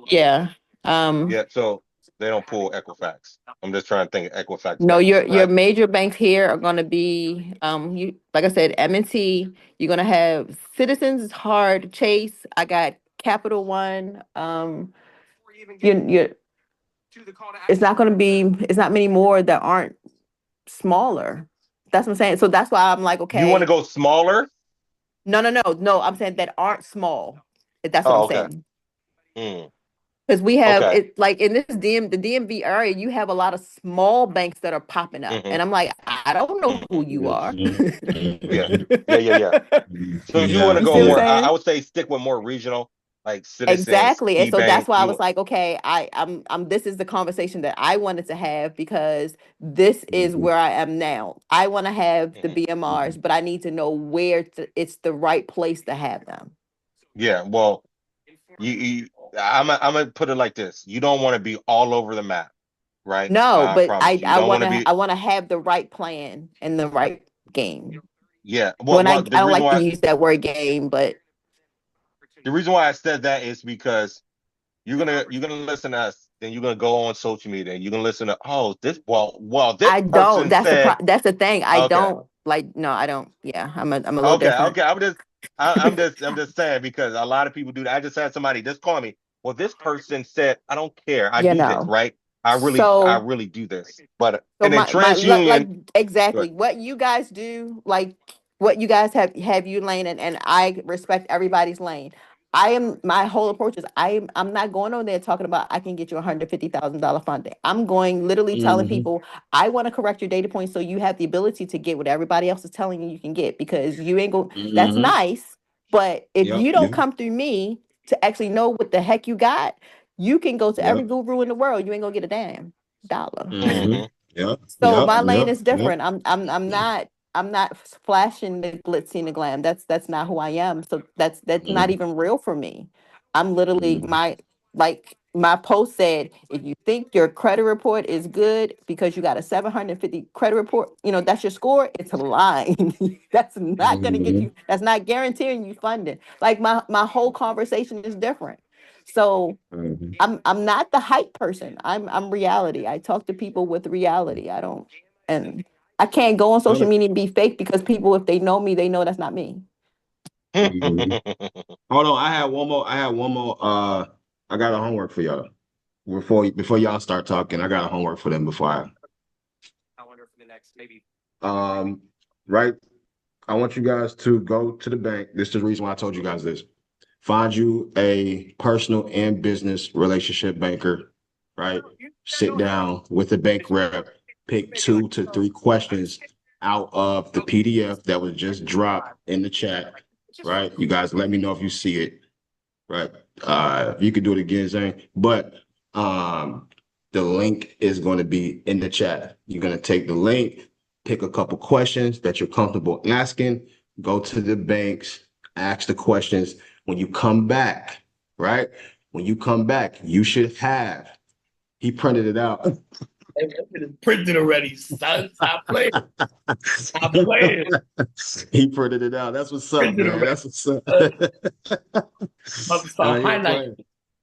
Yeah. Yeah, so they don't pull Equifax. I'm just trying to think of Equifax No, banks. your major banks here are going to be you like I said M&T, you're going to have Citizens, Hard, Chase, I got Capital One, you it's not going to be it's not many more that aren't smaller. That's what I'm saying. So that's why I'm like, You want to okay, go smaller? no, I'm saying that aren't small. That's what I'm Oh, okay. saying. Mm, Because we have okay. it like in this the DMV area, you have a lot of small banks that are popping up. Hmm. And I'm like, I don't know Hmm. who you are. Mm-hmm. Yeah. Mm-hmm. Yeah. So you want Yeah, to You go see what I'm yeah. more, I saying? would say stick with more regional, like Citizens, Exactly. And Key so that's Bank. why I was You like, okay, I'm this is the conversation that I wanted to have because this is Mm-hmm. where I am now. I want to have the Mhm. BMRs, but I need to know it's the right place to have them. Yeah, well, you I'm gonna put it like this. You don't want to be all over the map, right? No, I but promise you. You don't want to be, I wanna have the right plan and the right game. yeah. Well, When well, I don't like to use that word game, but the reason why I said that is because you're gonna listen to us, then you're gonna go on social media and you're gonna listen to this I don't. person said That's the thing. I okay, don't like. No, I don't. Yeah, I'm a little different. okay. I'm just saying because a lot of people do that. I just had somebody just call me. Well, this person said I don't care. I You do this, know. right? I So really do this. But So and then like TransUnion, exactly but what you guys do, like what you guys have you lane, and I respect everybody's lane. I am my whole approach is I'm not going on there talking about I can get you $150,000 funding. I'm going literally telling Mm-hmm. people I want to correct your data points so you have the ability to get what everybody else is telling you can get, because you ain't go that's Mm-hmm. nice, but if Yep. you don't Yep. come through me to actually know what the heck you got, you can go to every Yep. guru in the world, you ain't gonna get a damn dollar. Mm-hmm. mhm. Yep. So Yep. my lane Yep. is Yep. different. I'm not flashing the glitzy and the glam. That's not who I am. So that's not Mm-hmm. even real for me. I'm literally Mm-hmm. my post said, if you think your credit report is good because you got a 750 credit report, that's your score, it's a lie. That's not gonna get Mm-hmm. you, that's not guaranteeing you funding. Like my whole conversation is different. So Mm-hmm. I'm not the hype person. I'm reality. I talk to people with reality. I don't and I can't go on social media and be fake, because people, if they know me, they know that's not me. Mm-hmm. Hold on. I had one more. I got a homework for y'all. Before y'all start talking, I got a homework for them before I right. I want you guys to go to the bank. This is the reason why I told you guys this. Find you a personal and business relationship banker, right? Sit down with the bank rep, pick 2 to 3 questions out of the PDF that was just dropped in the chat, right? You guys let me know if you see it, right? You can do it again, Zane, but um, the link is going to be in the chat. You're going to take the link, pick a couple questions that you're comfortable asking, go to the banks, ask the questions. When you come back, right? When you come back, you should have. He printed it out. Printed already, son. Stop playing. Stop playing. He printed it out. That's what's up, Printed man. already. That's what's up. About to start He ain't highlighting. playing.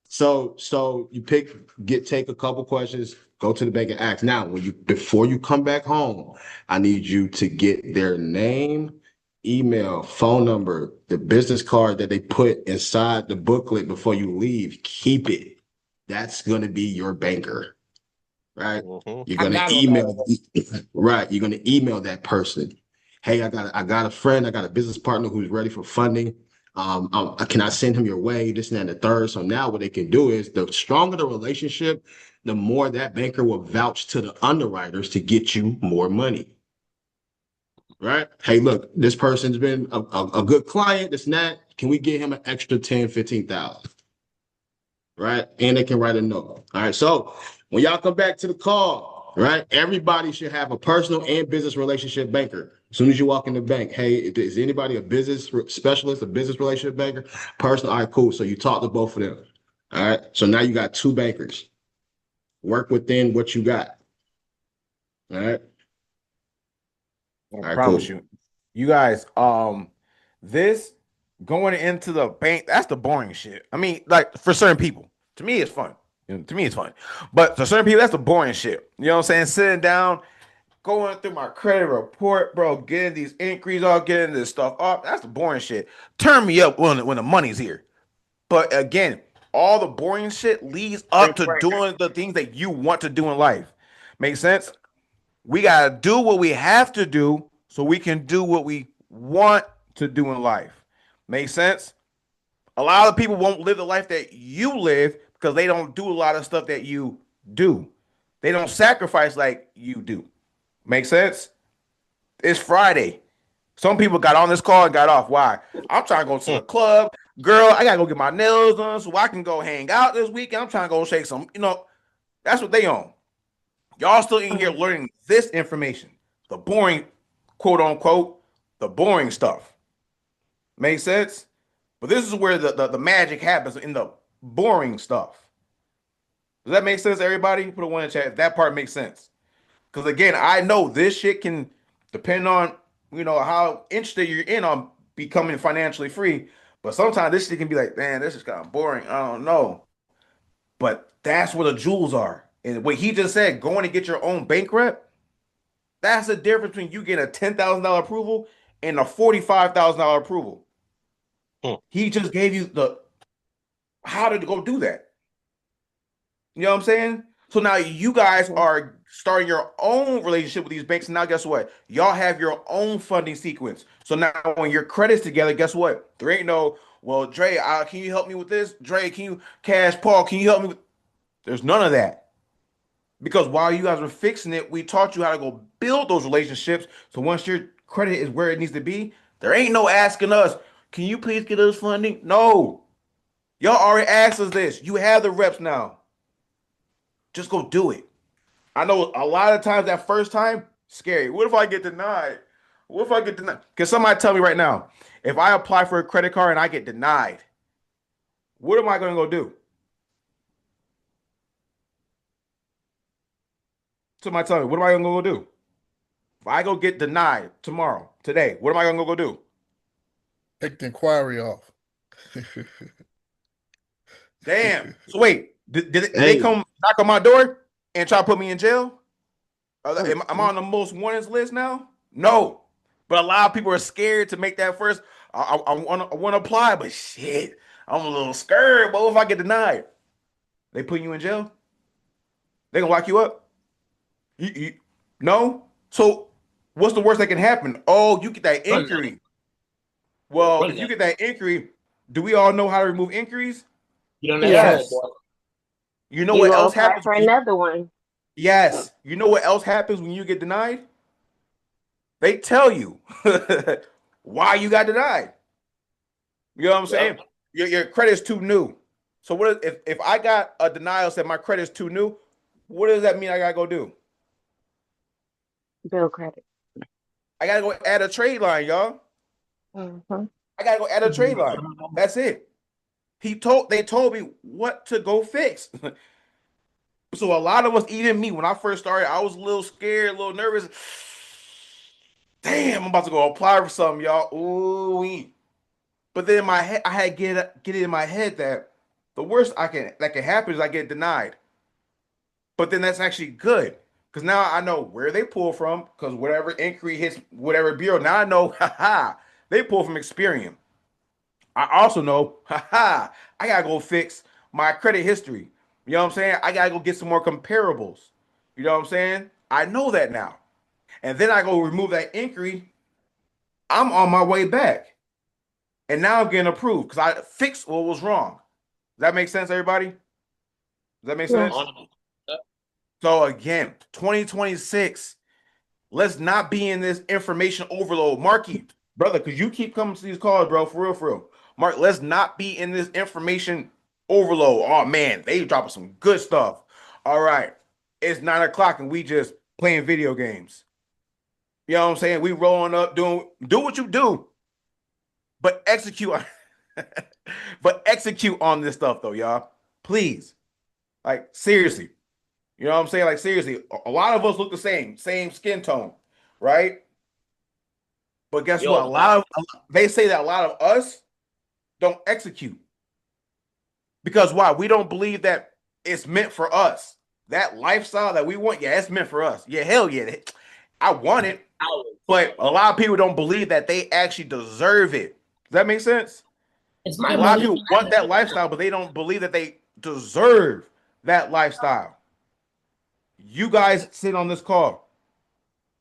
So you take a couple questions, go to the bank and ask. Now, before you come back home, I need you to get their name, email, phone number, the business card that they put inside the booklet before you leave. Keep it. That's gonna be your banker, right? Mhm. You're I gonna got all email, that. right? You're gonna email that person. Hey, I got a friend, I got a business partner who's ready for funding. Can I send him your way? This and that and the third. So now what they can do is, the stronger the relationship, the more that banker will vouch to the underwriters to get you more money. Right? Hey, look, this person's been a good client, this and that. Can we get him an extra 10, 15,000? Right? And they can write a note. All right. So when y'all come back to the call, right, everybody should have a personal and business relationship banker. As soon as you walk in the bank, hey, is anybody a business specialist, a business relationship banker? Personal, all right, cool. So you talk to both of them. All right. So now you got 2 bankers. Work within what you got. All right. I All right, promise cool. you. You guys, this going into the bank, that's the boring shit. I mean, like, for certain people. To me, it's fun. To me, it's fun. But for certain people, that's the boring shit. You know what I'm saying? Sitting down, going through my credit report, bro, getting these inquiries off, getting this stuff off. That's the boring shit. Turn me up when the money's here. But again, all the boring shit leads up to doing the things that you want to do in life. Make sense? We got to do what we have to do so we can do what we want to do in life. Make sense? A lot of people won't live the life that you live because they don't do a lot of stuff that you do. They don't sacrifice like you do. Make sense? It's Friday. Some people got on this call and got off. Why? I'm trying to go to the club. Girl, I gotta go get my nails done so I can go hang out this weekend. I'm trying to go shake some, that's what they on. Y'all still in here learning this information. The boring, quote unquote, the boring stuff. Make sense? But this is where the magic happens, in the boring stuff. Does that make sense, everybody? Put a one in the chat if that part makes sense. Because again, I know this shit can depend on, how interested you're in on becoming financially free. But sometimes this shit can be like, man, this is kind of boring. I don't know. But that's where the jewels are. And what he just said, going to get your own bank rep, that's the difference between you getting a $10,000 approval and a $45,000 approval. He just gave you the how to go do that. You know what I'm saying? So now you guys are starting your own relationship with these banks. And now guess what? Y'all have your own funding sequence. So now when your credits together, guess what? There ain't no, well, Dre, can you help me with this? Dre, can you Cash Paul, can you help me with there's none of that. Because while you guys were fixing it, we taught you how to go build those relationships. So once your credit is where it needs to be, there ain't no asking us, can you please get us funding? No. Y'all already asked us this. You have the reps now. Just go do it. I know a lot of times that first time, scary. What if I get denied? What if I get denied? Can somebody tell me right now, if I apply for a credit card and I get denied, what am I going to go do? Somebody tell me, what am I going to go do? If I go get denied tomorrow, today, what am I going to go do? Take the inquiry off. Damn. So wait, did they Hey, come knock on my door and try to put me in jail? Am I on the most wanted list now? No. But a lot of people are scared to make that first. I want to apply, but shit, I'm a little scared. What if I get denied? They putting you in jail? They gonna lock you up? No? So what's the worst that can happen? Oh, you get that Run that. inquiry. Well, Run if you that. get that inquiry, do we all know how to remove inquiries? Get on that phone, Yes. boy. You know You what gonna else apply happens? for another one. Yes. You know what else happens when you get denied? They tell you why you got denied. You know what I'm saying? Yep. Your credit's too new. So what if I got a denial said my credit's too new? What does that mean I gotta go do? Bill credit. I gotta go add a trade line, y'all. Mm-hmm. I gotta go add a trade line. That's it. They told me what to go fix. So a lot of us, even me, when I first started, I was a little scared, a little nervous. Damn, I'm about to go apply for something, y'all. Ooh. But then in my head, I had to get it in my head that the worst that can happen is I get denied. But then that's actually good because now I know where they pull from because whatever inquiry hits whatever bureau. Now I know, haha, they pull from Experian. I also know, haha, I gotta go fix my credit history. You know what I'm saying? I gotta go get some more comparables. You know what I'm saying? I know that now. And then I go remove that inquiry. I'm on my way back. And now I'm getting approved because I fixed what was wrong. Does that make sense, everybody? Does that make sense? Yes. So again, 2026, let's not be in this information overload. Marky, brother, because you keep coming to these calls, bro, for real, for real. Mark, let's not be in this information overload. Oh man, they dropping some good stuff. All right. It's 9 o'clock and we just playing video games. You know what I'm saying? We rolling up, do what you do, but execute on but execute on this stuff though, y'all. Please. Like seriously. You know what I'm saying? Like seriously, a lot of us look the same skin tone, right? But guess what? They say that a lot of us don't execute because why? We don't believe that it's meant for us. That lifestyle that we want, yeah, it's meant for us. Yeah, hell yeah, I want it. But a lot of people don't believe that they actually deserve it. Does that make sense? It's A my lot of money. people want that lifestyle, but they don't believe that they deserve that lifestyle. You guys sit on this call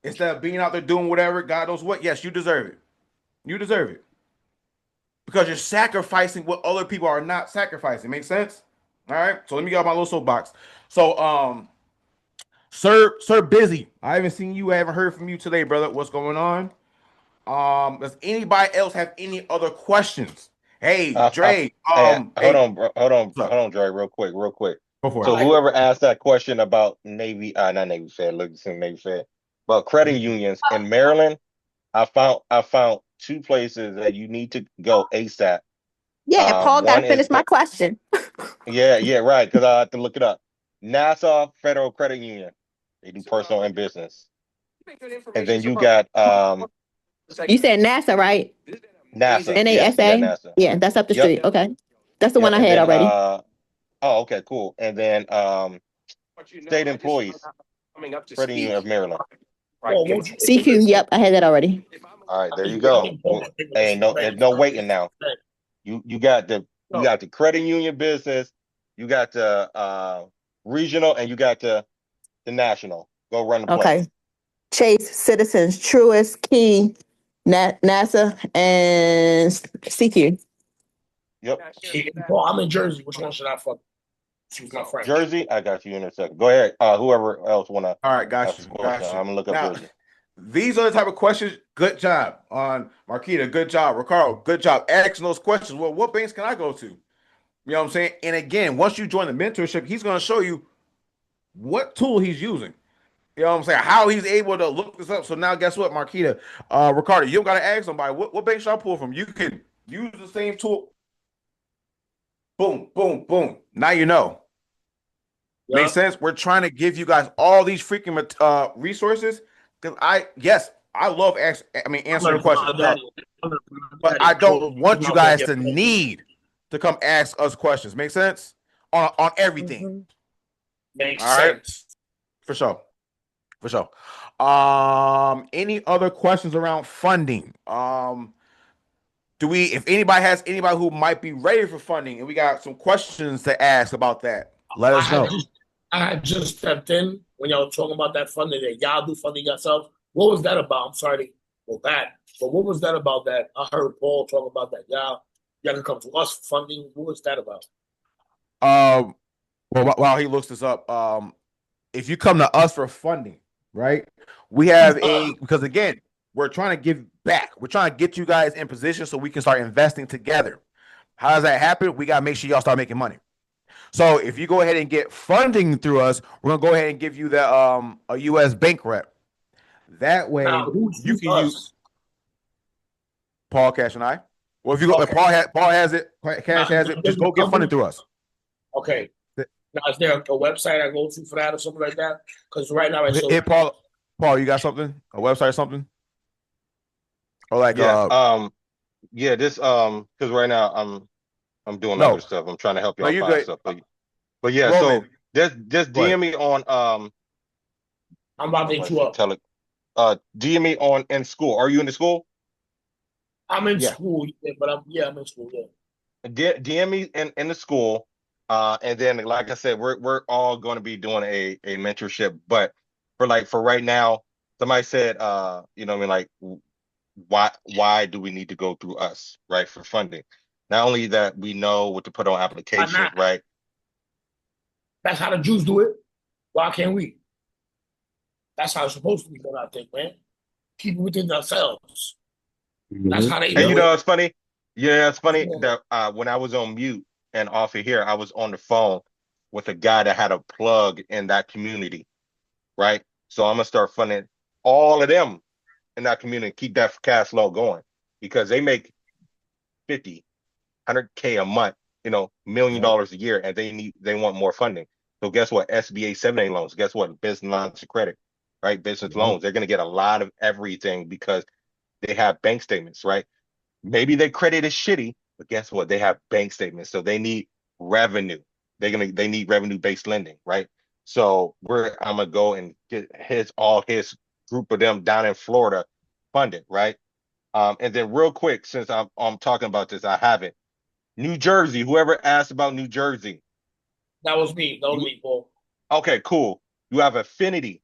instead of being out there doing whatever, God knows what. Yes, you deserve it. You deserve it because you're sacrificing what other people are not sacrificing. Make sense? All right. So let me get out my little soapbox. So, Sir, busy. I haven't seen you. I haven't heard from you today, brother. What's going on? Does anybody else have any other questions? Hey, Dre. Hold Hey, on, bro. Hold on, what's up? Dre, real quick, real quick. Go for So it. whoever asked that question about Navy, not Navy Fed, look, it's Navy Fed, but credit unions in Maryland, I found two places that you need to go ASAP. Yeah, Paul got to One is finish my question. yeah, right, because I have to look it up. Nassau Federal Credit Union. They do personal and business. And then you got You said NASA, right? NASA. Yep, yeah, NASA. NASA. Yeah, that's up the Yep, street. Okay. That's the one yep. I And had then already. oh, okay, cool. And then State Employees Credit Union of Maryland. CQ. Yep, I had that already. All right, there you go. Well, ain't no, there's no waiting now. You got the credit union business. You got the regional, and you got the national. Go run the play. Okay. Chase, Citizens, Truist, Key, NASA, and CQ. Yep. Well, I'm in Jersey. Which one should I fuck? She's not French. Jersey, I got you in a second. Go ahead. Whoever else wanna All right, got ask you, a question, got you. I'm gonna look up Now, Jersey. these are the type of questions. Good job on Marquita. Good job, Ricardo. Good job asking those questions. Well, what banks can I go to? You know what I'm saying? And again, once you join the mentorship, he's going to show you what tool he's using. You know what I'm saying? How he's able to look this up. So now, guess what, Marquita, Ricardo, you don't got to ask somebody what bank should I pull from. You can use the same tool. Boom, boom, boom. Now you know. Yeah. Makes sense. We're trying to give you guys all these freaking resources because I love answering questions, but I don't want you guys to need to come ask us questions. Make sense on everything. Mm-hmm. Makes All right, sense. for sure, for sure. Any other questions around funding? Do we? If anybody who might be ready for funding, and we got some questions to ask about that, let us know. I had just stepped in when y'all were talking about that funding that y'all do funding yourself. What was that about? I'm sorry to go back, but what was that about that? I heard Paul talk about that. Y'all can come to us for funding. What was that about? Well, while he looks this up, if you come to us for funding, right? We have because again, we're trying to give back. We're trying to get you guys in position so we can start investing together. How does that happen? We gotta make sure y'all start making money. So if you go ahead and get funding through us, we're gonna go ahead and give you the a U.S. bank rep. That way Now, you can us? use Paul Cash and I. Well, if you go, if Paul has it, Cash has it. Just go get funding through us. Okay. Now, is there a website I go to for that or something like that? Because right now, Hey, Paul, you got something? A website or something? Or like yeah, this because right now I'm doing no, other stuff. I'm trying to help no, y'all you're find good. stuff. But yeah, Roman, so just DM me on I'm about to hit you up. tell it. DM me on in school. Are you in the school? I'm in school, but I'm in school, yeah. DM me in the school. And then like I said, we're all going to be doing a mentorship. But for right now, somebody said you know what I mean, like why do we need to go through us, right, for funding? Not only that we know what to put on applications, right? That's how the Jews do it. Why can't we? That's how it's supposed to be done, I think, man. Keep it within ourselves. That's how they do And you know, it. it's funny. Yeah, it's funny that when I was on mute and off of here, I was on the phone with a guy that had a plug in that community, right? So I'm gonna start funding all of them in that community, keep that cash flow going because they make 50, 100K a month, $1 million a year, and they want more funding. So guess what? SBA 7A loans. Guess what? Business lines of credit, right? Business loans. They're gonna get a lot of everything because they have bank statements, right? Maybe their credit is shitty, but guess what? They have bank statements, so they need revenue. They need revenue-based lending, right? So I'm gonna go and get all his group of them down in Florida funded, right? And then real quick, since I'm talking about this, I have it. New Jersey. Whoever asked about New Jersey. That was me. That was me, Paul. Okay, cool. You have Affinity.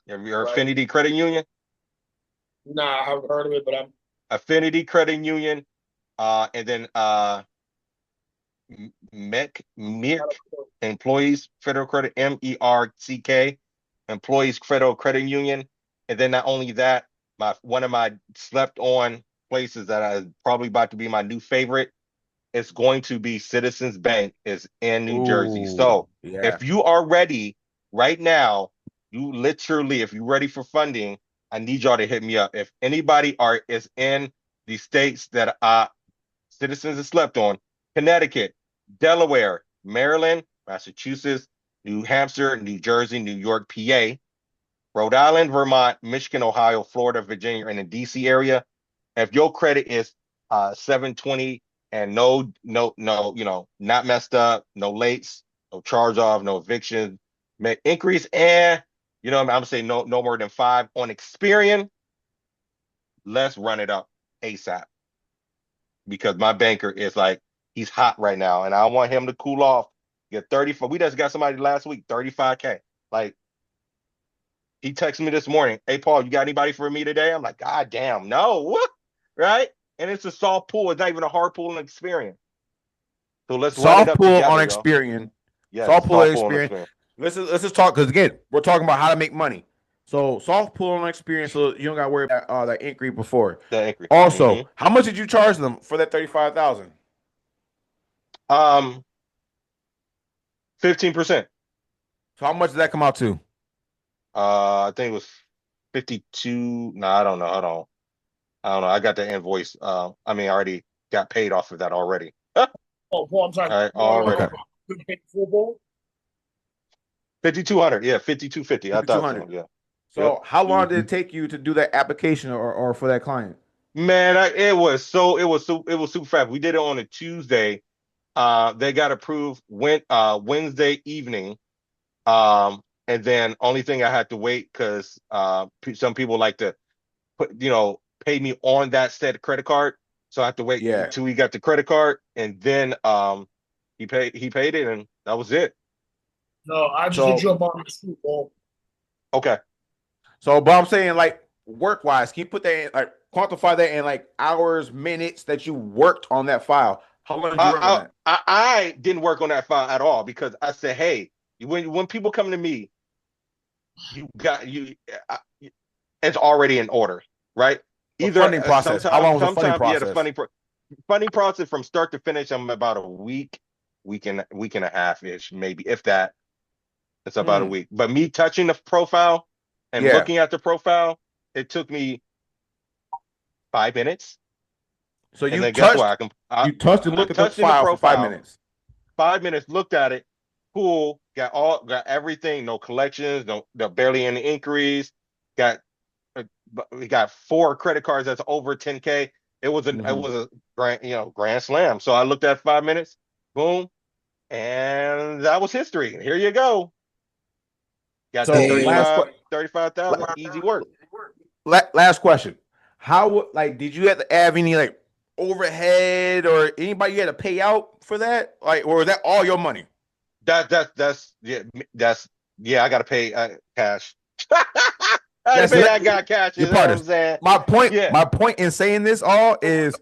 Your Affinity Credit Union? Nah, I haven't heard of it, but I'm Affinity Credit Union, and then MERC, Employees Federal Credit, MERCK, Employees Federal Credit Union, and then not only that, one of my slept on places that is probably about to be my new favorite. It's going to be Citizens Bank is in New Jersey. So if you are ready right now, if you're ready for funding, I need y'all to hit me up. If anybody is in the states that Citizens has slept on, Connecticut, Delaware, Maryland, Massachusetts, New Hampshire, New Jersey, New York, PA, Rhode Island, Vermont, Michigan, Ohio, Florida, Virginia, and the DC area. If your credit is 720 and no, not messed up, no lates, no charge off, no eviction, increase, and I'm saying no more than 5 on Experian, let's run it up ASAP because my banker is like he's hot right now, and I want him to cool off Get 35. We just got somebody last week, 35K. Like he texted me this morning, "Hey Paul, you got anybody for me today?" I'm like, God damn, no. Right? And it's a soft pool. It's not even a hard pooling experience. So let's run it Soft up pull on together, yo. experience. Yes, Soft pull soft pooling experience. experience. Let's just talk because again, we're talking about how to make money. So soft pull on experience, so you don't got to worry about that inquiry before. The inquiry. Also, how much did you charge them for that 35,000? 15%. So how much did that come out to? I think it was 52. No, I don't know. I don't know. I got the invoice. I mean, I already got paid off of that already. All Oh, Paul, I'm sorry. right, already. Okay. Football? 5,200. Yeah, 5,250. I thought 5,200. so. Yeah. Yep. So how long did Mhm. it take you to do that application or for that client? Man, it was super fast. We did it on a Tuesday. They got approved Wednesday evening. And then only thing I had to wait because some people like to pay me on that said credit card. So I have to wait Yeah. until he got the credit card, and then he paid it, and that was it. No, I just hit So you up on the school, Paul. Okay. but I'm saying like work wise, can you put that in, like quantify that in like hours, minutes that you worked on that file? How long did you work on I, that? I didn't work on that file at all because I said, hey, when people come to me, you got you. It's already in order, right? The Either funding process. How long was the funding sometime, yeah, the process? funny process from start to finish. I'm about a week and a half ish, maybe if that. It's about a Hmm. week. But me touching the profile and Yeah. looking at the profile, it took me 5 minutes. So And then guess what? you touched and I looked at the touched in the file for five profile, minutes. 5 minutes, looked at it, cool, got everything, no collections, no barely any inquiries, got we got 4 credit cards that's over 10K. It Hmm. was a grand slam. So I looked at 5 minutes, boom, and that was history. Here you go. Got that So Damn. 35,000, easy work. last question. Like did you have to have any like overhead or anybody you had to pay out for that? Like, or was that all your money? That's yeah, I gotta pay cash. I had to That's pay it. that guy cash, you Your know what partners. I'm saying? My point, Yeah. my point in saying this all is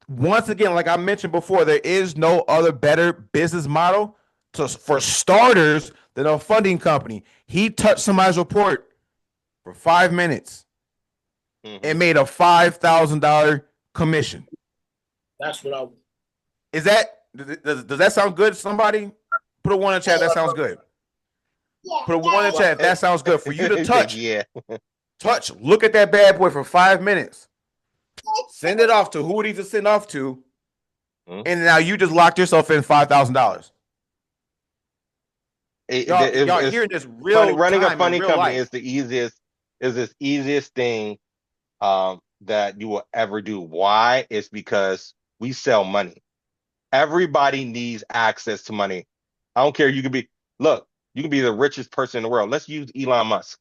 once again, like I mentioned before, there is no other better business model for starters than a funding company. He touched somebody's report for 5 minutes Hmm. and made a $5,000 commission. That's what I would. Is that does that sound good? Somebody put a one in the chat. That sounds good. Put a one in the chat. That sounds good for you to Yeah. touch. Look at that bad boy for 5 minutes. Send it off to who it needs to send off to, Mhm. and now you just locked yourself in $5,000. Y'all It's hearing this funny. real Running a time in funding real company life. is the easiest thing that you will ever do. Why? It's because we sell money. Everybody needs access to money. I don't care. You can be the richest person in the world. Let's use Elon Musk.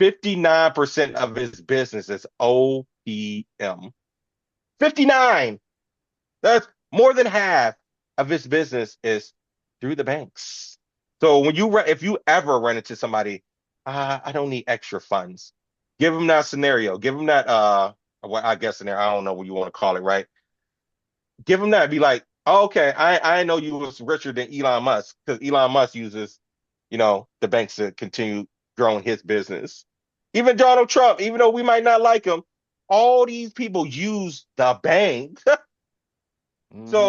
59% of his business is OPM. 59. That's more than half of his business is through the banks. So if you ever run into somebody, I don't need extra funds. Give them that scenario. Give them that well, I guess scenario. I don't know what you want to call it, right? Give them that. Be like, oh, okay, I know you was richer than Elon Musk because Elon Musk uses, the banks to continue growing his business. Even Donald Trump, even though we might not like him, all these people use the bank. So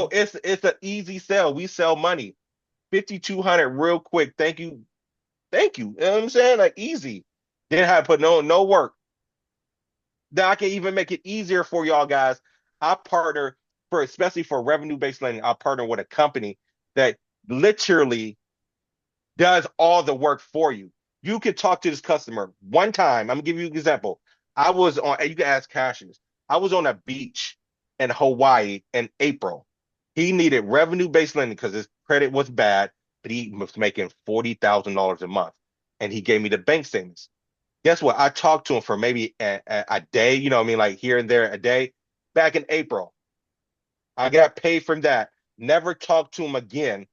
Mm-hmm. it's an easy sell. We sell money. 5,200 real quick. Thank you. Thank you. You know what I'm saying? Like easy. Didn't have to put no work. Then I can even make it easier for y'all guys. I partner especially for revenue-based lending, I partner with a company that literally does all the work for you. You could talk to this customer one time. I'm gonna give you an example. You can ask Cassius. I was on a beach in Hawaii in April. He needed revenue-based lending because his credit was bad, but he was making $40,000 a month. And he gave me the bank statements. Guess what? I talked to him for maybe a day, you know what I mean? Like here and there a day. Back in April, I got paid from that. Never talked to him again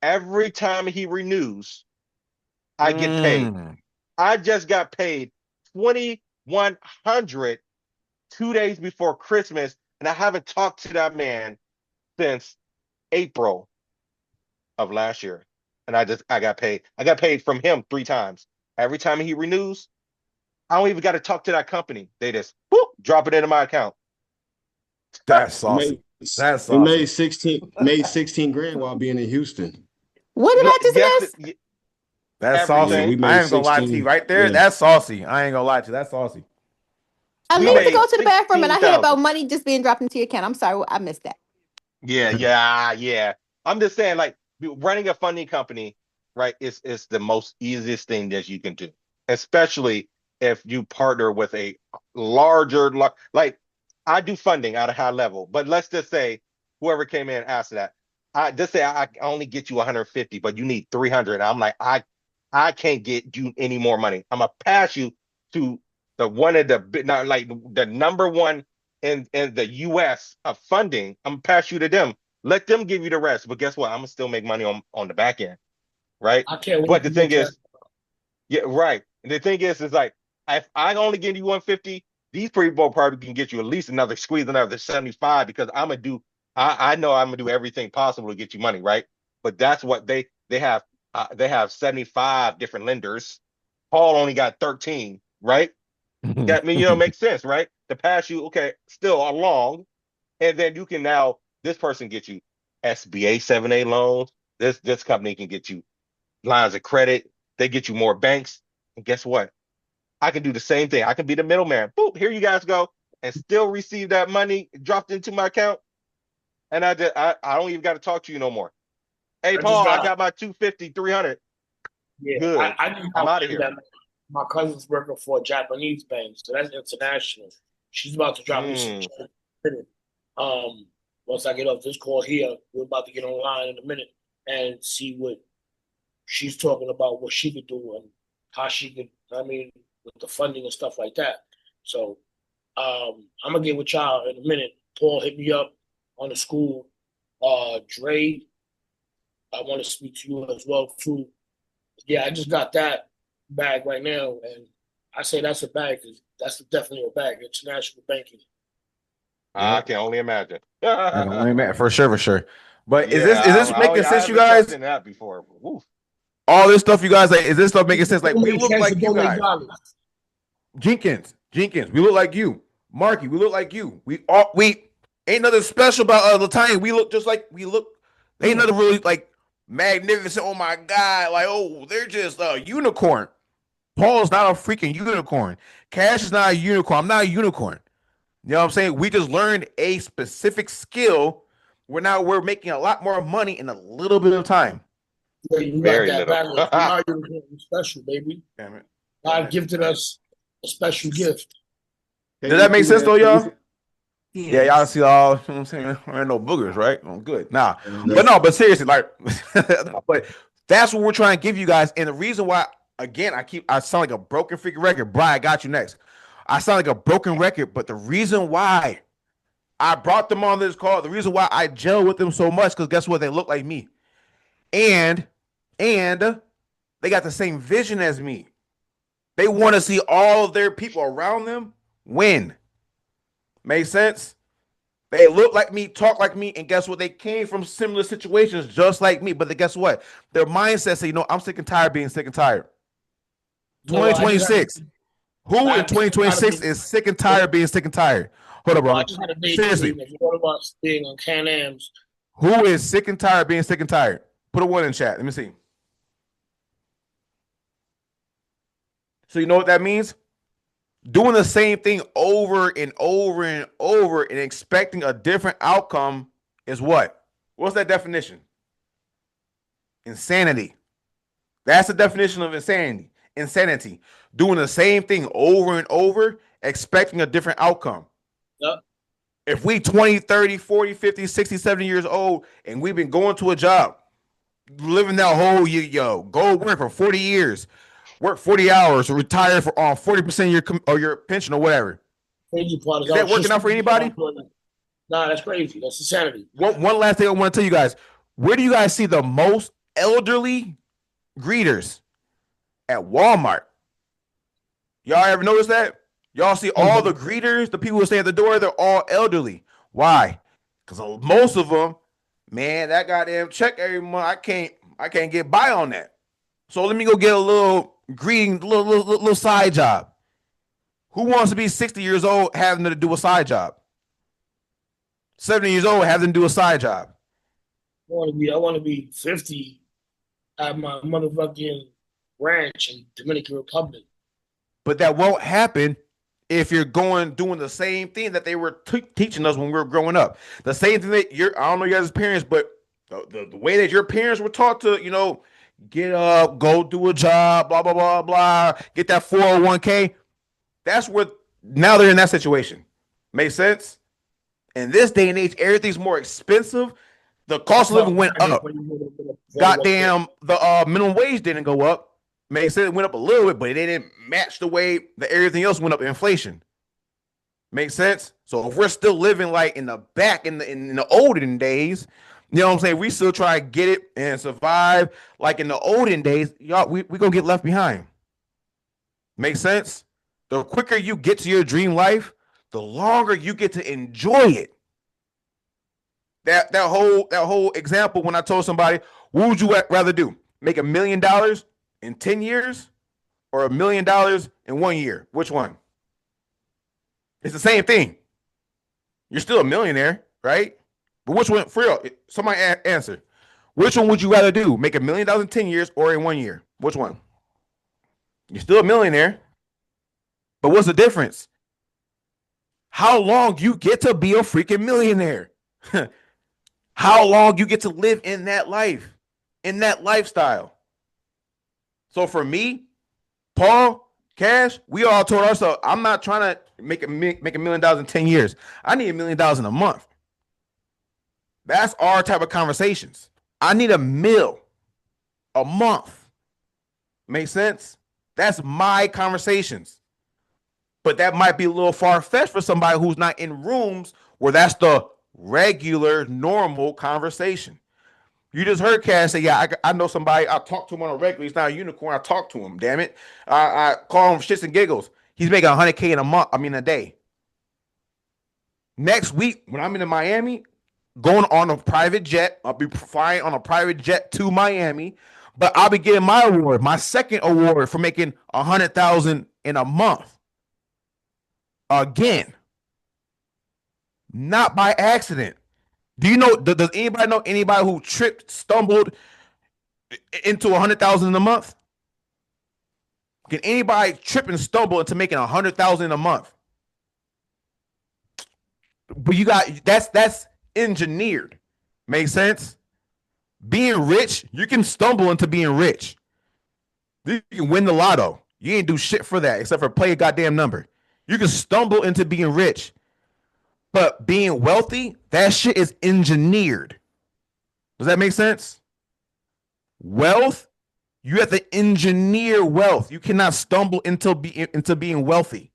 every time he renews, I get paid. I just got paid 2,100 2 days before Christmas, and I haven't talked to that man since April of last year. And I got paid. I got paid from him 3 times. Every time he renews, I don't even got to talk to that company. They just whoop, drop it into my account. That's He saucy. That's he saucy. made 16 grand while being in Houston. What did I just Yes, miss? That's Yeah, saucy. we everything. I made ain't gonna lie to you 16. right there. Yeah. That's saucy. I ain't gonna lie to you. That's saucy. I We leave to made go to the bathroom and I hear about 16,000. money just being dropped into your account. I'm sorry, I missed that. Yeah. I'm just saying, like running a funding company, right, is the most easiest thing that you can do, especially if you partner with a larger, like I do funding at a high level, but let's just say whoever came in and asked that, I just say I only get you 150, but you need 300. I'm like, I can't get you any more money. I'm gonna pass you to the one of the not like the number one in the US of funding. I'm gonna pass you to them. Let them give you the rest. But guess what? I'm gonna still make money on the back end, right? I can't But wait the to thing get that. is, yeah, right. And the thing is like if I only give you 150, these people probably can get you at least another squeeze another 75 because I'm gonna do. I know I'm gonna do everything possible to get you money, right? But that's what they have. They have 75 different lenders. Paul only got 13, right? That mean makes sense, right? To pass you, okay, still along, and then you can now this person get you SBA 7A loans. This company can get you lines of credit. They get you more banks. And guess what? I can do the same thing. I can be the middleman. Boop, here you guys go, and still receive that money dropped into my account. And I don't even got to talk to you no more. Hey I just Paul, I got got my 250, 300. yeah. Good. I just I'm got out of one here. that my cousin's working for a Japanese bank, so that's international. She's about to drop me some Mm, shit in a minute. Once I get off this call here, we're about to get online in a minute and see what she's talking about, what she could do and how she could. I mean, with the funding and stuff like that. So I'm gonna get with y'all in a minute. Paul hit me up on the school. Dre, I want to speak to you as well too. Yeah, I just got that bag right now, and I say that's a bag because that's definitely a bag. International banking. I Yep. can only imagine. I can Yeah, only imagine for sure, for sure. But is this making I sense, you haven't tapped guys? into that before. Woof. All this stuff, you guys, like, is this stuff making sense? Like, we Donate look chance to like you donate guys. dollars. Jenkins, we look like you. Marky, we look like you. We ain't nothing special about Latanya. We look just like we look. Ain't nothing really like magnificent. Oh my god, like oh, they're just a unicorn. Paul's not a freaking unicorn. Cash is not a unicorn. I'm not a unicorn. You know what I'm saying? We just learned a specific skill. We're making a lot more money in a little bit of time. Yeah, you got Very that little. balance. You are your special, baby. Damn it. God gifted us a special gift. Does that make sense though, y'all? Yeah, y'all see all, you know what I'm saying? There ain't no boogers, right? I'm good. Nah. But no, but seriously, like, but that's what we're trying to give you guys. And the reason why, again, I sound like a broken freaking record. Brian, I got you next. I sound like a broken record, but the reason why I brought them on this call, the reason why I gel with them so much, because guess what? They look like me. And, and they got the same vision as me. They want to see all of their people around them win. Make sense? They look like me, talk like me, and guess what? They came from similar situations just like me. But guess what? Their mindset say, I'm sick and tired of being sick and tired. No, I just had 2026. Who in 2026 is sick and tired of being sick and tired? Hold up, no, I bro. just had a Seriously. daydream of all of us being on Can-Ams. Who is sick and tired of being sick and tired? Put a one in chat. Let me see. So you know what that means? Doing the same thing over and over and over and expecting a different outcome is what? What's that definition? Insanity. That's the definition of insanity. Insanity. Doing the same thing over and over, expecting a different outcome. Yep. If we 20, 30, 40, 50, 60, 70 years old and we've been going to a job, living that whole year, go work for 40 years, work 40 hours, retire for 40% of your pension or whatever. Crazy part Is that working out for anybody? Nah, that's crazy. That's insanity. One last thing I want to tell you guys. Where do you guys see the most elderly greeters at Walmart. Y'all ever notice that? Y'all see all the greeters, the people who stay at the door, they're all elderly. Why? Because most of them, man, that goddamn check every month, I can't get by on that. So let me go get a little greeting, little side job. Who wants to be 60 years old having to do a side job? 70 years old having to do a side job. I want to be 50 at my motherfucking ranch in Dominican Republic. But that won't happen if you're doing the same thing that they were teaching us when we were growing up. The same thing that I don't know you guys' parents, but the way that your parents were taught to, get up, go do a job, blah, blah, blah, blah, get that 401k. That's what, now they're in that situation. Make sense? In this day and age, everything's more expensive. The cost of living went up. Goddamn, the minimum wage didn't go up. Makes sense, it went up a little bit, but it didn't match the way that everything else went up in inflation. Makes sense? So if we're still living like in the back in the olden days, you know what I'm saying? We still try to get it and survive like in the olden days, y'all, we gonna get left behind. Makes sense? The quicker you get to your dream life, the longer you get to enjoy it. That whole example when I told somebody, what would you rather do? Make $1 million in 10 years or $1 million in 1 year? Which one? It's the same thing. You're still a millionaire, right? But which one, for real, somebody answer. Which one would you rather do? Make $1 million in 10 years or in 1 year? Which one? You're still a millionaire. But what's the difference? How long you get to be a freaking millionaire. How long you get to live in that life, in that lifestyle. So for me, Paul, Cash, we all told ourselves, I'm not trying to make $1 million in 10 years. I need $1 million in a month. That's our type of conversations. I need $1 million a month. Make sense? That's my conversations. But that might be a little far-fetched for somebody who's not in rooms where that's the regular, normal conversation. You just heard Cass say, yeah, I know somebody. I talk to him on a regular. He's not a unicorn. I talk to him, damn it. I call him shits and giggles. He's making $100K in a month, a day. Next week, when I'm in Miami, going on a private jet, I'll be flying on a private jet to Miami, but I'll be getting my award, my second award for making $100,000 in a month. Again, not by accident. Do you know? Does anybody know anybody who stumbled into $100,000 in a month? Can anybody trip and stumble into making $100,000 in a month? But you got that's engineered. Make sense? Being rich, you can stumble into being rich. You can win the lotto. You ain't do shit for that except for play a goddamn number. You can stumble into being rich. But being wealthy, that shit is engineered. Does that make sense? Wealth, you have to engineer wealth. You cannot stumble into being wealthy.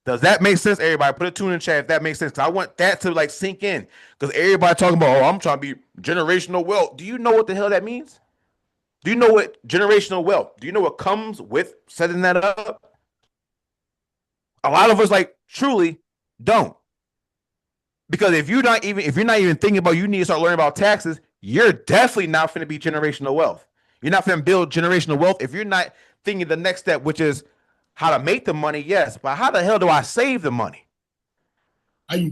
Does that make sense, everybody? Put a tune in the chat if that makes sense. I want that to like sink in. Because everybody talking about, oh, I'm trying to be generational wealth. Do you know what the hell that means? Do you know what generational wealth? Do you know what comes with setting that up? A lot of us like truly don't. Because if you're not even thinking about you need to start learning about taxes, you're definitely not going to be generational wealth. You're not going to build generational wealth if you're not thinking the next step, which is how to make the money, yes, but how the hell do I save the money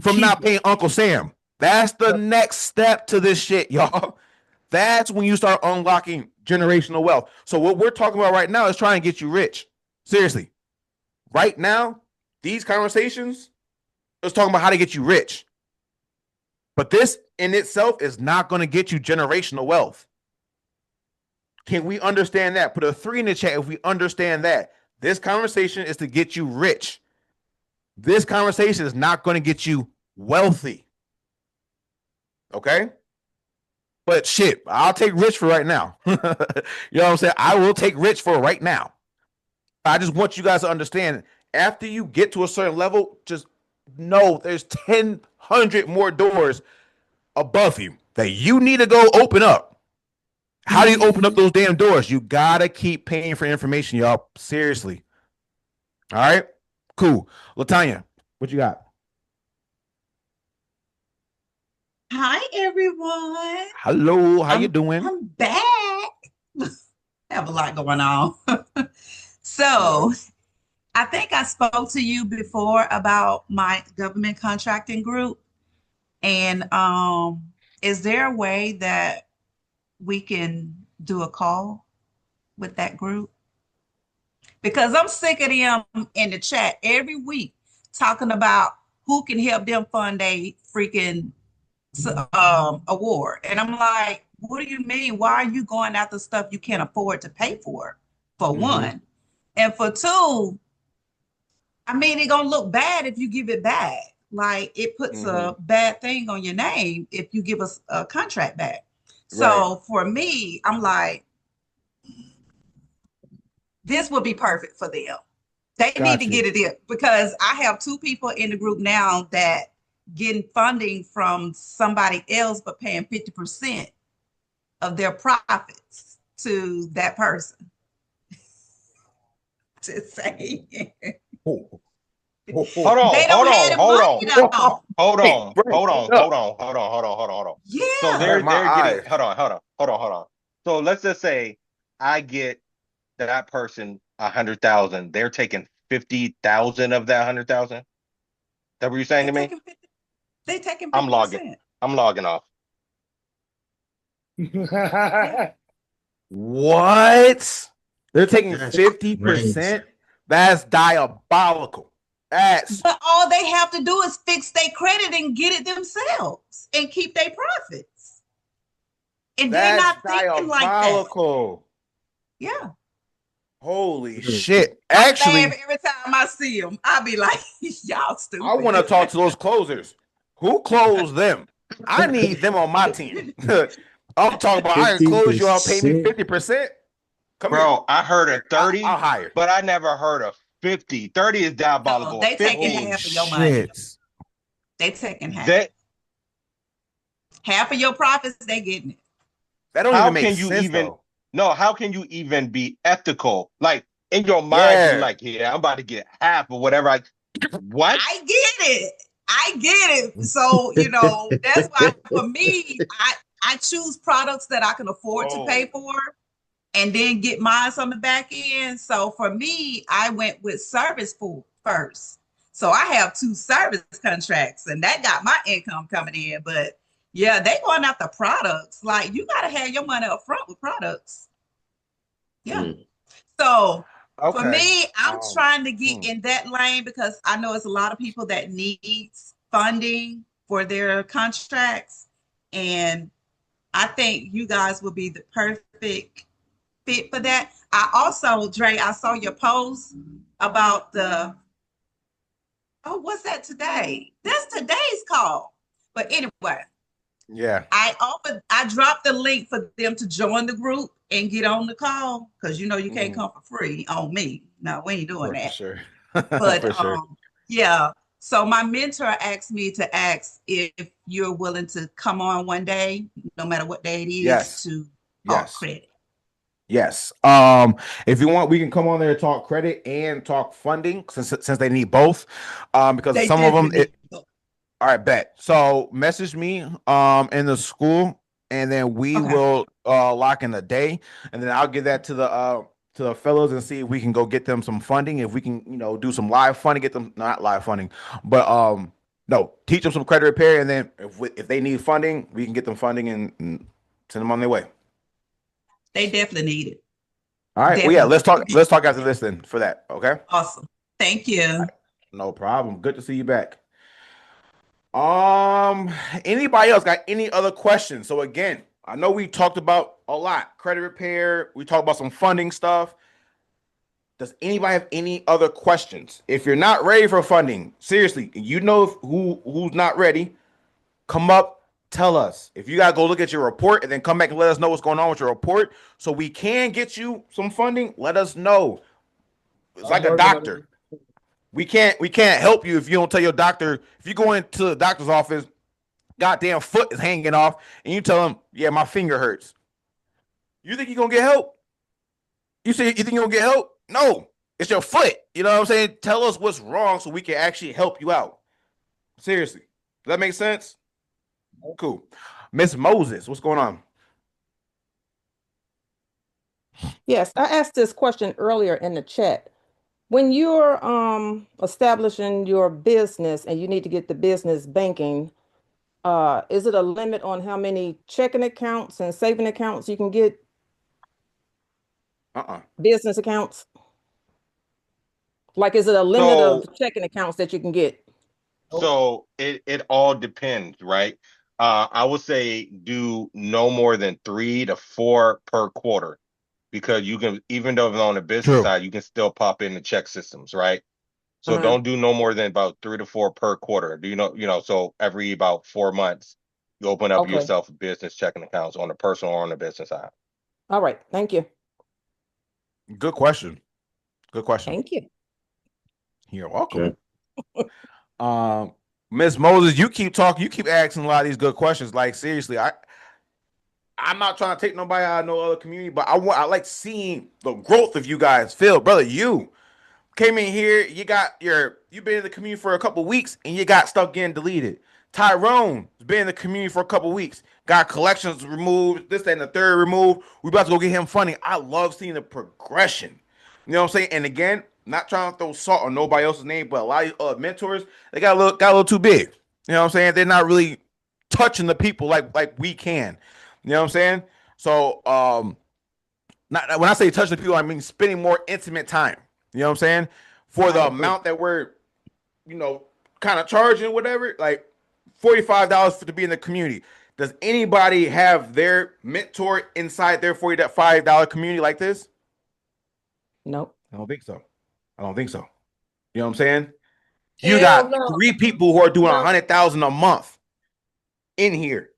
from not paying Uncle Sam? That's the next step to this shit, y'all. That's when you start unlocking generational wealth. So what we're talking about right now is trying to get you rich. Seriously. Right now, these conversations is talking about how to get you rich. But this in itself is not going to get you generational wealth. Can we understand that? Put a 3 in the chat if we understand that. This conversation is to get you rich. This conversation is not going to get you wealthy. Okay? But shit, I'll take rich for right now. You know what I'm saying? I will take rich for right now. I just want you guys to understand, after you get to a certain level, just know there's 1,000 more doors above you that you need to go open up. How do you open up those damn doors? You gotta keep paying for information, y'all. Seriously. All right. Cool. Latanya, what you got? Hi everyone. Hello. How you doing? I'm back. Have a lot going on. So I think I spoke to you before about my government contracting group. And is there a way that we can do a call with that group? Because I'm sick of them in the chat every week talking about who can help them fund a freaking award. And I'm like, what do you mean? Why are you going after stuff you can't afford to pay for one? And for two, I mean, it's gonna look bad if you give it back. Like it puts a bad thing on your name if you give us a contract back. So for me, I'm like, this would be perfect for them. They need to get it in because I have two people in the group now that getting funding from somebody else, but paying 50% of their profits to that person. Just saying. Hold on. Yeah. So they're getting, hold on. So let's just say I get that person 100,000. They're taking 50,000 of that 100,000. That what you're saying to me? They taking 50%. I'm logging off. What? They're taking 50%? That's diabolical. But all they have to do is fix their credit and get it themselves and keep their profits. And they're not thinking like that. Yeah. Holy shit. Actually, every time I see them, I'll be like, y'all stupid. I want to talk to those closers. Who closed them? I need them on my team. I'm talking about I can close you all pay me 50%. Bro, I heard a 30, I'll hire. But I never heard of 50. 30 is diabolical. No, they taking half of your money. They taking half. Half of your profits, they getting it. That don't even make sense, though. No, how can you even be ethical? Like in your mind, you're like, yeah, I'm about to get half or whatever. What? I get it. So, that's why for me, I choose products that I can afford to pay for and then get mine on the back end. So for me, I went with service first. So I have 2 service contracts and that got my income coming in. But yeah, they going after products. Like you got to have your money up front with products. Yeah. So for me, I'm trying to get in that lane because I know it's a lot of people that needs funding for their contracts. And I think you guys will be the perfect fit for that. I also, Dre, I saw your post about what's that today? That's today's call. But anyway. Yeah. I dropped the link for them to join the group and get on the call because you can't come for free on me. No, we ain't doing that. For sure. But for sure. Yeah. So my mentor asked me to ask if you're willing to come on one day, no matter what day it is, to talk credit. Yes. If you want, we can come on there and talk credit and talk funding since they need both. Because some of them. All right, bet. So message me in the school, and then we will lock in a day, and then I'll give that to the fellows and see if we can go get them some funding. If we can, do some live funding, get them not live funding, but no, teach them some credit repair, and then if they need funding, we can get them funding and send them on their way. They definitely need it. All right. Definitely. Well, yeah, let's talk after this then for that. Okay. Awesome. Thank you. Right. No problem. Good to see you back. Anybody else got any other questions? So again, I know we talked about a lot, credit repair. We talked about some funding stuff. Does anybody have any other questions? If you're not ready for funding, seriously, who's not ready, come up, tell us. If you gotta go look at your report and then come back and let us know what's going on with your report so we can get you some funding, let us know. It's like a doctor. We can't help you if you don't tell your doctor. If you go into the doctor's office, goddamn foot is hanging off, and you tell them, "Yeah, my finger hurts." You think you're gonna get help? You think you're gonna get help? No, it's your foot. You know what I'm saying? Tell us what's wrong so we can actually help you out. Seriously. Does that make sense? Cool. Miss Moses, what's going on? Yes, I asked this question earlier in the chat. When you're establishing your business and you need to get the business banking, is it a limit on how many checking accounts and saving accounts you can get? Business accounts? Like, is it a limit of So checking accounts that you can get? so it all depends, right? I would say do no more than 3 to 4 per quarter because you can, even though it's on the business True. side, you can still pop in the check systems, right? So Uh-huh. don't do no more than about 3 to 4 per quarter. Do so every about 4 months, you open up Okay. yourself a business checking accounts on the personal or on the business side. All right. Thank you. Good question. Good question. Thank you. You're welcome. Okay. Miss Moses, you keep talking, you keep asking a lot of these good questions. Like, seriously, I'm not trying to take nobody out of no other community, but I like seeing the growth of you guys. Phil, brother, you came in here, you've been in the community for a couple weeks and you got stuff getting deleted. Tyrone's been in the community for a couple weeks, got collections removed, this, that, and the third removed. We about to go get him funding. I love seeing the progression. You know what I'm saying? And again, not trying to throw salt on nobody else's name, but a lot of mentors, they got a little too big. You know what I'm saying? They're not really touching the people like we can. You know what I'm saying? So not when I say touching the people, I mean spending more intimate time. You know what I'm saying? For the I agree. amount that we're, kind of charging, whatever, like $45 to be in the community. Does anybody have their mentor inside their $45 community like this? Nope. I don't think so. I don't think so. You know what I'm saying? You Hell got no. 3 people who are doing No. 100,000 a month in here,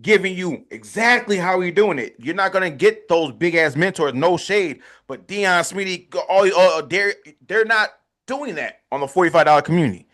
giving you exactly how you're doing it. You're not gonna get those big ass mentors, no shade, but Dion Smitty, all they're not doing that on the $45 community.